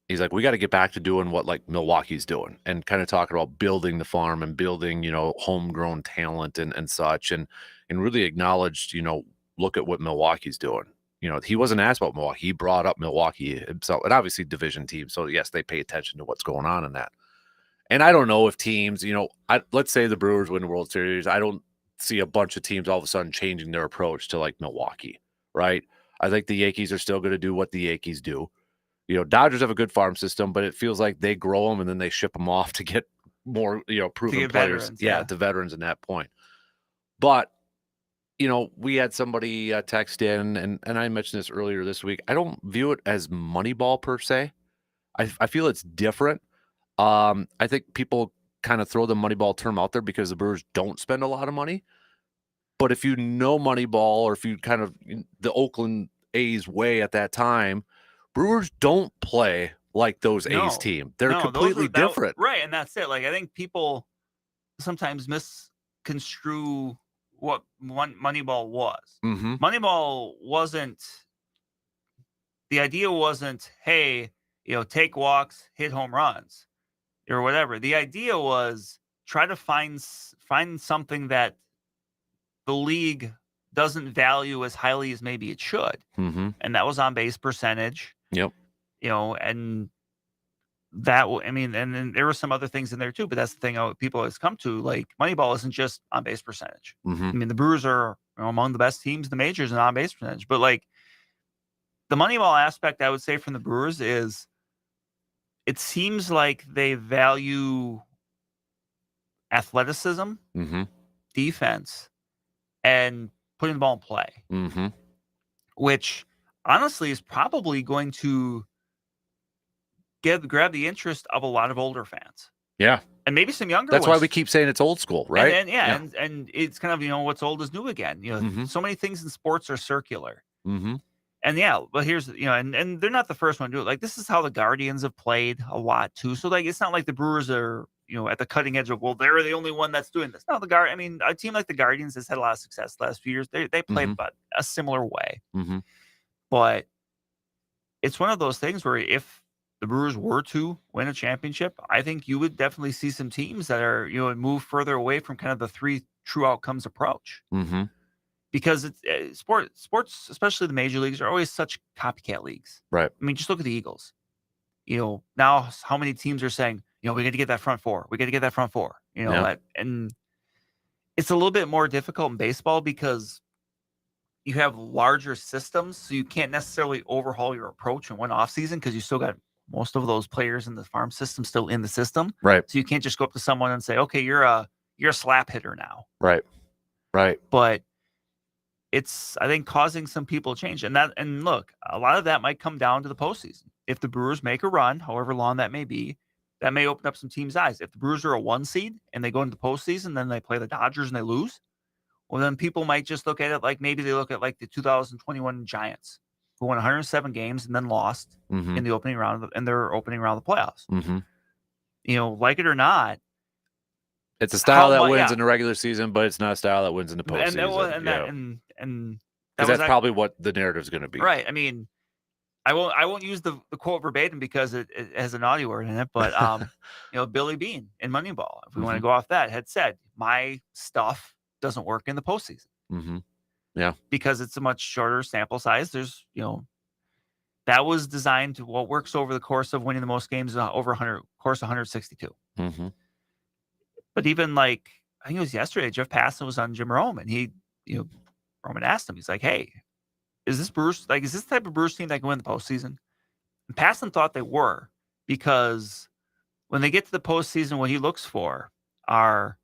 He's like, "We got to get back to doing what like Milwaukee's doing," and kind of talking about building the farm and building homegrown talent and such, and really acknowledged look at what Milwaukee's doing. He wasn't asked about Milwaukee. He brought up Milwaukee himself, and obviously division team. So yes, they pay attention to what's going on in that. And I don't know if teams, let's say the Brewers win the World Series. I don't see a bunch of teams all of a sudden changing their approach to like Milwaukee, right? I think the Yankees are still going to do what the Yankees do. Dodgers have a good farm system, but it feels like they grow them and then they ship them off to get more, proven players. Veterans, to veterans in that point. But we had somebody text in, and I mentioned this earlier this week. I don't view it as Moneyball per se. I feel it's different. I think people kind of throw the Moneyball term out there because the Brewers don't spend a lot of money. But if you know Moneyball, or if you kind of the Oakland A's way at that time, Brewers don't play like those A's team. They're completely different. Right, and that's it. Like, I think people sometimes misconstrue what Moneyball was. Moneyball wasn't, the idea wasn't, hey, take walks, hit home runs, or whatever. The idea was try to find something that the league doesn't value as highly as maybe it should. And that was on base percentage. Yep. And that, and then there were some other things in there too, but that's the thing people always come to. Like, Moneyball isn't just on base percentage. I mean, the Brewers are among the best teams in the majors in on base percentage, but like the Moneyball aspect, I would say from the Brewers is, it seems like they value athleticism, defense, and putting the ball in play, which honestly is probably going to grab the interest of a lot of older fans. Yeah. And maybe some younger That's ones. why we keep saying it's old school, right? And it's kind of, what's old is new again. So many things in sports are circular. And but here's, and they're not the first one to do it. Like, this is how the Guardians have played a lot too. So like, it's not like the Brewers are, at the cutting edge of, well, they're the only one that's doing this. No, a team like the Guardians has had a lot of success the last few years. They play but a similar way. But it's one of those things where if the Brewers were to win a championship, I think you would definitely see some teams that are, move further away from kind of the three true outcomes approach. Because it's sports, especially the major leagues, are always such copycat leagues. Right. I mean, just look at the Eagles. Now how many teams are saying, we got to get that front four. We got to get that front four. And it's a little bit more difficult in baseball because you have larger systems, so you can't necessarily overhaul your approach in one offseason because you still got most of those players in the farm system still in the system. Right. So you can't just go up to someone and say, okay, you're a slap hitter now. Right. But it's, I think, causing some people to change. And look, a lot of that might come down to the postseason. If the Brewers make a run, however long that may be, that may open up some teams' eyes. If the Brewers are a 1 seed and they go into the postseason, then they play the Dodgers and they lose, well, then people might just look at it like maybe they look at like the 2021 Giants, who won 107 games and then lost in the opening round in their opening round of the playoffs. Like it or not, it's a style that wins in the regular season, but it's not a style that wins in the postseason. And that's probably what the narrative is going to be. Right. I mean, I won't use the quote verbatim because it has an audio word in it, but Billy Beane in Moneyball, if we want to go off that, had said, my stuff doesn't work in the postseason. Yeah. Because it's a much shorter sample size. There's, that was designed to what works over the course of winning the most games over 162. But even like, I think it was yesterday, Jeff Passan was on Jim Rome, and he, Roman asked him, he's like, hey, is this the type of Brewers team that can win the postseason? Passan thought they were, because when they get to the postseason, what he looks for are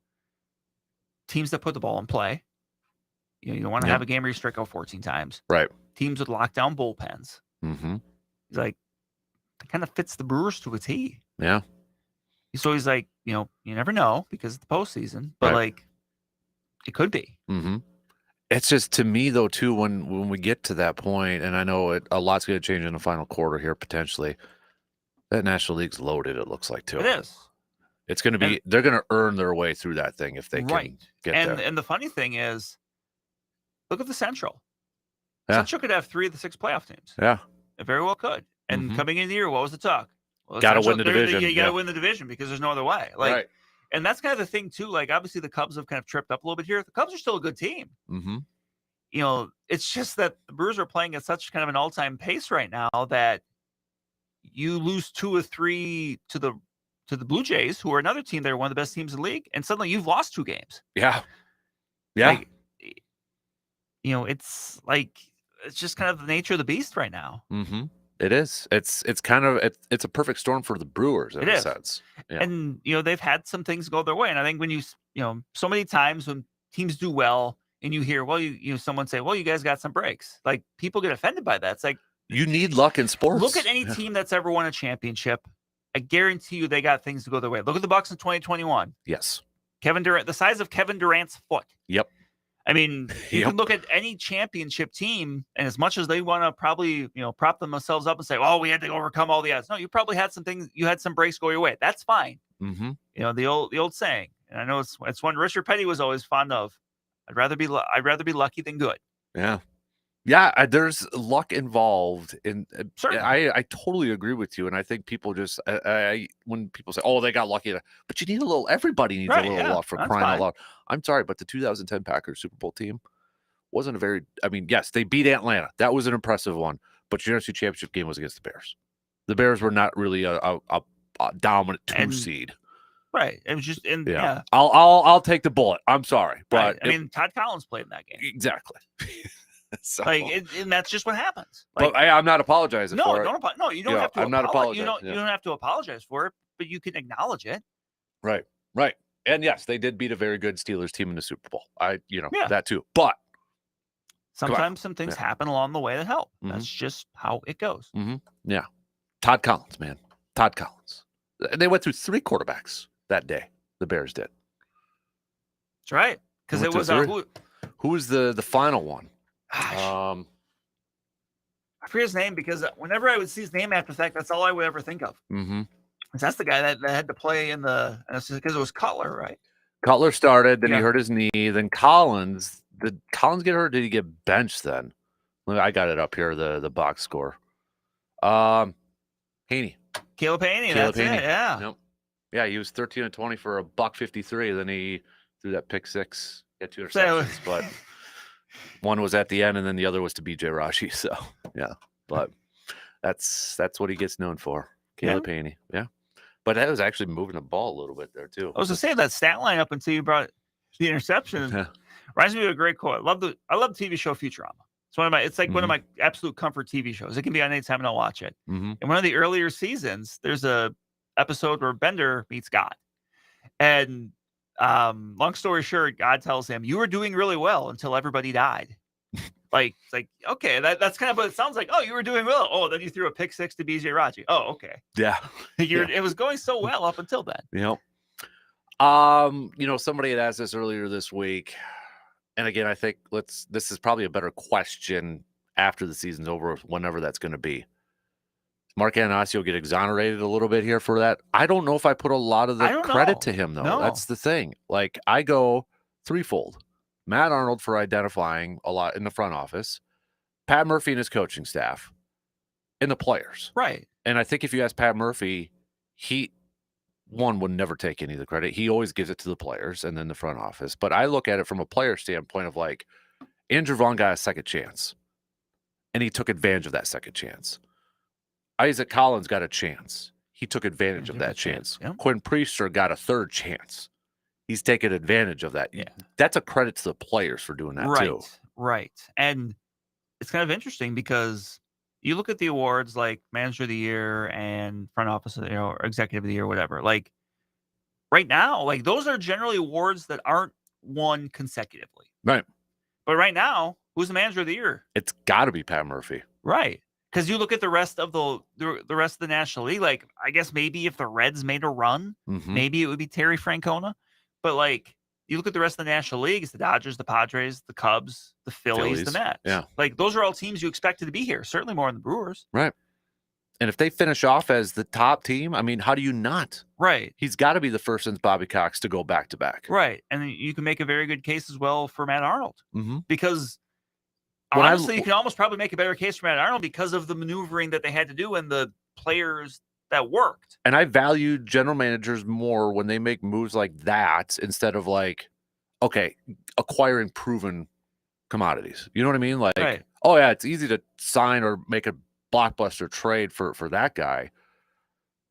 teams that put the ball in play. You don't want to have a game where you strike out 14 times. Right. Teams with lockdown bullpens. Mm-hmm. He's like, it kind of fits the Brewers to a T. Yeah. So he's like, you never know because it's the postseason, but like, it could be. Mm-hmm. It's just, to me though, too, when we get to that point, and I know a lot's going to change in the final quarter here potentially. That National League's loaded. It looks like too. It is. It's going to be. They're going to earn their way through that thing if they can get there. And the funny thing is, look at the Central. Yeah. Central could have 3 of the 6 playoff teams. Yeah. It very well could. And coming into the year, what was the talk? Well, got to win the division. You got to win the division because there's no other way. Like, and that's kind of the thing too. Like, obviously the Cubs have kind of tripped up a little bit here. The Cubs are still a good team. Mm-hmm. It's just that the Brewers are playing at such kind of an all-time pace right now that you lose 2 or 3 to the Blue Jays, who are another team that are one of the best teams in the league, and suddenly you've lost 2 games. Yeah. Yeah. Like, it's like, it's just kind of the nature of the beast right now. Mm-hmm. It is. It's kind of it's a perfect storm for the Brewers in a sense. Yeah. And they've had some things go their way, and I think when so many times when teams do well, and you hear, well, someone say, well, you guys got some breaks. Like, people get offended by that. It's like, you need luck in sports. Look at any team that's ever won a championship. I guarantee you they got things to go their way. Look at the Bucks in 2021. Yes. Kevin Durant, the size of Kevin Durant's foot. Yep. I mean, you can look at any championship team, and as much as they want to probably, prop themselves up and say, oh, we had to overcome all the odds. No, you probably had some things, you had some breaks go your way. That's fine. Mm-hmm. The old saying, and I know it's one Richard Petty was always fond of. I'd rather be lucky than good. Yeah. Yeah, there's luck involved in. Certainly. I totally agree with you, and I think people just when people say, "Oh, they got lucky," but you need a little. Everybody needs a little luck for crying out loud. I'm sorry, but the 2010 Packers Super Bowl team wasn't a very. I mean, yes, they beat Atlanta. That was an impressive one, but your NFC Championship game was against the Bears. The Bears were not really a dominant 2 seed. Right. It was just yeah. I'll take the bullet. I'm sorry, but I mean, Todd Collins played in that game. Exactly. So, and that's just what happens. But I'm not apologizing for it. No, you don't have to. I'm not apologizing. You don't have to apologize for it, but you can acknowledge it. Right. And yes, they did beat a very good Steelers team in the Super Bowl. That too. But sometimes some things happen along the way that help. Mm-hmm. That's just how it goes. Mm-hmm. Yeah. Todd Collins, man. Todd Collins. They went through 3 quarterbacks that day. The Bears did. That's right. Because it was who was the final one? I forget his name, because whenever I would see his name after the fact, that's all I would ever think of. Mm-hmm. That's the guy that had to play because it was Cutler, right? Cutler started, then he hurt his knee. Then Collins, did Collins get hurt? Did he get benched then? I got it up here, the box score. Haney. Caleb Haney, that's it, yeah. Yep. Yeah, he was 13 and 20 for $153. Then he threw that pick 6, got 2 interceptions, but one was at the end, and then the other was to BJ Rashi. So yeah, but that's what he gets known for, Caleb Haney. Yeah, but that was actually moving the ball a little bit there too. I was gonna say that stat line up until you brought the interception. Reminds me of a great quote. I love the TV show Futurama. It's one of my absolute comfort TV shows. It can be on any time and I'll watch it. Mm-hmm. In one of the earlier seasons, there's a episode where Bender meets God, and long story short, God tells him, "You were doing really well until everybody died." It's like, okay, that's kind of what it sounds like. Oh, you were doing well. Oh, then you threw a pick 6 to BJ Raji. Oh, okay. Yeah. It was going so well up until then. Yep. Somebody had asked this earlier this week, and again, I think this is probably a better question after the season's over, whenever that's going to be. Mark Anasio get exonerated a little bit here for that. I don't know if I put a lot of the credit to him, though. No. That's the thing. Like, I go threefold. Matt Arnold for identifying a lot in the front office, Pat Murphy and his coaching staff, and the players. Right. And I think if you ask Pat Murphy, he would never take any of the credit. He always gives it to the players and then the front office. But I look at it from a player standpoint of, like, Andrew Vaughn got a second chance, and he took advantage of that second chance. Isaac Collins got a chance. He took advantage of that chance. Yep. Quinn Priester got a third chance. He's taken advantage of that. Yeah. That's a credit to the players for doing that too. Right. And it's kind of interesting because, you look at the awards like Manager of the Year and Front Office, or Executive of the Year, whatever. Like right now, like those are generally awards that aren't won consecutively. Right. But right now, who's the Manager of the Year? It's got to be Pat Murphy. Right. Because you look at the rest of the rest of the National League, like I guess maybe if the Reds made a run, maybe it would be Terry Francona. But like you look at the rest of the National League, it's the Dodgers, the Padres, the Cubs, the Phillies, the Mets. Yeah. Like those are all teams you expected to be here, certainly more than the Brewers. Right. And if they finish off as the top team, I mean, how do you not? Right. He's got to be the first since Bobby Cox to go back to back. Right. And you can make a very good case as well for Matt Arnold. Because When honestly, you can almost probably make a better case for Matt Arnold because of the maneuvering that they had to do and the players that worked. And I value general managers more when they make moves like that instead of like, okay, acquiring proven commodities. You know what I mean? Like, Right. oh yeah, it's easy to sign or make a blockbuster trade for that guy.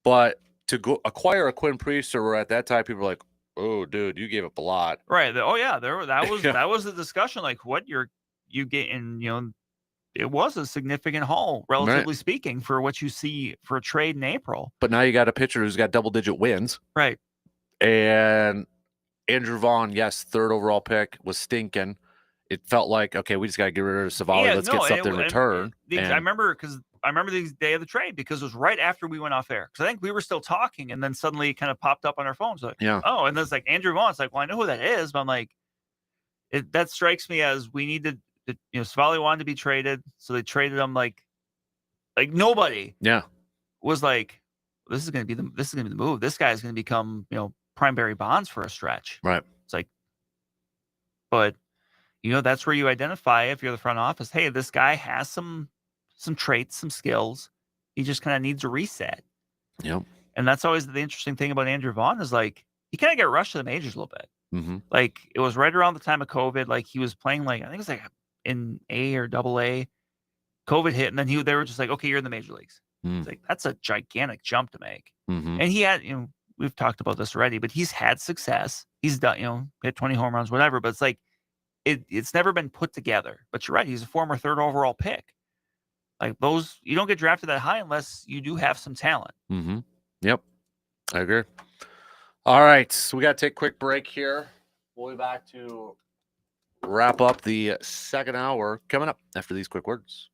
But to go acquire a Quinn Priester, where at that time people were like, oh, dude, you gave up a lot. Right. Oh yeah, that was Yeah. that was the discussion. Like what you get in, it was a significant haul, relatively speaking, for what you see for a trade in April. But now you got a pitcher who's got double-digit wins. Right. And Andrew Vaughn, yes, 3rd overall pick, was stinking. It felt like, okay, we just got to get rid of Savali. Let's get something in return. I remember the day of the trade because it was right after we went off air. Because I think we were still talking, and then suddenly it kind of popped up on our phones. Like, oh, and then it's like Andrew Vaughn. It's like, well, I know who that is, but I'm like, that strikes me as we need to. Savali wanted to be traded, so they traded him. Like nobody. Yeah. Was like, this is going to be the move. This guy is going to become prime Barry Bonds for a stretch. Right. It's like, but. That's where you identify if you're the front office. Hey, this guy has some traits, some skills. He just kind of needs a reset. Yep. And that's always the interesting thing about Andrew Vaughn is like he kind of got rushed to the majors a little bit. Like it was right around the time of COVID. Like he was playing I think it was like in A or AA. COVID hit, and then they were just like, okay, you're in the major leagues. It's like that's a gigantic jump to make. And he had we've talked about this already, but he's had success. He's done hit 20 home runs, whatever. But it's like. It's never been put together, but you're right. He's a former 3rd overall pick. Like those, you don't get drafted that high unless you do have some talent. Yep, I agree. All right, so we got to take a quick break here. We'll be back to wrap up the 2nd hour coming up after these quick words.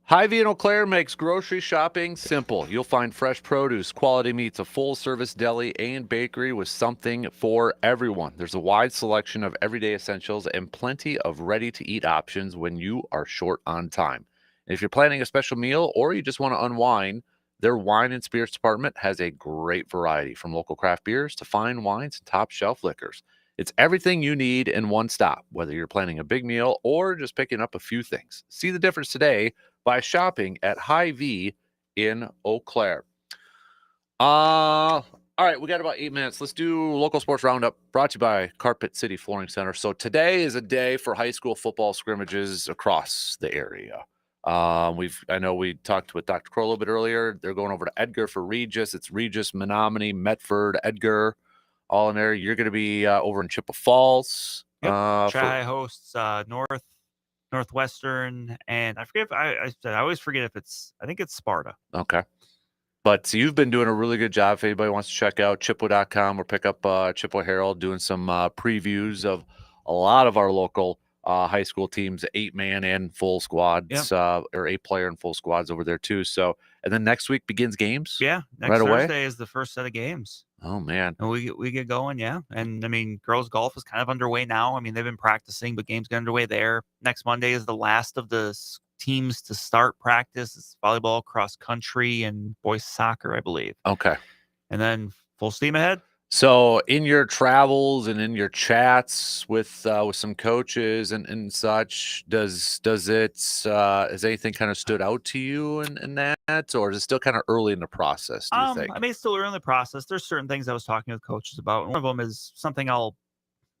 Hy-Vee in Eau Claire makes grocery shopping simple. You'll find fresh produce, quality meats, a full-service deli and bakery with something for everyone. There's a wide selection of everyday essentials and plenty of ready-to-eat options when you are short on time. And if you're planning a special meal or you just want to unwind, their wine and spirits department has a great variety, from local craft beers to fine wines and top-shelf liquors. It's everything you need in one stop, whether you're planning a big meal or just picking up a few things. See the difference today by shopping at Hy-Vee in Eau Claire. All right, we got about 8 minutes. Let's do local sports roundup, brought to you by Carpet City Flooring Center. So today is a day for high school football scrimmages across the area. I know we talked with Dr. Crow a little bit earlier. They're going over to Edgar for Regis. It's Regis, Menominee, Medford, Edgar, all in there. You're going to be over in Chippewa Falls. Yep. Tri hosts Northwestern, and I forget if I always forget if I think it's Sparta. Okay. But you've been doing a really good job. If anybody wants to check out Chippewa.com or pick up Chippewa Herald, doing some previews of a lot of our local high school teams, 8-man and full squads, or 8-player and full squads over there too. So, and then next week begins games. Yeah, next right away? Thursday is the first set of games. Oh man, and we get going. Yeah, and I mean, girls golf is kind of underway now. I mean, they've been practicing, but games get underway there. Next Monday is the last of the teams to start practice. It's volleyball, cross country, and boys soccer, I believe. Okay, and then full steam ahead. So in your travels and in your chats with some coaches and such, has anything kind of stood out to you in that, or is it still kind of early in the process, do you think? I mean, it's still early in the process. There's certain things I was talking with coaches about. And one of them is something I'll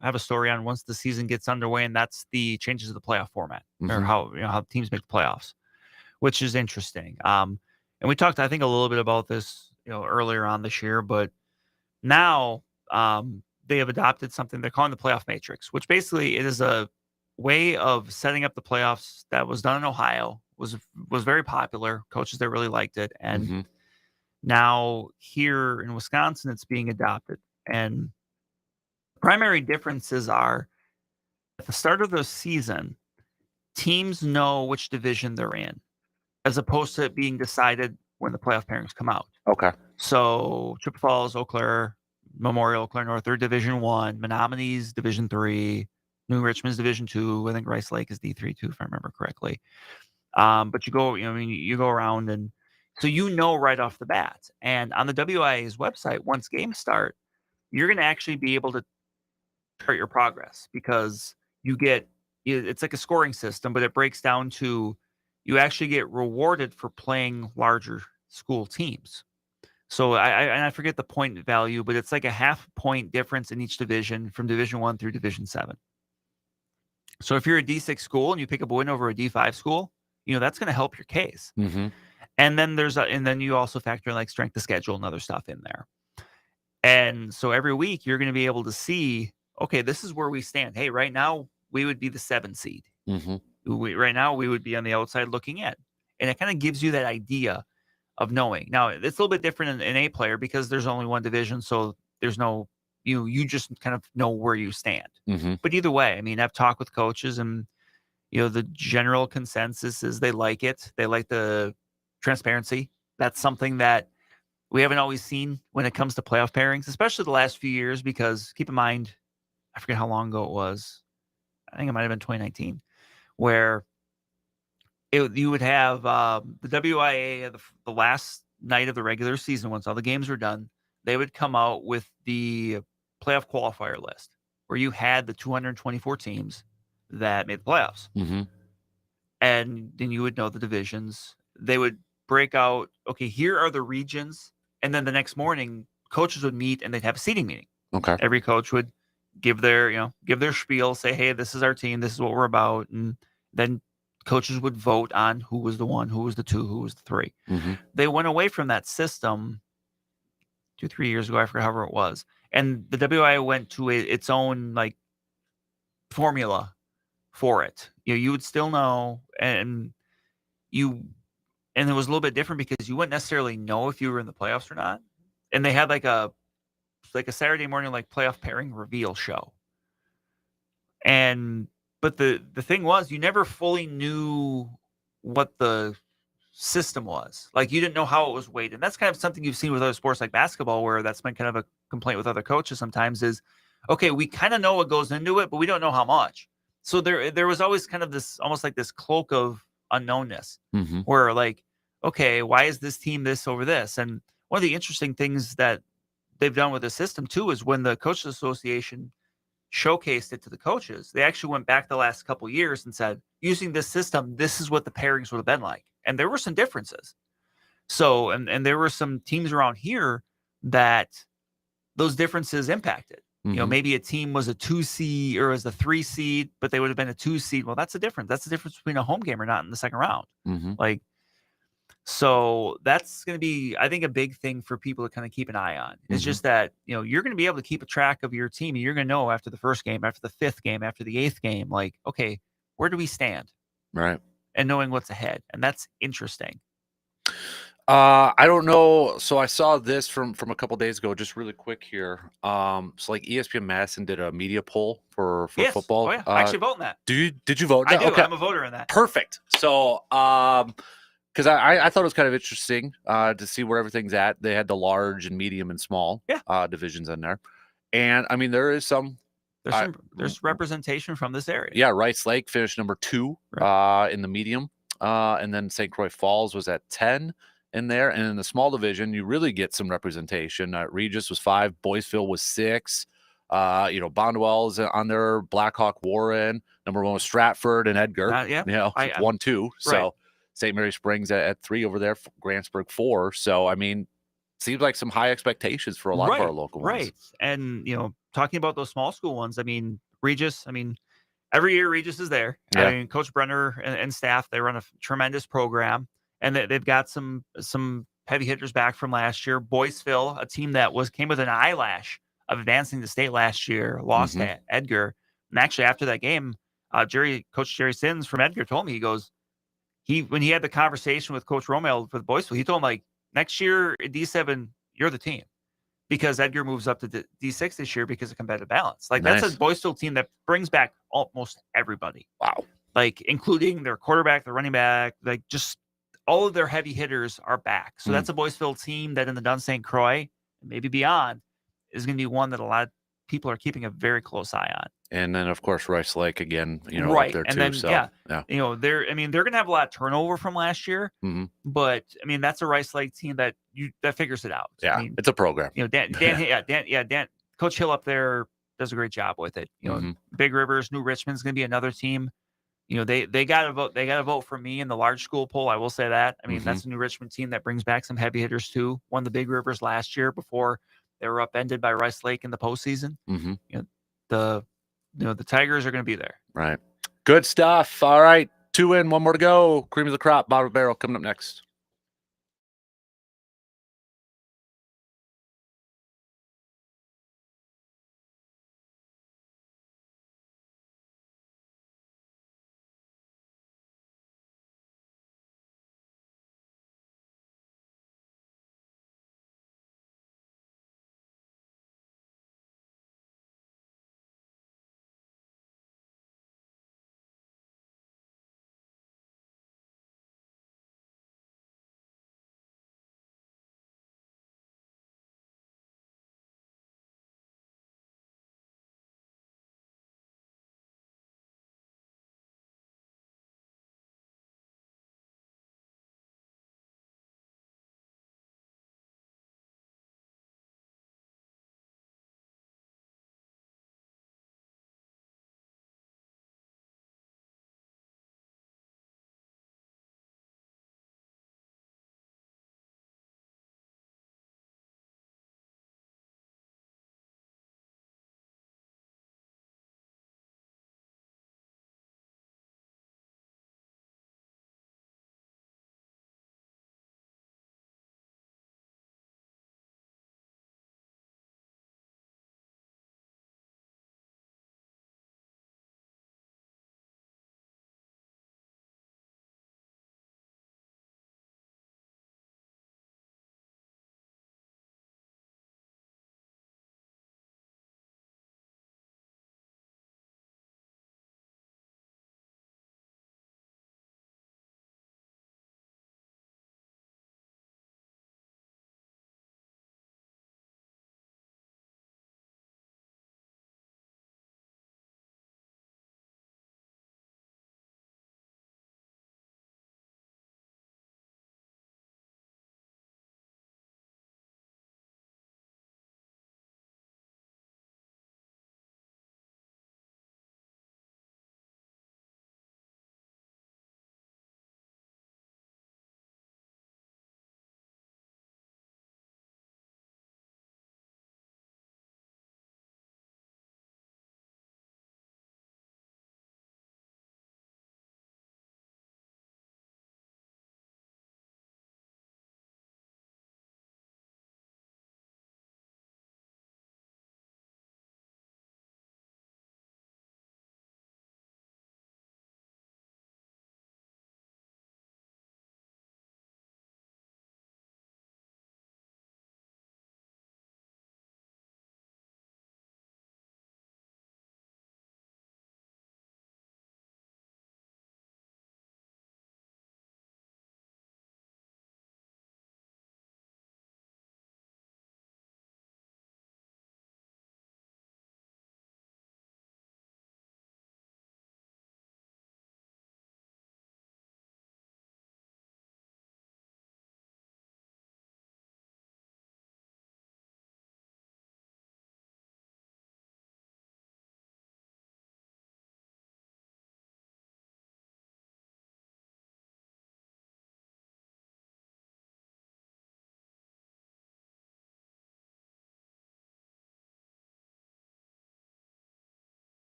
have a story on once the season gets underway, and that's the changes of the playoff format, or how teams make the playoffs, which is interesting. And we talked, I think, a little bit about this, earlier on this year, but now they have adopted something they're calling the playoff matrix, which basically it is a way of setting up the playoffs that was done in Ohio, was very popular. Coaches there really liked it. And now here in Wisconsin, it's being adopted. And primary differences are at the start of the season, teams know which division they're in, as opposed to it being decided when the playoff pairings come out. Okay. So Chippewa Falls, Eau Claire, Memorial, Eau Claire North, they're Division I. Menominee's Division III. New Richmond's Division II. I think Rice Lake is D3 too, if I remember correctly. But you go around, and so right off the bat. And on the WIA's website, once games start, you're going to actually be able to chart your progress, because it's like a scoring system, but it breaks down to you actually get rewarded for playing larger school teams. So I forget the point value, but it's like a half point difference in each division from Division I through Division 7. So if you're a D6 school and you pick up a win over a D5 school, that's going to help your case. And then then you also factor in like strength of schedule and other stuff in there. And so every week you're going to be able to see, okay, this is where we stand. Hey, right now we would be the 7 seed. Right now we would be on the outside looking in. And it kind of gives you that idea of knowing. Now, it's a little bit different in 8-player because there's only one division, so there's no, you just kind of know where you stand. But either way, I mean, I've talked with coaches, and the general consensus is they like it. They like the transparency. That's something that we haven't always seen when it comes to playoff pairings, especially the last few years, because keep in mind, I forget how long ago it was. I think it might have been 2019, where you would have the WIA the last night of the regular season, once all the games were done, they would come out with the playoff qualifier list, where you had the 224 teams that made the playoffs. And then you would know the divisions. They would break out, okay, here are the regions. And then the next morning, coaches would meet and they'd have a seating meeting. Okay. Every coach would give their spiel, say, hey, this is our team, this is what we're about. And then coaches would vote on who was the 1, who was the 2, who was the 3. They went away from that system 2-3 years ago, I forget however it was. And the WIA went to its own like formula for it. You would still know, and it was a little bit different because you wouldn't necessarily know if you were in the playoffs or not. And they had like a Saturday morning like playoff pairing reveal show. But the thing was, you never fully knew what the system was. Like you didn't know how it was weighted. And that's kind of something you've seen with other sports like basketball, where that's been kind of a complaint with other coaches sometimes is, okay, we kind of know what goes into it, but we don't know how much. So there was always kind of this, almost like this cloak of unknownness Mm-hmm. where like, okay, why is this team this over this? And one of the interesting things that they've done with the system too is when the Coaches Association showcased it to the coaches, they actually went back the last couple years and said, using this system, this is what the pairings would have been like. And there were some differences. So, and there were some teams around here that those differences impacted. You know, Mm-hmm. maybe a team was a 2 seed or was a 3 seed, but they would have been a 2 seed. Well, that's the difference. That's the difference between a home game or not in the second round. Mm-hmm. Like, so that's going to be, I think, a big thing for people to kind of keep an eye on. It's Mm-hmm. just that, you know, you're going to be able to keep a track of your team and you're going to know after the first game, after the fifth game, after the eighth game, like, okay, where do we stand? Right. And knowing what's ahead. And that's interesting. I don't know. So I saw this from a couple days ago, just really quick here. So like ESPN Madison did a media poll for Yes. football. Oh, yeah. I actually vote in that. Did you vote? I do. Okay. I'm a voter in that. Perfect. So, because I thought it was kind of interesting to see where everything's at. They had the large and medium and small divisions in there, and I mean there is some. There's representation from this area. Yeah, Rice Lake finished number 2 in the medium, and then St. Croix Falls was at 10 in there, and in the small division you really get some representation. Regis was 5, Boyceville was 6. You know, Bondwell's on there, Blackhawk Warren, number 1 was Stratford and Edgar. Yeah. You know, 1, 2. So Right. St. Mary Springs at 3 over there, Grantsburg 4. So I mean, seems like some high expectations for a lot of our local ones. Right. And, you know, talking about those small school ones, I mean, Regis, I mean, every year Regis is there. Yeah. I mean, Coach Brenner and staff, they run a tremendous program, and they've got some heavy hitters back from last year. Boyceville, a team that came with an eyelash of advancing to state last year, lost to Edgar. And actually, after that game, Coach Jerry Sins from Edgar told me, he goes, when he had the conversation with Coach Romeo for the Boyceville, he told him, like, next year at D7, you're the team, because Edgar moves up to D6 this year because of competitive balance. Like, Nice. that's a Boyceville team that brings back almost everybody. Wow. Like, including their quarterback, their running back, like just all of their heavy hitters are back. So that's a Boyceville team that in the Dun St. Croix, and maybe beyond, is going to be one that a lot of people are keeping a very close eye on. And then of course Rice Lake again, you know, right up there and too. then So you know, they're going to have a lot of turnover from last year, but I mean, that's a Rice Lake team that figures it out. Yeah, I mean, it's a program. You know, Dan Coach Hill up there does a great job with it. You know, Big Rivers, New Richmond's going to be another team. You know, they got to vote. They got to vote for me in the large school poll. I will say that. I mean, that's a New Richmond team that brings back some heavy hitters too. Won the Big Rivers last year before they were upended by Rice Lake in the postseason. You know, the Tigers are going to be there. Right. Good stuff. All right. 2 in, 1 more to go. Cream of the crop, bottom of the barrel coming up next.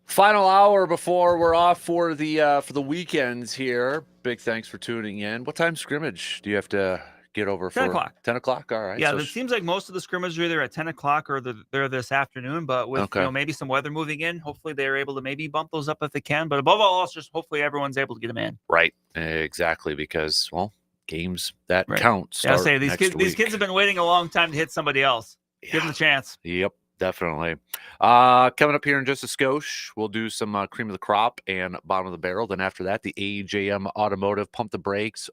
Final hour before we're off for the weekends here. Big thanks for tuning in. What time scrimmage do you have to get over for? 10 o'clock. 10 o'clock? All right. Yeah, so it seems like most of the scrimmages are either at 10 o'clock or they're this afternoon. But with maybe some weather moving in, hopefully they're able to maybe bump those up if they can. But above all else, just hopefully everyone's able to get them in. Right. Exactly. Because, well, games that count. Yeah, I say these kids have been waiting a long time to hit somebody else. Yeah. Give them the chance. Yep. Definitely. Coming up here in just a skosh, we'll do some cream of the crop and bottom of the barrel. Then after that, the AJM Automotive pump the brakes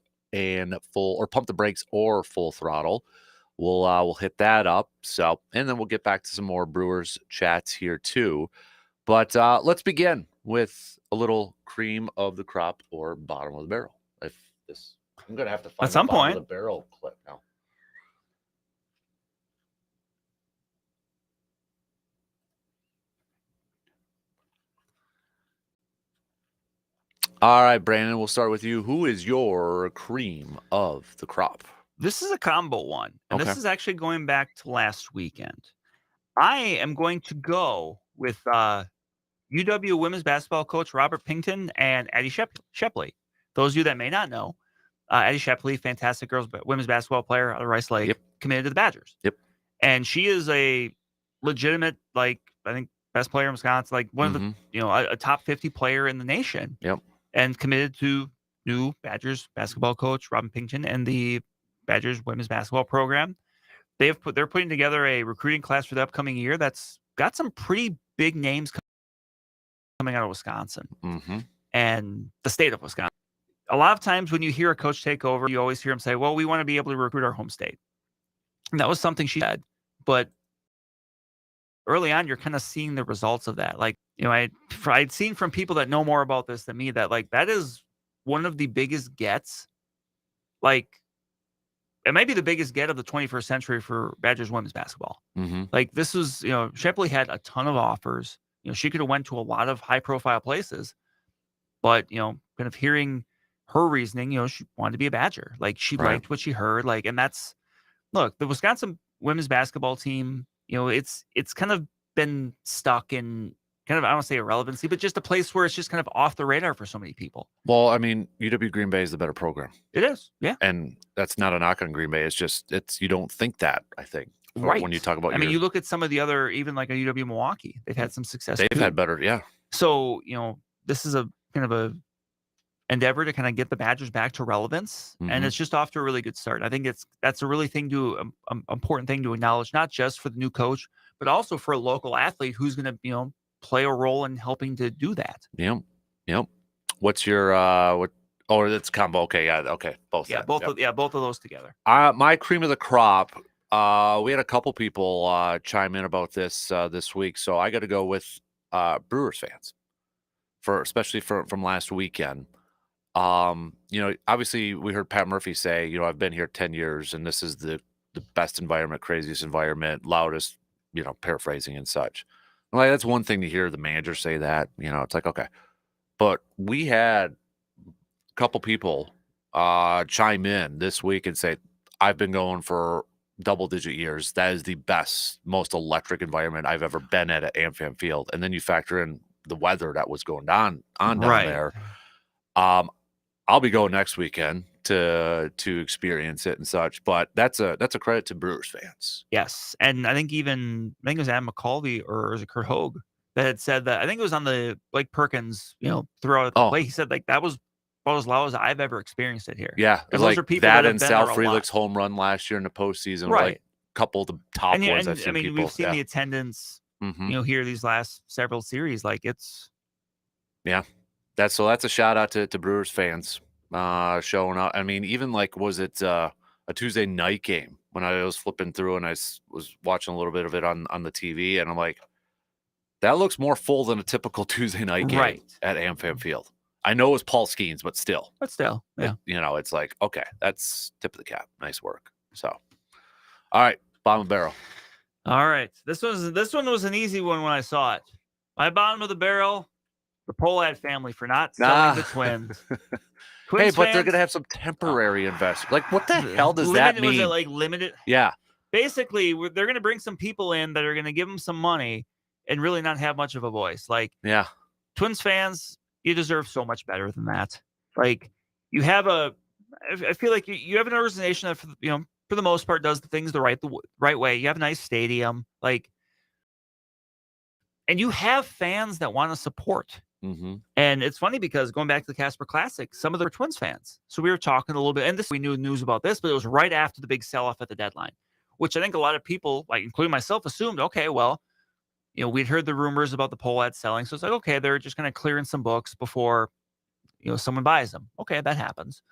or full throttle. We'll hit that up. So, and then we'll get back to some more Brewers chats here too. But let's begin with a little cream of the crop or bottom of the barrel. I'm gonna have to find at some point the barrel clip now. All right, Brandon, we'll start with you. Who is your cream of the crop? This is a combo one, and this is actually going back to last weekend. I am going to go with UW women's basketball coach Robert Pington and Addie Shepley. Those of you that may not know, Addie Shepley, fantastic women's basketball player out of Rice Lake, committed to the Badgers. Yep. And she is a legitimate, I think, best player in Wisconsin, one of the, a top 50 player in the nation. Yep. And committed to new Badgers basketball coach Robin Pington and the Badgers women's basketball program. They're putting together a recruiting class for the upcoming year that's got some pretty big names coming out of Wisconsin and the state of Wisconsin. A lot of times when you hear a coach take over, you always hear him say, well, we want to be able to recruit our home state. And that was something she said. But early on, you're kind of seeing the results of that. I'd seen from people that know more about this than me that that is one of the biggest gets. It might be the biggest get of the 21st century for Badgers women's basketball. This was, Shepley had a ton of offers. She could have went to a lot of high profile places, but, kind of hearing her reasoning, she wanted to be a Badger. She liked what she heard. And that's, look, the Wisconsin women's basketball team, it's kind of been stuck in kind of, I don't want to say irrelevancy, but just a place where it's just kind of off the radar for so many people. Well, I mean, UW Green Bay is the better program. It is, yeah. And that's not a knock on Green Bay. It's just, you don't think that, I think. Right. When you talk about you look at some of the other, even like a UW Milwaukee, they've had some success. They've had better, yeah. So, this is a kind of a endeavor to kind of get the Badgers back to relevance. And it's just off to a really good start. I think that's a really important thing to acknowledge, not just for the new coach, but also for a local athlete who's going to, play a role in helping to do that. Yep. What's your it's combo. Okay, yeah, okay, both. Yeah, both of those together. My cream of the crop. We had a couple people chime in about this week, so I got to go with Brewers fans especially from last weekend. Obviously we heard Pat Murphy say, I've been here 10 years and this is the best environment, craziest environment, loudest, paraphrasing and such. That's one thing to hear the manager say that, it's like, okay. But we had a couple people chime in this week and say, I've been going for double-digit years. That is the best, most electric environment I've ever been at AmFam Field. And then you factor in the weather that was going on down there. I'll be going next weekend to experience it and such, but that's a credit to Brewers fans. Yes, and I think it was Adam McCalvey or was it Kurt Hogue that had said that. I think it was on the Blake Perkins, throughout the play. He said that was about as loud as I've ever experienced it here. Yeah, those are people that and Sal Frelick's home run last year in the postseason, right? A couple of the top ones I've seen. We've seen the attendance, here these last several series. That's a shout out to Brewers fans showing up. I mean, even was it a Tuesday night game when I was flipping through and I was watching a little bit of it on the TV, and I'm like, that looks more full than a typical Tuesday night game at AmFam Field. I know it was Paul Skeens, but still, yeah. It's like, okay, that's tip of the cap. Nice work. So, all right, bottom of the barrel. All right, this one was an easy one when I saw it. My bottom of the barrel, the Polad family for not selling the Twins. Hey, but they're going to have some temporary investment. What the hell does that mean? Was it limited? Yeah. Basically, they're going to bring some people in that are going to give them some money and really not have much of a voice. Yeah. Twins fans, you deserve so much better than that. Like, you have I feel like you have an organization that, for the most part, does the things the right way. You have a nice stadium, like, and you have fans that want to support. Mm-hmm. And it's funny because going back to the Casper Classic, some of them were Twins fans. So we were talking a little bit, and we knew news about this, but it was right after the big sell-off at the deadline, which I think a lot of people, like including myself, assumed, okay, well, we'd heard the rumors about the poll ad selling. So it's like, okay, they're just going to clear in some books before, someone buys them. Okay, that happens.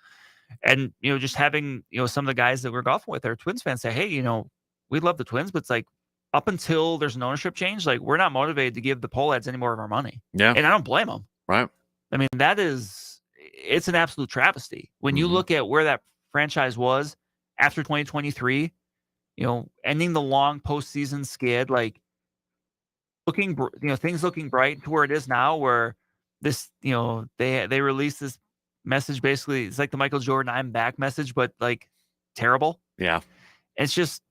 And, just having, some of the guys that we're golfing with are Twins fans say, hey, we love the Twins, but it's like, up until there's an ownership change, like, we're not motivated to give the poll ads any more of our money. Yeah. And I don't blame them. Right. I mean, it's an absolute travesty. When you look at where that franchise was after 2023, ending the long postseason skid, like, things looking bright to where it is now, where this, they released this message, basically it's like the Michael Jordan "I'm back" message, but like terrible. Yeah. It's just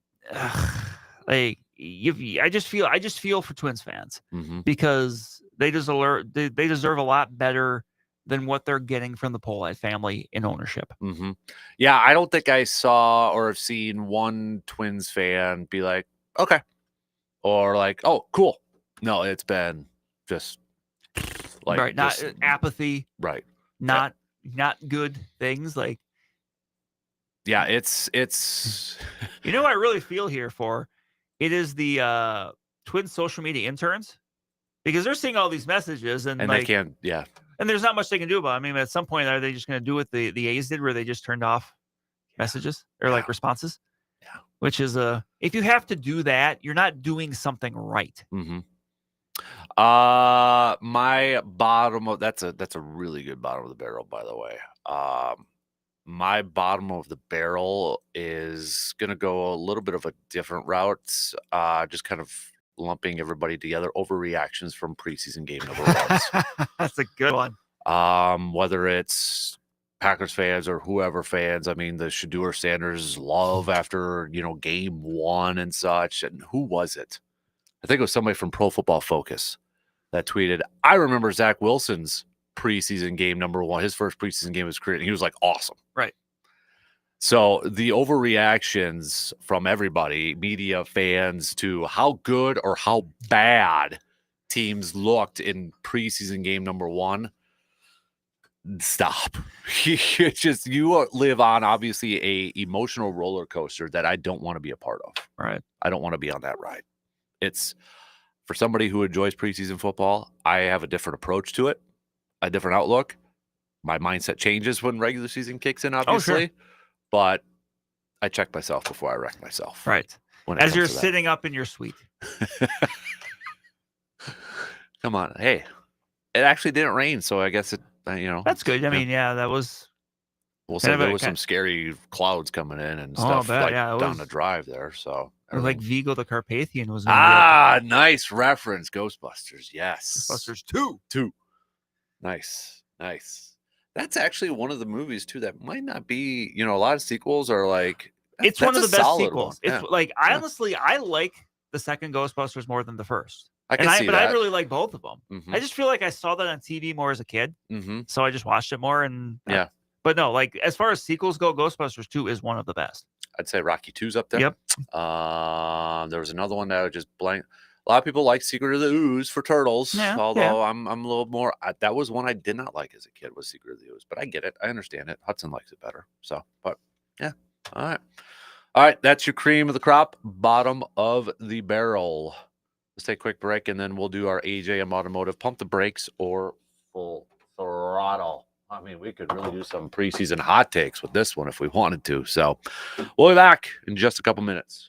like I just feel for Twins fans because they deserve a lot better than what they're getting from the Pohlad family in ownership. Mm-hmm. Yeah, I don't think I saw or have seen one Twins fan be like, okay, or like, oh, cool. No, it's been just like right, not apathy, right, not good things. Like, yeah, it's what I really feel here for it is the Twins social media interns, because they're seeing all these messages and like, they can't, yeah, and there's not much they can do about it. I mean, at some point, are they just going to do what the A's did, where they just turned off messages or like responses? Yeah, which is if you have to do that, you're not doing something right. Mm-hmm. My bottom of that's a really good bottom of the barrel, by the way. My bottom of the barrel is gonna go a little bit of a different route. Just kind of lumping everybody together. Overreactions from preseason game number ones. That's a good one. Whether it's Packers fans or whoever fans, I mean, the Shedeur Sanders love after game one and such. And who was it? I think it was somebody from Pro Football Focus that tweeted, I remember Zach Wilson's preseason game number one, his first preseason game of his career, and he was like awesome. Right. So the overreactions from everybody, media, fans, to how good or how bad teams looked in preseason game number one, stop. You live on obviously a emotional roller coaster that I don't want to be a part of. Right. I don't want to be on that ride. It's for somebody who enjoys preseason football. I have a different approach to it, a different outlook. My mindset changes when regular season kicks in, obviously. Oh, sure. But I check myself before I wreck myself. Right. As you're sitting up in your suite. Come on. Hey, it actually didn't rain, so I guess it, That's good. I mean, that was. We'll say there was some scary clouds coming in and stuff down the drive there. So like Vigo the Carpathian was. Nice reference. Ghostbusters. Yes. Ghostbusters 2. Nice. That's actually one of the movies too that might not be, a lot of sequels are like, it's one of the best sequels. One. It's like, honestly, I like the second Ghostbusters more than the first. I can see that. I really like both of them. Mm-hmm. I just feel like I saw that on TV more as a kid. Mm-hmm. So I just watched it more. And yeah. But no, like as far as sequels go, Ghostbusters 2 is one of the best. I'd say Rocky 2's up there. Yep. There was another one that I would just blank. A lot of people like Secret of the Ooze for Turtles, although I'm a little more. That was one I did not like as a kid, was Secret of the Ooze, but I get it. I understand it. Hudson likes it better. So, but yeah. All right. That's your cream of the crop, bottom of the barrel. Let's take a quick break, and then we'll do our AJM Automotive pump the brakes or full throttle. I mean, we could really do some preseason hot takes with this one if we wanted to. So we'll be back in just a couple minutes.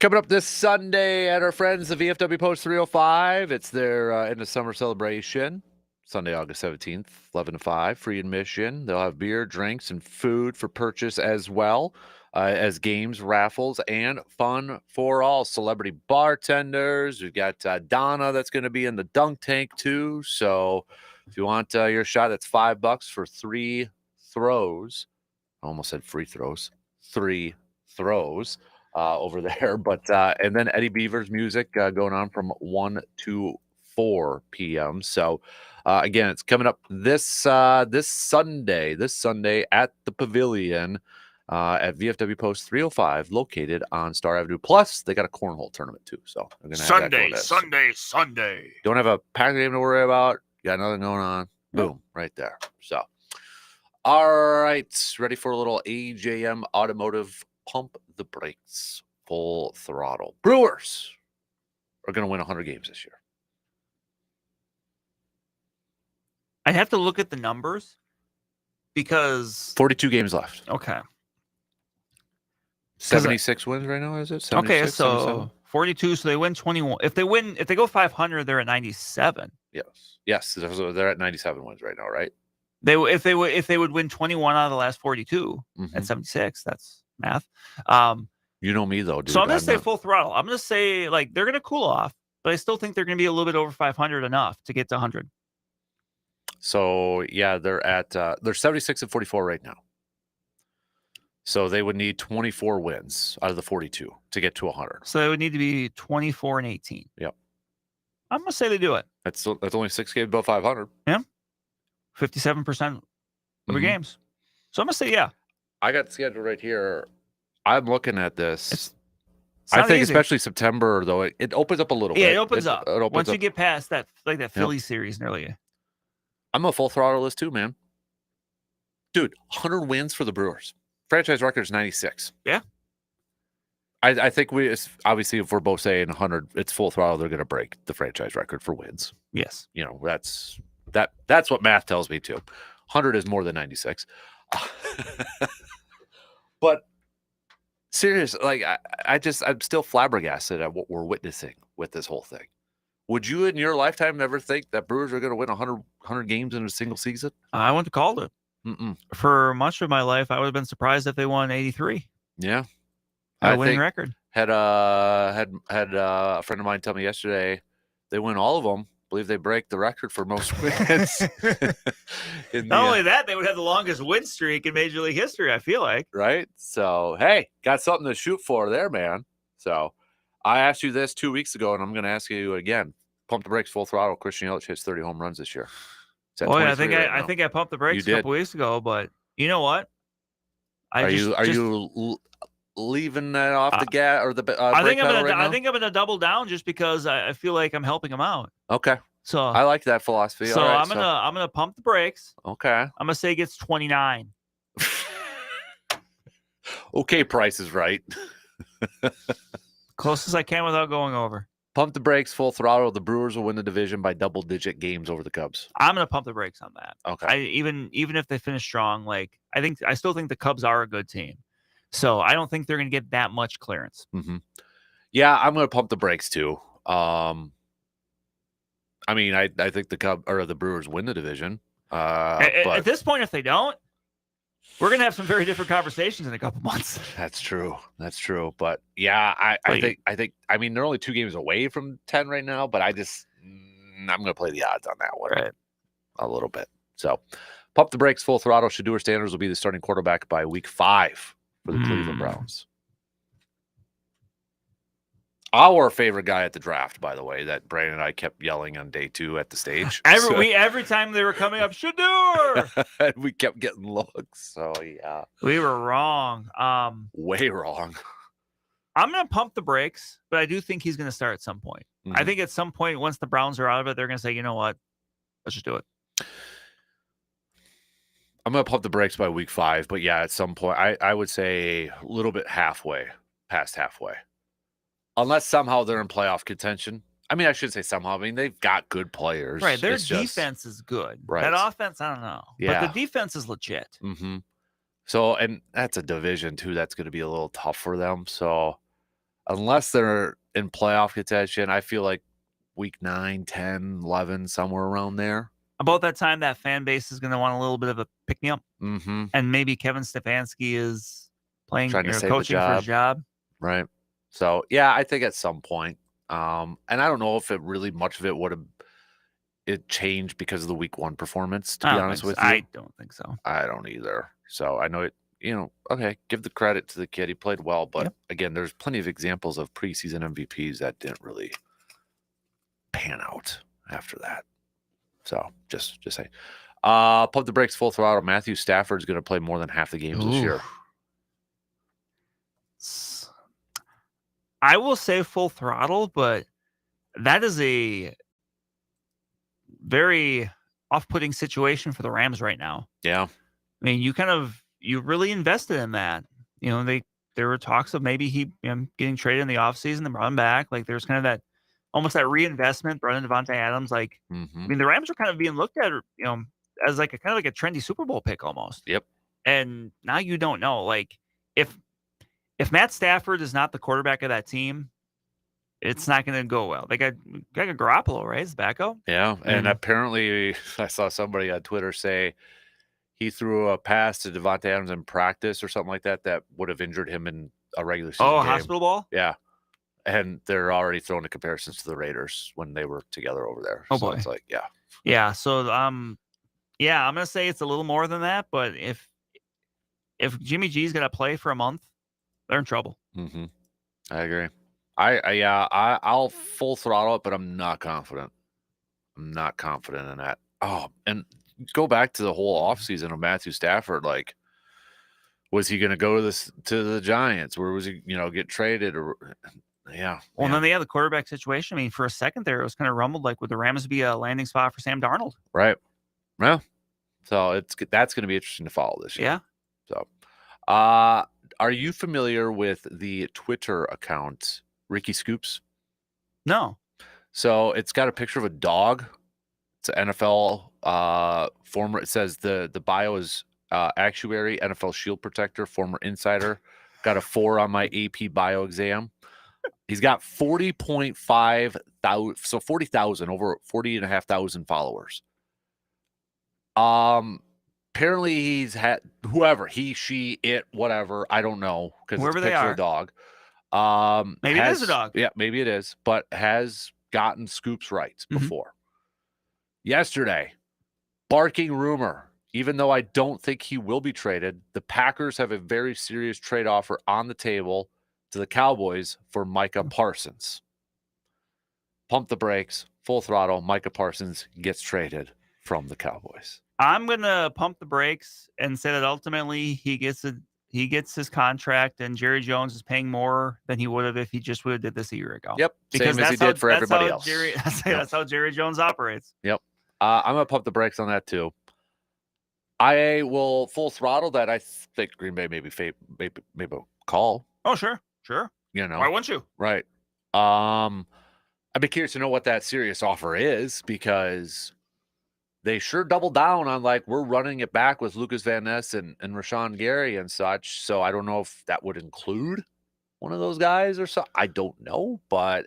Coming up this Sunday at our friends, the VFW Post 305. It's their end of summer celebration. Sunday, August 17th, 11 to 5, free admission. They'll have beer, drinks, and food for purchase as well as games, raffles, and fun for all. Celebrity bartenders. We've got Donna that's going to be in the dunk tank too. So if you want your shot, that's $5 for 3 throws. I almost said free throws. 3 throws. Over there, but and then Eddie Beaver's music going on from 1 to 4 p.m. So again, it's coming up this Sunday at the Pavilion at VFW Post 305, located on Star Avenue. Plus, they got a cornhole tournament too. So they're gonna have Sunday. Don't have a pack game to worry about. Got nothing going on. Boom, right there. So, all right, ready for a little AJM Automotive Pump the Brakes, Full Throttle. Brewers are going to win 100 games this year. I have to look at the numbers because 42 games left. Okay. 76 wins right now, is it? 76, Okay, so 77? 42, so they win 21. If they go 500, they're at 97. Yes. So they're at 97 wins right now, right? If they would win 21 out of the last 42 at 76, that's math. You know me though, dude. So I'm going to say full throttle. I'm going to say like they're going to cool off, but I still think they're going to be a little bit over 500 enough to get to 100. So yeah, they're at they're 76 and 44 right now. So they would need 24 wins out of the 42 to get to 100. So they would need to be 24 and 18. Yep. I'm going to say they do it. That's only 6 games above 500. Yeah. 57% of your games. So I'm going to say, yeah. I got the schedule right here. I'm looking at this. It's I think easy. especially September, though, it opens up a little bit. Yeah, it opens up. It opens Once up. you get past that, like that Philly series nearly. I'm a full throttle list too, man. Dude, 100 wins for the Brewers. Franchise record is 96. Yeah. I think obviously if we're both saying 100, it's full throttle. They're going to break the franchise record for wins. Yes. You know, that's what math tells me too. 100 is more than 96. But serious, like I'm still flabbergasted at what we're witnessing with this whole thing. Would you in your lifetime ever think that Brewers are going to win 100 games in a single season? I wouldn't have called it. For much of my life, I would have been surprised if they won 83. Yeah. A winning record. Had a friend of mine tell me yesterday they win all of them. I believe they break the record for most wins. Not only that, they would have the longest win streak in Major League history, I feel like. Right? So, hey, got something to shoot for there, man. So, I asked you this 2 weeks ago, and I'm going to ask you again. Pump the brakes, full throttle. Christian Yelich hits 30 home runs this year. Oh, yeah, I think I pumped the brakes a couple weeks ago, but you know what? Are you leaving that off the gas or the brake pedal right now? I think I'm gonna double down just because I feel like I'm helping him out. Okay. So I like that philosophy. So right, I'm gonna pump the brakes. Okay. I'm gonna say he gets 29. Okay, Price is right. Close as I can without going over. Pump the brakes, full throttle. The Brewers will win the division by double-digit games over the Cubs. I'm gonna pump the brakes on that. Okay. Even if they finish strong, like I still think the Cubs are a good team. So I don't think they're gonna get that much clearance. Mm-hmm. Yeah, I'm gonna pump the brakes too. I mean, I think the Brewers win the division. At this point, if they don't, we're gonna have some very different conversations in a couple months. That's true. But yeah, I think I mean they're only 2 games away from 10 right now, but I'm gonna play the odds on that one a little bit. So pump the brakes, full throttle. Shedeur Sanders will be the starting quarterback by week 5 for the Cleveland Browns. Our favorite guy at the draft, by the way, that Brandon and I kept yelling on day 2 at the stage. Every time they were coming up, Shedeur! We kept getting looks. So yeah. We were wrong. Way wrong. I'm gonna pump the brakes, but I do think he's gonna start at some point. I think at some point, once the Browns are out of it, they're gonna say, you know what? Let's just do it. I'm going to pump the brakes by week 5, but yeah, at some point, I would say a little bit past halfway. Unless somehow they're in playoff contention. I mean, I should say somehow. I mean, they've got good players. Right, their defense is good. Right. That offense, I don't know. Yeah. But the defense is legit. Mm-hmm. So, and that's a division, too. That's going to be a little tough for them. So, unless they're in playoff contention, I feel like week 9, 10, 11, somewhere around there. About that time, that fan base is going to want a little bit of a pick-me-up. Mm-hmm. And maybe Kevin Stefanski is Trying to save the coaching for his job. Right. So, yeah, I think at some point. And I don't know if it really much of it would have it changed because of the week 1 performance, to be honest with you. I don't think so. I don't either. So I know it, okay, give the credit to the kid. He played well, but again, there's plenty of examples of preseason MVPs that didn't really pan out after that. So just say, pump the brakes, full throttle. Matthew Stafford's going to play more than half the games this year. I will say full throttle, but that is a very off-putting situation for the Rams right now. Yeah. I mean, you really invested in that. There were talks of maybe he getting traded in the offseason and brought him back. Like there's kind of that almost that reinvestment, brought in Devontae Adams. Like, I mean, the Rams are kind of being looked at, as like a kind of like a trendy Super Bowl pick almost. Yep. And now you don't know. Like if Matt Stafford is not the quarterback of that team, it's not going to go well. They got Garoppolo, right? His backup. Yeah, and apparently I saw somebody on Twitter say he threw a pass to Devontae Adams in practice or something like that would have injured him in a regular season game. Hospital ball? Yeah. And they're already throwing the comparisons to the Raiders when they were together over there. Oh, so boy. It's like, yeah. Yeah, so I'm going to say it's a little more than that, but if Jimmy G's going to play for a month, they're in trouble. Mm-hmm. I agree. I'll full throttle it, but I'm not confident. I'm not confident in that. Oh, and go back to the whole offseason of Matthew Stafford. Like, was he going to go to the Giants? Where was he, get traded? Or yeah. Well, and then they had the quarterback situation. I mean, for a second there, it was kind of rumbled like, would the Rams be a landing spot for Sam Darnold? Right. Well, so that's going to be interesting to follow this year. Yeah. So, are you familiar with the Twitter account Ricky Scoops? No. So it's got a picture of a dog. It's an NFL former. It says the bio is actuary, NFL shield protector, former insider. Got a 4 on my AP bio exam. He's got 40.5 thousand, so 40,000, over 40,500 followers. Apparently he's had whoever, he, she, it, whatever. I don't know because it's a picture of a dog. Maybe it is a dog. Yeah, maybe it is, but has gotten Scoops rights before. Yesterday, barking rumor, even though I don't think he will be traded, the Packers have a very serious trade offer on the table to the Cowboys for Micah Parsons. Pump the brakes, full throttle. Micah Parsons gets traded from the Cowboys. I'm going to pump the brakes and say that ultimately he gets his contract, and Jerry Jones is paying more than he would have if he just would have did this a year ago. Yep, because same as he did for everybody else. That's how Jerry Jones operates. Yep. I'm going to pump the brakes on that too. I will full throttle that. I think Green Bay maybe a call. Oh, sure. Why wouldn't you? Right. I'd be curious to know what that serious offer is, because they sure double down on like, we're running it back with Lucas Van Ness and Rashawn Gary and such. So I don't know if that would include one of those guys or so. I don't know, but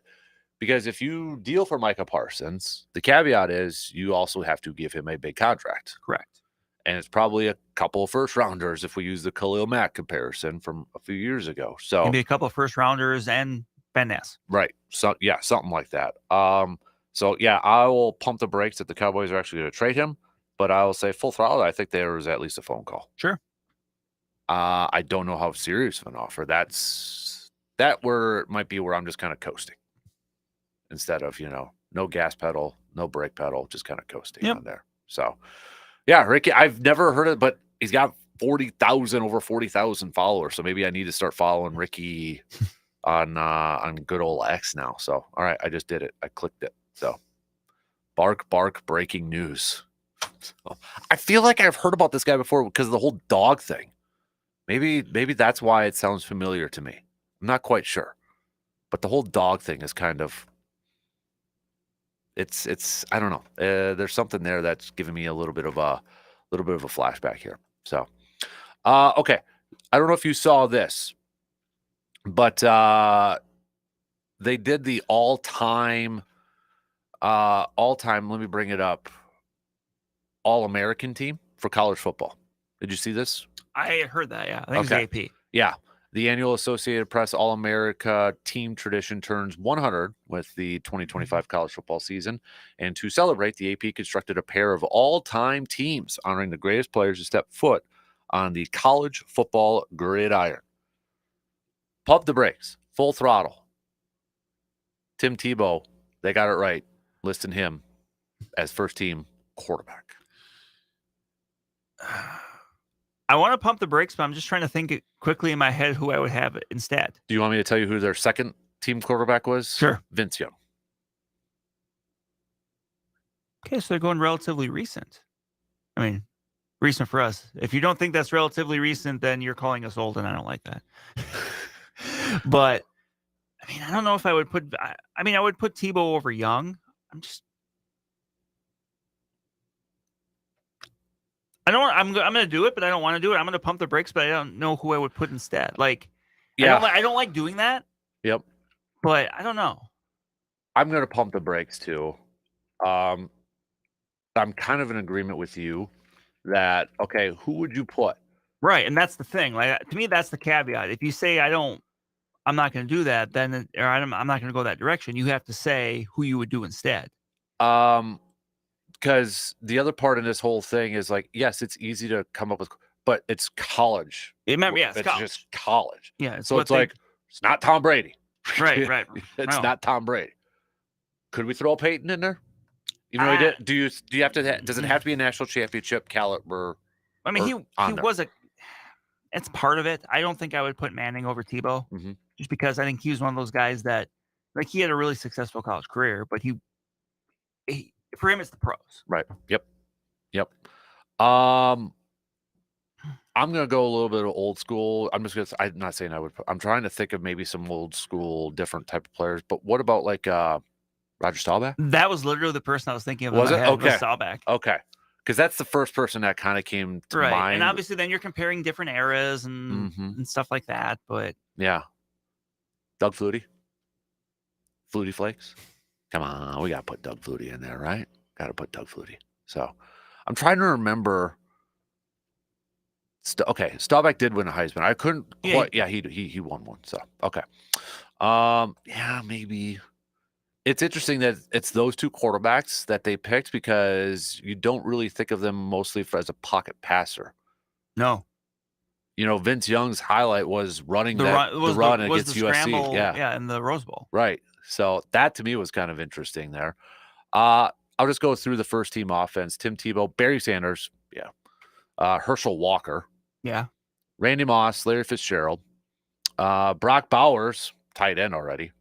because if you deal for Micah Parsons, the caveat is you also have to give him a big contract. Correct. And it's probably a couple of first rounders if we use the Khalil Mack comparison from a few years ago. So maybe a couple of first rounders and Van Ness. Right. So yeah, something like that. So yeah, I will pump the brakes that the Cowboys are actually going to trade him, but I will say full throttle. I think there was at least a phone call. Sure. I don't know how serious of an offer. That where it might be where I'm just kind of coasting instead of, no gas pedal, no brake pedal, just kind of coasting on there. So yeah, Ricky, I've never heard it, but he's got over 40,000 followers. So maybe I need to start following Ricky on good old X now. So, all right, I just did it. I clicked it. So bark, breaking news. So, I feel like I've heard about this guy before because of the whole dog thing. Maybe that's why it sounds familiar to me. I'm not quite sure, but the whole dog thing is kind of, it's I don't know. There's something there that's giving me a little bit of a flashback here. So, okay. I don't know if you saw this, but they did the all-time, let me bring it up, All-American team for college football. Did you see this? I heard that, yeah. I think it's AP. Yeah. The annual Associated Press All-America team tradition turns 100 with the 2025 college football season. And to celebrate, the AP constructed a pair of all-time teams honoring the greatest players to step foot on the college football gridiron. Pump the brakes. Full throttle. Tim Tebow, they got it right, listing him as first-team quarterback. I want to pump the brakes, but I'm just trying to think quickly in my head who I would have instead. Do you want me to tell you who their second-team quarterback was? Sure. Vince Young. Okay, so they're going relatively recent. I mean, recent for us. If you don't think that's relatively recent, then you're calling us old, and I don't like that. But, I mean, I don't know if I would put... I would put Tebow over Young. I'm going to do it, but I don't want to do it. I'm going to pump the brakes, but I don't know who I would put instead. Like, yeah. I don't like doing that. Yep. But I don't know. I'm going to pump the brakes too. I'm kind of in agreement with you that, okay, who would you put? Right, and that's the thing. Like, to me, that's the caveat. If you say I'm not going to do that, then I'm not going to go that direction. You have to say who you would do instead. Because the other part in this whole thing is like, yes, it's easy to come up with, but it's college. It's it's college. just college. Yeah. So it's like, it's not Tom Brady. Right. It's not Tom Brady. Could we throw Peyton in there? Even though he did, do you have to? Does it have to be a national championship caliber? I mean, he was it's part of it. I don't think I would put Manning over Tebow, just because I think he was one of those guys that, like, he had a really successful college career, but he for him, it's the pros. Right. Yep. I'm gonna go a little bit of old school. I'm not saying I would. I'm trying to think of maybe some old school, different type of players. But what about like Roger Staubach? That was literally the person I was thinking of. Was it? Okay. Staubach. Okay. Because that's the first person that kind of came to mind. And obviously, then you're comparing different eras and stuff like that. But yeah, Doug Flutie, Flutie Flakes. Come on, we got to put Doug Flutie in there, right? Got to put Doug Flutie. So I'm trying to remember. Okay, Staubach did win a Heisman. I couldn't quite. Yeah, he won one. So okay. Yeah, maybe. It's interesting that it's those two quarterbacks that they picked because you don't really think of them mostly as a pocket passer. No. You know, Vince Young's highlight was running the run against USC. Scramble, yeah, in the Rose Bowl. Right. So that to me was kind of interesting there. I'll just go through the first team offense. Tim Tebow, Barry Sanders, yeah. Herschel Walker. Yeah. Randy Moss, Larry Fitzgerald. Brock Bowers, tight end already.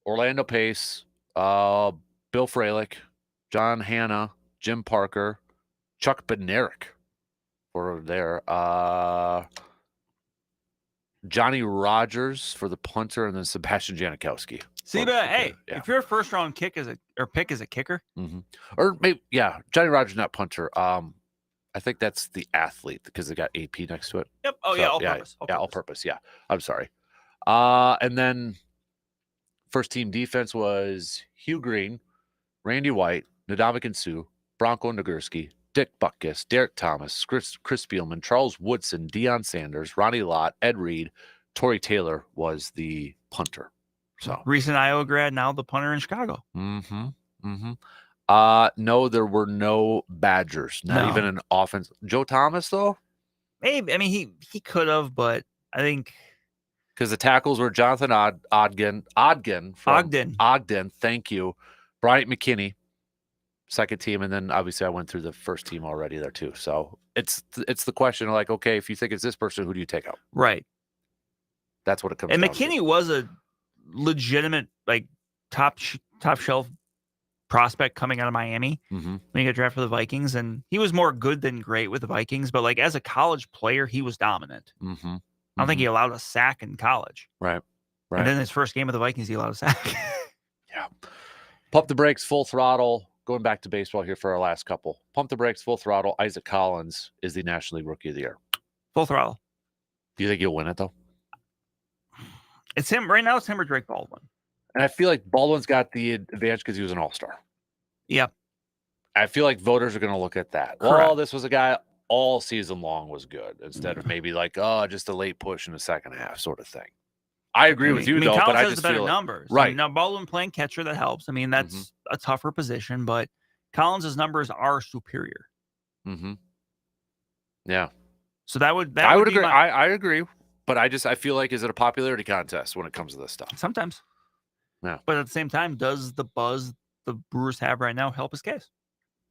Orlando Pace, Bill Fralick, John Hanna, Jim Parker, Chuck Bednarik for there. Johnny Rogers for the punter, and then Sebastian Janikowski. See, but hey, if your first round pick is a kicker, or maybe Johnny Rogers not punter. I think that's the athlete because they got AP next to it. Yep. Oh, so, yeah, all purpose. All purpose. Yeah. I'm sorry. And then first team defense was Hugh Green, Randy White, Ndamukong Suh, Bronco Nagurski, Dick Butkus, Derek Thomas, Chris Spielman, Charles Woodson, Deion Sanders, Ronnie Lott, Ed Reed, Torrey Taylor was the punter. So recent Iowa grad, now the punter in Chicago. No, there were no Badgers, not even an offense. Joe Thomas, though? Maybe. I mean, he could have, but I think because the tackles were Jonathan Ogden. Thank you. Bryant McKinney, second team, and then obviously I went through the first team already there too. So it's the question of like, okay, if you think it's this person, who do you take out? Right. That's what it comes. And down McKinney to. Was a legitimate like top shelf prospect coming out of Miami when he got drafted for the Vikings, and he was more good than great with the Vikings. But like as a college player, he was dominant. I don't think he allowed a sack in college. Right. And then his first game of the Vikings, he allowed a sack. Yeah. Pump the brakes, full throttle. Going back to baseball here for our last couple. Pump the brakes, full throttle. Isaac Collins is the National League Rookie of the Year. Full throttle. Do you think he'll win it though? It's him right now. It's him or Drake Baldwin. And I feel like Baldwin's got the advantage because he was an all-star. Yep. I feel like voters are going to look at that. Correct. Well, this was a guy all season long was good instead of maybe like, just a late push in the second half sort of thing. I agree with you, though, Collins but I has just the better feel numbers. right. Now, Baldwin playing catcher, that helps. I mean, that's a tougher position, but Collins' numbers are superior. Mm-hmm. Yeah. So that would I would be agree. I agree, but I feel like, is it a popularity contest when it comes to this stuff? Sometimes. Yeah. But at the same time, does the buzz the Brewers have right now help his case?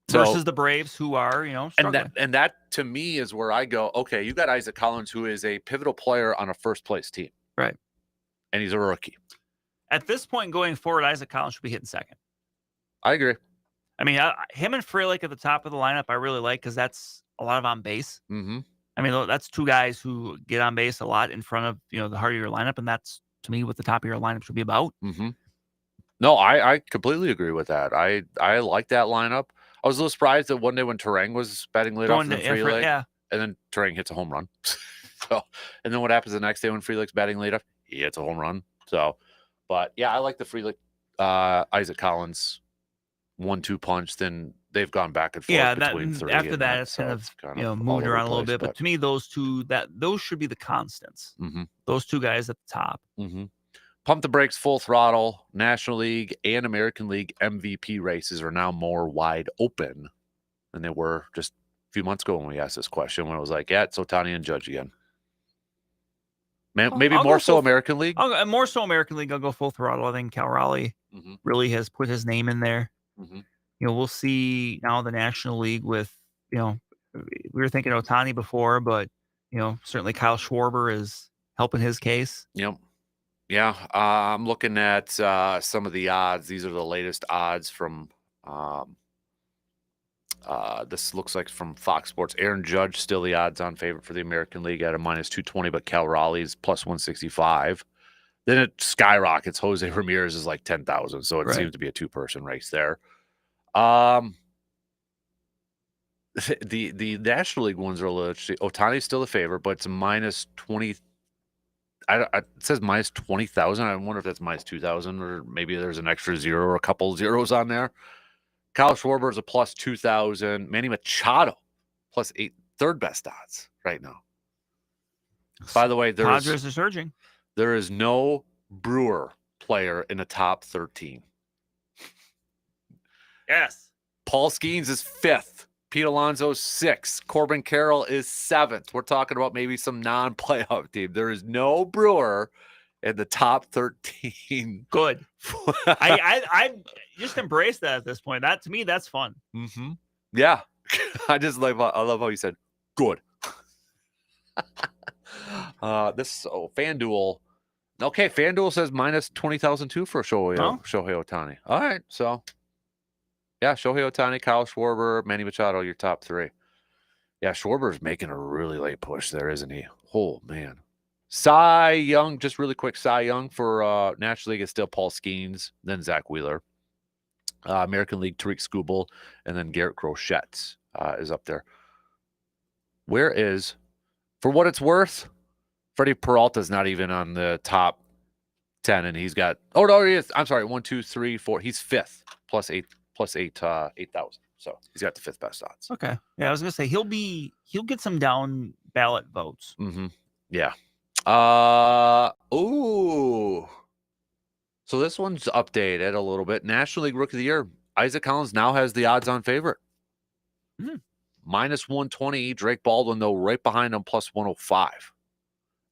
So, versus the Braves, who are, struggling. And that to me is where I go, okay, you got Isaac Collins, who is a pivotal player on a first place team. Right. And he's a rookie. At this point going forward, Isaac Collins should be hitting second. I agree. I mean, him and Frelick at the top of the lineup, I really like because that's a lot of on base. Mm-hmm. I mean, that's two guys who get on base a lot in front of, the heart of your lineup. And that's, to me, what the top of your lineup should be about. Mm-hmm. No, I completely agree with that. I like that lineup. I was a little surprised that one day when Terang was batting leadoff in Frelick, and then Terang hits a home run. And then what happens the next day when Frelick's batting leadoff? He hits a home run. So, but yeah, I like the Frelick, Isaac Collins 1-2 punch. Then they've gone back and forth between 30 after and that, it's kind of moved around a little bit. But to me, those should be the constants. Mm-hmm. Those two guys at the top. Mm-hmm. Pump the Brakes, Full Throttle, National League and American League MVP races are now more wide open than they were just a few months ago when we asked this question, when it was like, yeah, it's Ohtani and Judge again. Maybe more so American League? More so American League. I'll go Full Throttle. I think Cal Raleigh really has put his name in there. Mm-hmm. We'll see now the National League with, we were thinking Ohtani before, but, certainly Kyle Schwarber is helping his case. Yep. Yeah, I'm looking at some of the odds. These are the latest odds from this looks like from Fox Sports. Aaron Judge still the odds-on favorite for the American League at a -220, but Cal Raleigh's +165. Then it skyrockets. Jose Ramirez is like 10,000, so it seems to be a two-person race there. The National League ones are a little interesting. Ohtani's still the favorite, but it's -20. It says -20,000. I wonder if that's -2,000, or maybe there's an extra zero or a couple zeros on there. Kyle Schwarber is a +2,000. Manny Machado +8, third best odds right now. By the way, Padres are surging. There is no Brewer player in the top 13. Yes. Paul Skeens is 5th. Pete Alonso 6th. Corbin Carroll is 7th. We're talking about maybe some non-playoff team. There is no Brewer in the top 13. Good. I just embrace that at this point. That, to me, that's fun. Mm-hmm. Yeah. I love how you said good. FanDuel. Okay, FanDuel says -20,000 too for Shohei Ohtani. All right, so yeah, Shohei Ohtani, Kyle Schwarber, Manny Machado, your top 3. Yeah, Schwarber's making a really late push there, isn't he? Oh, man. Cy Young, just really quick, Cy Young for National League is still Paul Skeens, then Zach Wheeler. American League, Tariq Skubal, and then Garrett Groshett is up there. Where is, for what it's worth, Freddie Peralta's not even on the top 10, and he's got, oh, no, he is. I'm sorry, 1, 2, 3, 4. He's 5th, +8,000. So he's got the 5th best odds. Okay. Yeah, I was gonna say he'll get some down ballot votes. Mm-hmm. Yeah. Ooh. So this one's updated a little bit. National League Rookie of the Year, Isaac Collins now has the odds-on favorite. -120. Drake Baldwin, though, right behind him, +105.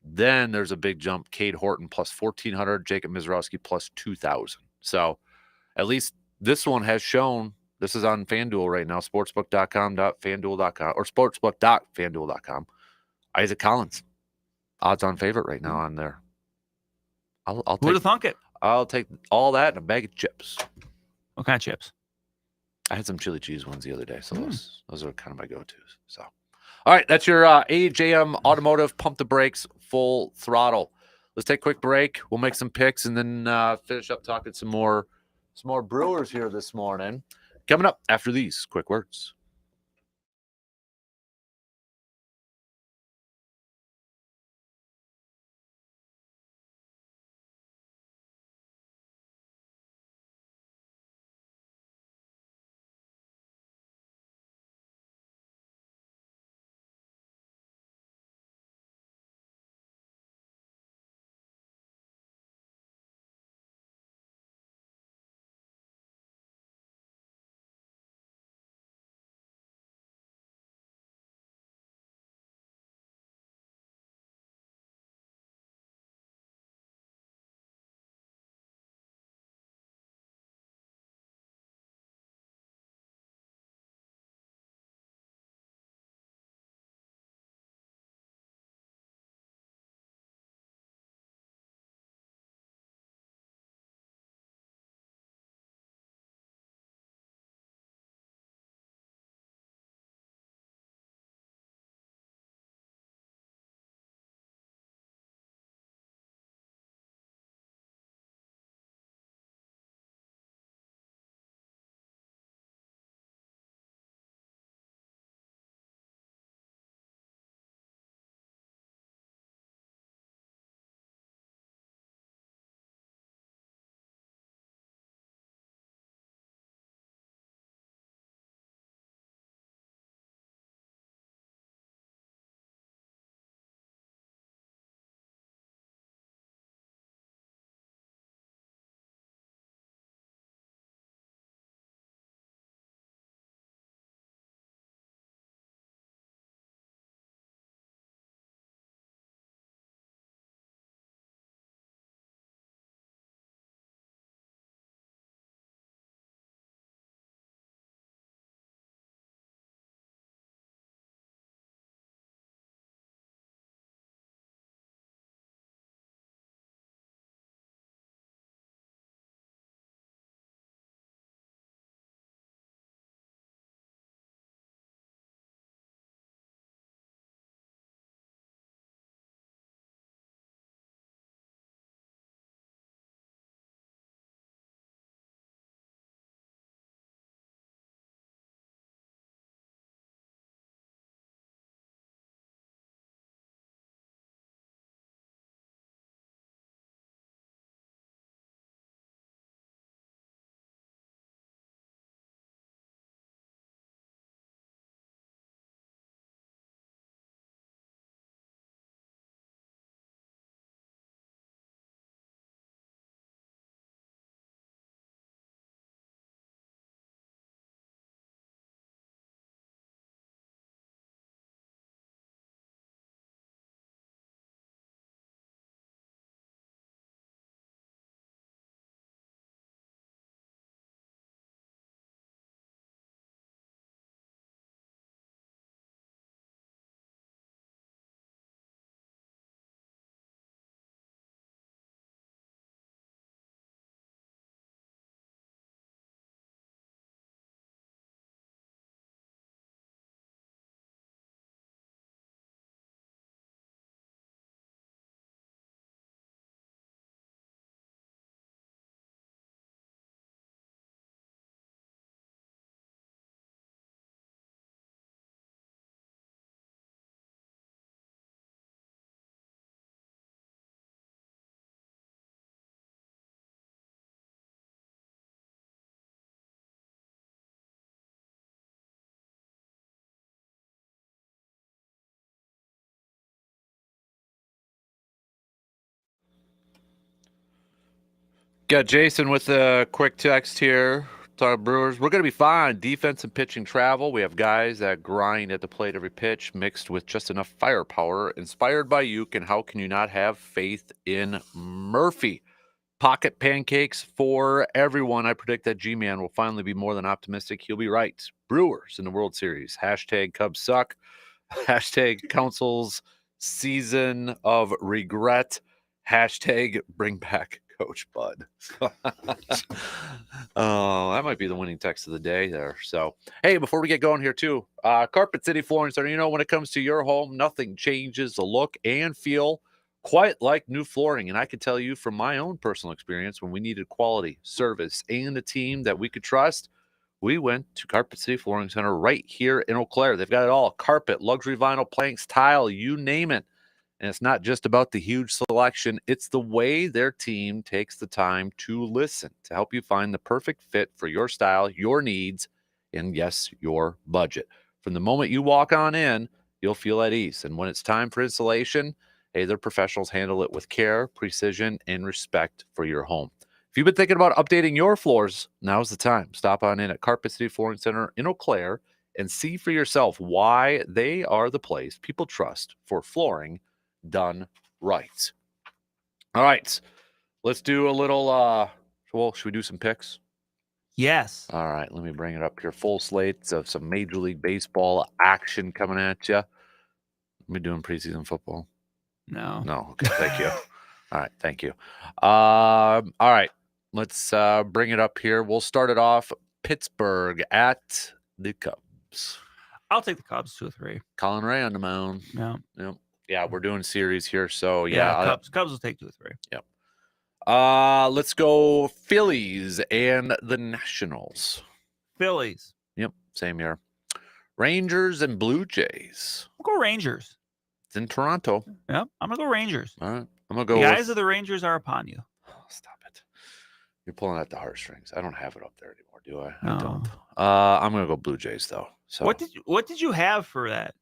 Then there's a big jump. Cade Horton +1,400. Jacob Mizrowski +2,000. So at least this one has shown. This is on FanDuel right now. Sportsbook.com.fanduel.com or sportsbook.fanduel.com. Isaac Collins, odds-on favorite right now on there. I'll take. Who'd have thunk it? I'll take all that and a bag of chips. What kind of chips? I had some chili cheese ones the other day, so those are kind of my go-tos. So, all right, that's your AJM Automotive Pump the Brakes Full Throttle. Let's take a quick break. We'll make some picks and then finish up talking some more Brewers here this morning. Coming up after these quick words. Got Jason with a quick text here. Talking Brewers, we're going to be fine. Defense and pitching travel. We have guys that grind at the plate every pitch, mixed with just enough firepower. Inspired by Uke, and how can you not have faith in Murphy? Pocket pancakes for everyone. I predict that G-Man will finally be more than optimistic. He'll be right. Brewers in the World Series. Hashtag Cubs suck. Hashtag Council's season of regret. Hashtag bring back Coach Bud. Oh, that might be the winning text of the day there. So, hey, before we get going here too, Carpet City Flooring Center, you know, when it comes to your home, nothing changes the look and feel quite like new flooring. And I can tell you from my own personal experience, when we needed quality, service, and a team that we could trust, we went to Carpet City Flooring Center right here in Eau Claire. They've got it all: carpet, luxury vinyl, planks, tile, you name it. And it's not just about the huge selection. It's the way their team takes the time to listen to help you find the perfect fit for your style, your needs, and yes, your budget. From the moment you walk on in, you'll feel at ease. And when it's time for installation, hey, their professionals handle it with care, precision, and respect for your home. If you've been thinking about updating your floors, now's the time. Stop on in at Carpet City Flooring Center in Eau Claire and see for yourself why they are the place people trust for flooring done right. All right, let's do a little well, should we do some picks? Yes. All right, let me bring it up here. Full slates of some Major League Baseball action coming at you. We doing preseason football? No. Okay, thank you. All right, thank you. All right, let's bring it up here. We'll start it off. Pittsburgh at the Cubs. I'll take the Cubs 2-3. Colin Ray on the mound. Yeah. Yep. Yeah, we're doing series here, so yeah. Cubs will take 2-3. Yep. Let's go Phillies and the Nationals. Phillies. Yep, same here. Rangers and Blue Jays. I'll go Rangers. It's in Toronto. Yep, I'm gonna go Rangers. All right, I'm gonna go. The eyes of the Rangers are upon you. Oh, stop it! You're pulling at the heartstrings. I don't have it up there anymore, do I? No. I don't. I'm gonna go Blue Jays though. So what did you have for that?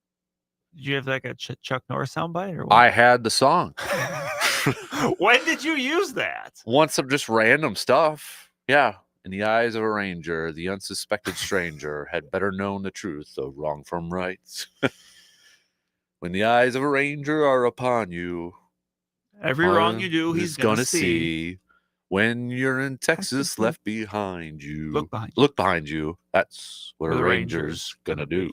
Did you have like a Chuck Norris soundbite or what? I had the song. When did you use that? Once of just random stuff. Yeah. In the eyes of a ranger, the unsuspected stranger had better known the truth of wrong from right. When the eyes of a ranger are upon you, every wrong you do, he's gonna see. When you're in Texas, left behind you. Look behind you. That's what a ranger's gonna do.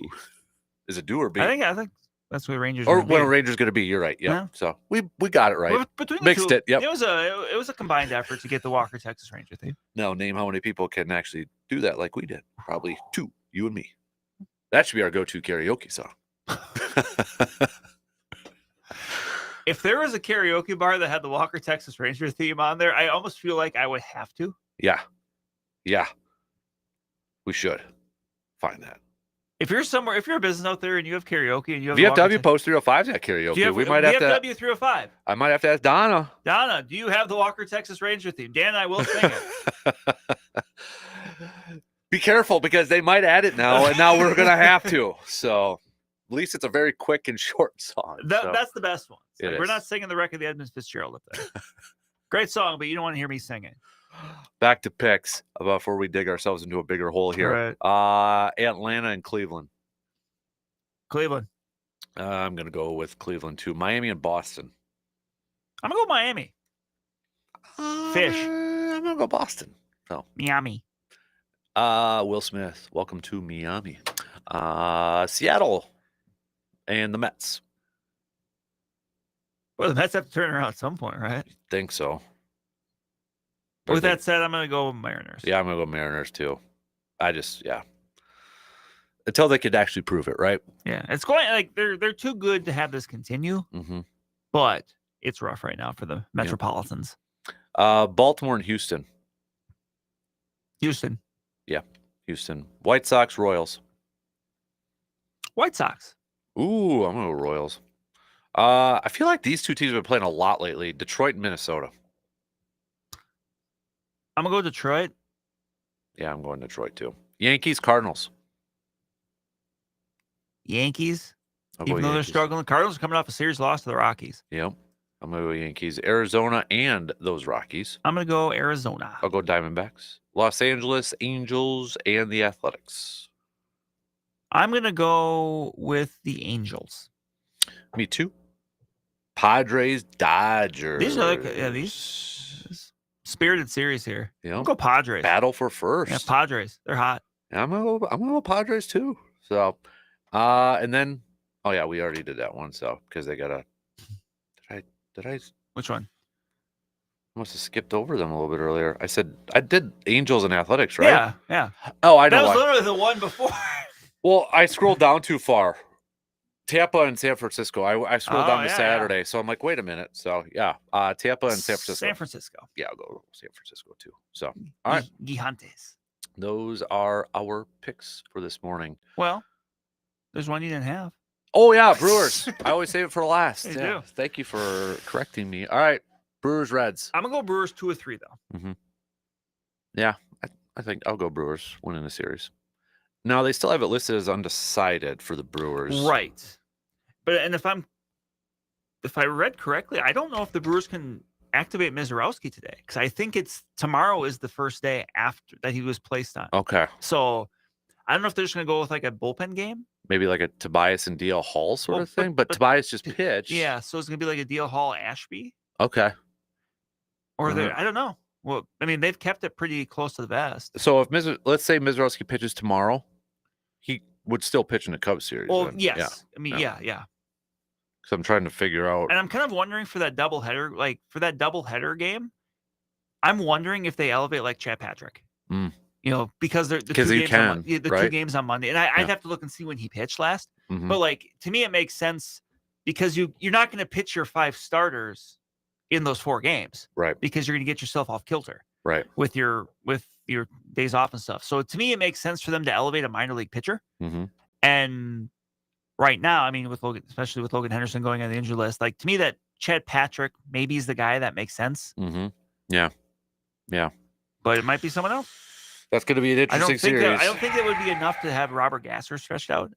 Is it do or be? I think that's what Rangers or what a Ranger's going to be. You're right. Yeah. So we got it right. Well, between the Mixed two, it. Yep. It was a combined effort to get the Walker Texas Ranger theme. Now name how many people can actually do that like we did. Probably 2, you and me. That should be our go-to karaoke song. If there was a karaoke bar that had the Walker Texas Ranger theme on there, I almost feel like I would have to. Yeah. We should find that. If you're somewhere, if you're a business out there and you have karaoke and you have VFW Post 305's got karaoke. We might have to. VFW 305. I might have to ask Donna. Donna, do you have the Walker Texas Ranger theme? Dan and I will sing it. Be careful because they might add it now, and now we're gonna have to. So at least it's a very quick and short song. That's the best one. We're not singing the wreck of the Edmund Fitzgerald up there. Great song, but you don't want to hear me sing it. Back to picks before we dig ourselves into a bigger hole here. Right. Atlanta and Cleveland. Cleveland. I'm going to go with Cleveland too. Miami and Boston. I'm going to go Miami. Fish. I'm going to go Boston. So Miami. Will Smith. Welcome to Miami. Seattle and the Mets. Well, the Mets have to turn around at some point, right? Think so. With that said, I'm going to go Mariners. Yeah, I'm going to go Mariners too. Until they could actually prove it, right? Yeah, it's going like they're too good to have this continue. Mm-hmm. But it's rough right now for the Metropolitans. Baltimore and Houston. Houston. Yeah, Houston. White Sox, Royals. White Sox. Ooh, I'm going to go Royals. I feel like these two teams have been playing a lot lately. Detroit and Minnesota. I'm going to go Detroit. Yeah, I'm going Detroit too. Yankees, Cardinals. Yankees. Even though they're struggling, Cardinals are coming off a series loss to the Rockies. Yep. I'm going to go Yankees, Arizona, and those Rockies. I'm going to go Arizona. I'll go Diamondbacks, Los Angeles Angels, and the Athletics. I'm going to go with the Angels. Me too. Padres, Dodgers. These are these spirited series here. Yeah. I'll go Padres. Battle for first. Yeah, Padres. They're hot. Yeah, I'm gonna go Padres too. So, and then, oh yeah, we already did that one. So because they got a, did I? Which one? I must have skipped over them a little bit earlier. I said I did Angels and Athletics, right? Yeah, yeah. Oh, I know. That was why. literally the one before. Well, I scrolled down too far. Tampa and San Francisco. I scrolled down to yeah, Saturday, so I'm like, wait a minute. So yeah, Tampa and San Francisco. San Francisco. Yeah, I'll go San Francisco too. So all right, Gigantes. those are our picks for this morning. Well, there's one you didn't have. Oh yeah, Brewers. I always save it for last. You Yeah. do. Thank you for correcting me. All right, Brewers, Reds. I'm gonna go Brewers 2 or 3 though. Mm-hmm. Yeah, I think I'll go Brewers winning the series. Now they still have it listed as undecided for the Brewers. Right. But and if I read correctly, I don't know if the Brewers can activate Mizorowski today because I think tomorrow is the first day after that he was placed on. Okay. So I don't know if they're just gonna go with like a bullpen game. Maybe like a Tobias and DL Hall sort of thing, but Tobias just pitched. Yeah, so it's gonna be like a DL Hall Ashby. Okay. Or I don't know. Well, I mean, they've kept it pretty close to the vest. So if let's say Mizorowski pitches tomorrow, he would still pitch in the Cubs series. Well, then. yes. Yeah. I mean, yeah. So I'm trying to figure out. And I'm kind of wondering for that doubleheader game, I'm wondering if they elevate like Chad Patrick. Mm. You know, because the 'Cause he can, two right? games on Monday, and I'd have to look and see when he pitched last. Mhm. But like to me, it makes sense because you're not going to pitch your 5 starters in those 4 games, right? Because you're going to get yourself off kilter, right? With your days off and stuff. So to me, it makes sense for them to elevate a minor league pitcher. Mm-hmm. And right now, I mean, especially with Logan Henderson going on the injury list, like to me, that Chad Patrick maybe is the guy that makes sense. Mm-hmm. Yeah. But it might be someone else. That's going to be an interesting series. I don't think it would be enough to have Robert Gasser stretched out.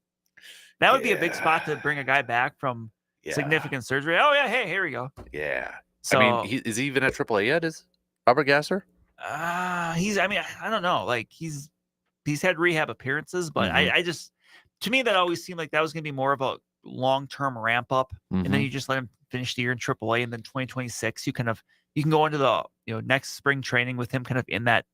That would be a big spot to bring a guy back from significant surgery. Oh yeah, hey, here we go. Yeah. So, I mean, is he even at AAA yet? Is Robert Gasser? I don't know. Like he's had rehab appearances, but I just, to me, that always seemed like that was going to be more of a long-term ramp up, and then you just let him finish the year in AAA, and then 2026 you can go into the next spring training with him kind of in that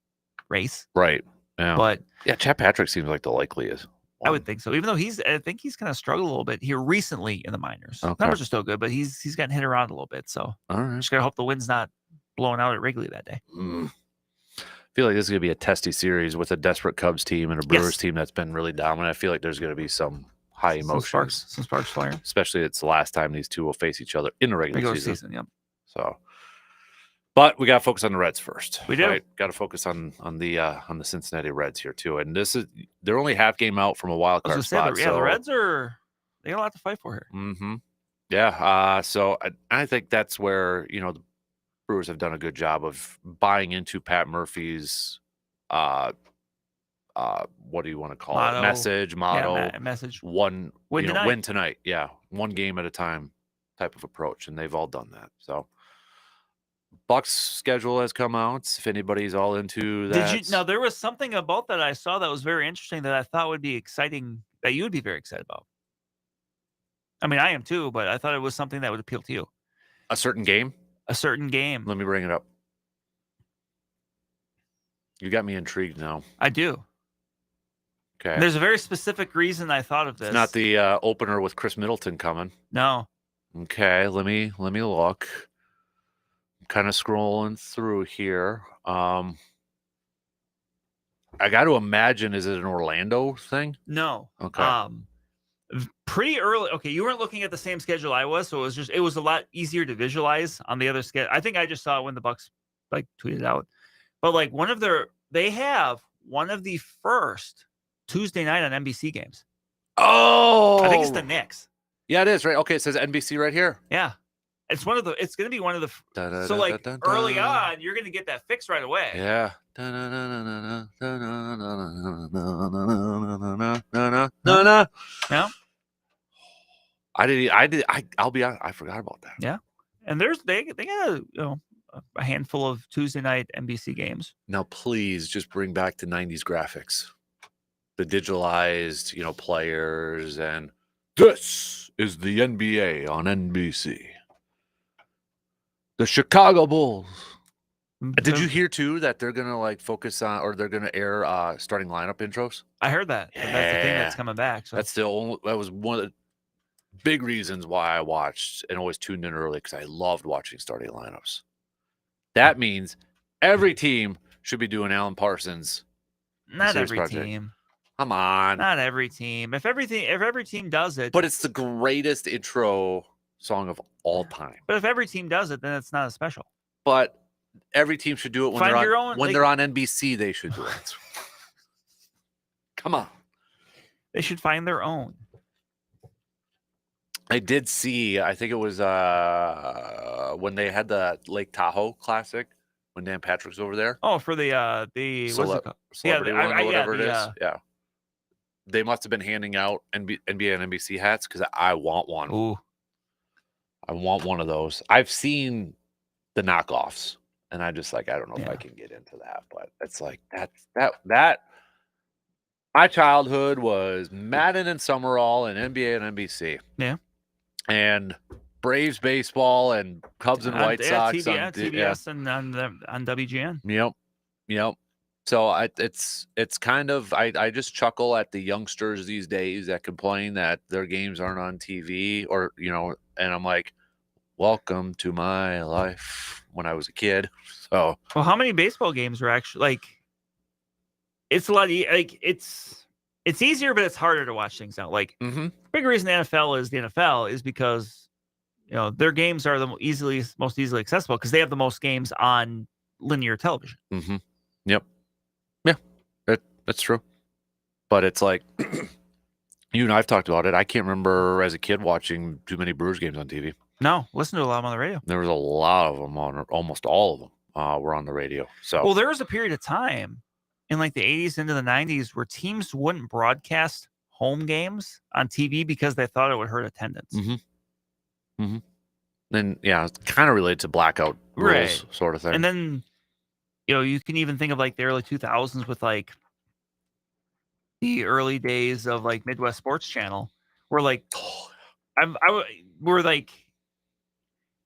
race. Right. Yeah. But yeah, Chad Patrick seems like the likeliest. I would think so. Even though I think he's kind of struggled a little bit here recently in the minors. Okay. Numbers are still good, but he's gotten hit around a little bit. So all right, just gotta hope the wind's not blowing out at Wrigley that day. I feel like this is gonna be a testy series with a desperate Cubs team and a Brewers team that's been really dominant. I feel like there's gonna be some high emotions, some sparks flaring. Especially it's the last time these two will face each other in the regular season. Yep. So, but we got to focus on the Reds first. We do. Right? Got to focus on the Cincinnati Reds here too. And they're only half game out from a wild card spot. The Reds they got a lot to fight for here. Mm-hmm. Yeah. So I think that's where the Brewers have done a good job of buying into Pat Murphy's what do you want to call it? Motto. Message. Win tonight. Yeah. One game at a time type of approach. And they've all done that. So Bucks schedule has come out. If anybody's all into that. Now there was something about that I saw that was very interesting that I thought would be exciting, that you would be very excited about. I mean, I am too, but I thought it was something that would appeal to you. A certain game? A certain game. Let me bring it up. You got me intrigued now. I do. Okay. There's a very specific reason I thought of this. It's not the opener with Chris Middleton coming. No. Okay, let me look. I'm kind of scrolling through here. I got to imagine, is it an Orlando thing? No. Okay. Pretty early. Okay, you weren't looking at the same schedule I was, so it was a lot easier to visualize on the other schedule. I think I just saw it when the Bucks tweeted out. But they have one of the first Tuesday night on NBC games. Oh, I think it's the Knicks. Yeah, it is, right? Okay, it says NBC right here. Yeah. It's going to be one of the early on, you're going to get that fix right away. Yeah. Yeah. I'll be honest, I forgot about that. Yeah. And they got a handful of Tuesday night NBC games. Now, please just bring back the 90s graphics, the digitalized, players, and this is the NBA on NBC. The Chicago Bulls. Did you hear too that they're gonna focus on, or they're gonna air starting lineup intros? I heard that. Yeah. That's the thing that's coming back. So That was one of the big reasons why I watched and always tuned in early, because I loved watching starting lineups. That means every team should be doing Alan Parsons. not every team. Come on. Not every team. If every team does it, But it's the greatest intro song of all time. But if every team does it, then it's not a special. But every team should do it when they're on NBC. They should do it. Come on. They should find their own. I did see, I think it was when they had the Lake Tahoe Classic, when Dan Patrick's over there. Oh, for the Celebrity one or whatever it is. Yeah. They must have been handing out NBA and NBC hats, because I want one. Ooh. I want one of those. I've seen the knockoffs, and I just I don't know if I can get into that, but it's that my childhood was Madden and Summerall and NBA and NBC. Yeah. And Braves baseball and Cubs and White Sox on TBS and on WGN. Yep. So it's kind of I just chuckle at the youngsters these days that complain that their games aren't on TV, or and I'm like, welcome to my life when I was a kid. So well, how many baseball games are actually it's a lot it's easier, but it's harder to watch things out. Big reason the NFL is because their games are the most easily accessible, because they have the most games on linear television. Mm-hmm. Yep. Yeah, that's true. But it's you and I've talked about it. I can't remember as a kid watching too many Brewers games on TV. No, listen to a lot of them on the radio. There was a lot of them almost all of them were on the radio. So well, there was a period of time in the 80s into the 90s where teams wouldn't broadcast home games on TV because they thought it would hurt attendance. Mm-hmm. Mm-hmm. Then it's kind of related to blackout rules, sort of thing. And then you can even think of the early 2000s with the early days of Midwest Sports Channel, where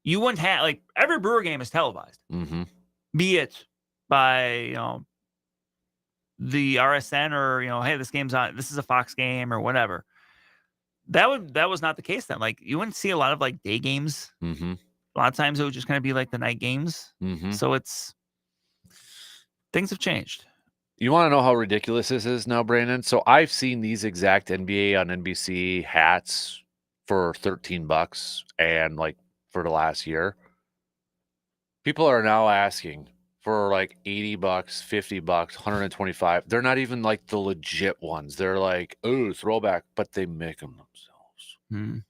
you wouldn't have every Brewer game is televised, be it by the RSN or hey, this game's on, this is a Fox game or whatever. That was not the case then. You wouldn't see a lot of day games. Mm-hmm. A lot of times it would just kind of be the night games. Mm-hmm. So things have changed. You want to know how ridiculous this is now, Brandon? So I've seen these exact NBA on NBC hats for $13, and for the last year, people are now asking for $80, $50, $125. They're not even the legit ones. They're oh, throwback, but they make them themselves.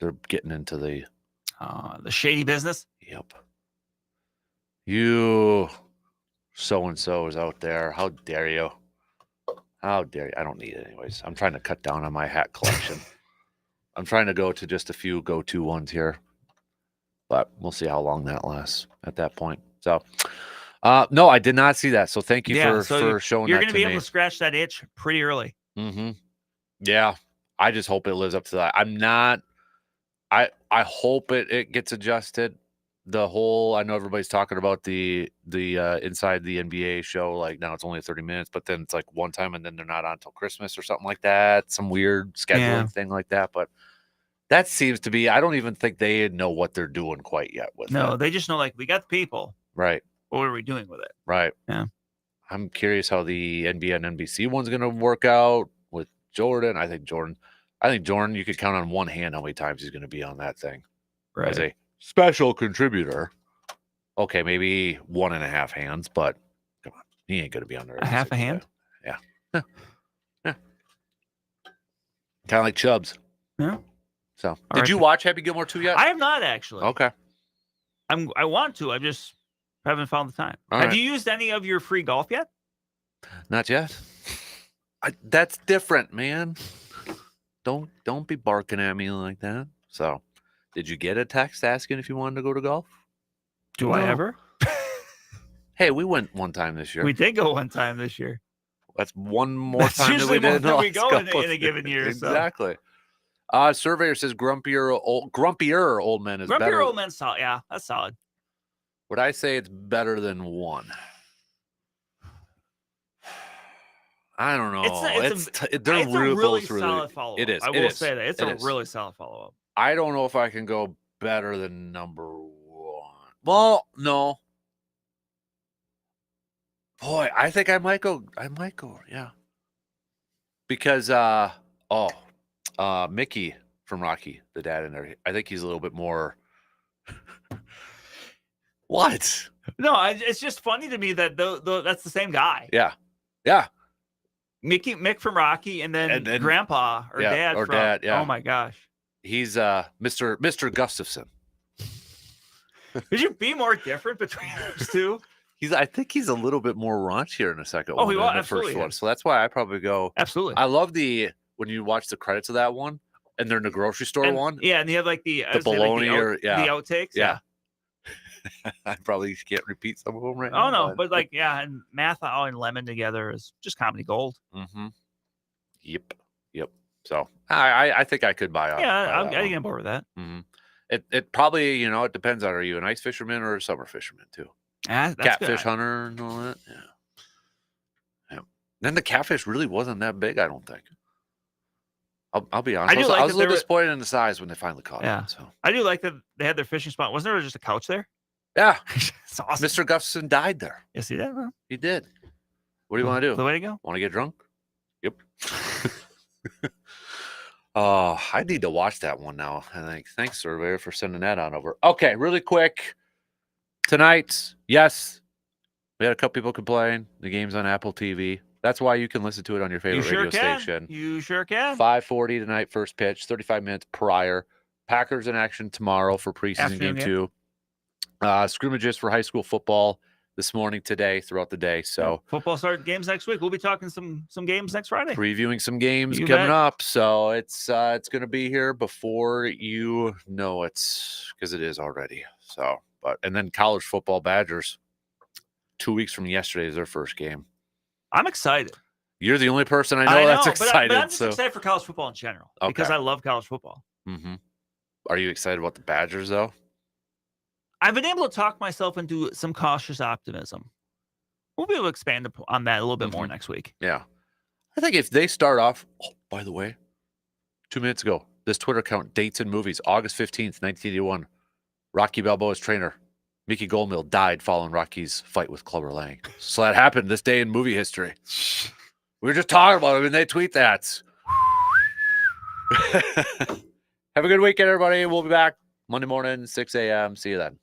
They're getting into the shady business. Yep. You so-and-so is out there. How dare you? How dare you? I don't need it anyways. I'm trying to cut down on my hat collection. I'm trying to go to just a few go-to ones here, but we'll see how long that lasts at that point. So, no, I did not see that. So thank you for showing that. You're going to be me. able to scratch that itch pretty early. Mm-hmm. Yeah. I just hope it lives up to that. I'm not, I hope it gets adjusted. I know everybody's talking about the Inside the NBA show. Now it's only 30 minutes, but then it's one time and then they're not on until Christmas or something like that. Some weird scheduling thing like that. But that seems to be, I don't even think they know what they're doing quite yet with it. No, they just know we got the people. Right. What are we doing with it? Right. Yeah. I'm curious how the NBA and NBC one's going to work out with Jordan. I think Jordan, you could count on one hand how many times he's going to be on that thing. Right. As a special contributor. Okay, maybe 1.5 hands, but come on, he ain't going to be on there. A half a hand? Yeah. Yeah. Kind of like Chubbs. Yeah. So, did you watch Happy Gilmore 2 yet? I have not actually. Okay. I want to. I just haven't found the time. Have you used any of your free golf yet? Not yet. That's different, man. Don't be barking at me like that. So, Did you get a text asking if you wanted to go to golf? Do I ever? Hey, we went one time this year. We did go one time this year. That's one more That's time than we usually more did. than we go in a given year. Exactly. Surveyor says grumpier old men is better. Grumpier old men's solid. Yeah, that's solid. Would I say it's better than one? I don't know. They're really solid follow-up. It is. I will say that. It's a really solid follow-up. I don't know if I can go better than number one. Well, no. Boy, I think I might go. Yeah. Because Mickey from Rocky, the dad in there, I think he's a little bit more. What? No, it's just funny to me that that's the same guy. Yeah. Mick from Rocky, and then Grandpa or Dad. Yeah. Oh my gosh. He's Mr. Gustafson. Could you be more different between those two? I think he's a little bit more raunchier in the second one than the first one. So that's why I probably go. Absolutely. I love when you watch the credits of that one, and they're in the grocery store one. Yeah, and you have like the bologna the outtakes. Yeah. I probably can't repeat some of them right now. Oh, no, but and Math and Lemon together is just comedy gold. Mm-hmm. Yep. So I think I could buy. I get on board with that. Mm-hmm. It probably it depends on, are you an ice fisherman or a summer fisherman too? That's catfish good. Hunter and all that. Yeah. Then the catfish really wasn't that big, I don't think. I'll be honest. I was a little disappointed in the size when they finally caught it. So I do like that they had their fishing spot. Wasn't there just a couch there? Yeah. It's awesome. Mr. Gustafson died there. Yes, he did. Huh? He did. What do you want to do? The way to go? Want to get drunk? Yep. Oh, I need to watch that one now. I think. Thanks, Surveyor, for sending that on over. Okay, really quick. Tonight, yes, we had a couple people complain. The game's on Apple TV. That's why you can listen to it on your favorite radio station. You sure can. 5:40 tonight, first pitch, 35 minutes prior. Packers in action tomorrow for preseason game 2. Scrimmages for high school football this morning, today, throughout the day. So football start games next week. We'll be talking some games next Friday. Previewing some games coming up. So it's going to be here before you know it, because it is already. So, and then college football, Badgers, 2 weeks from yesterday is their first game. I'm excited. You're the only person I know that's excited. But I'm just excited for college football in general because I love college football. Mm-hmm. Are you excited about the Badgers, though? I've been able to talk myself into some cautious optimism. We'll be able to expand on that a little bit more next week. Yeah. I think if they start off, by the way, 2 minutes ago, this Twitter account, Dates and Movies, August 15th, 1981, Rocky Balboa's trainer, Mickey Goldmill, died following Rocky's fight with Clubber Lang. So that happened this day in movie history. We were just talking about it, and they tweet that. Have a good weekend, everybody. We'll be back Monday morning, 6 a.m. See you then.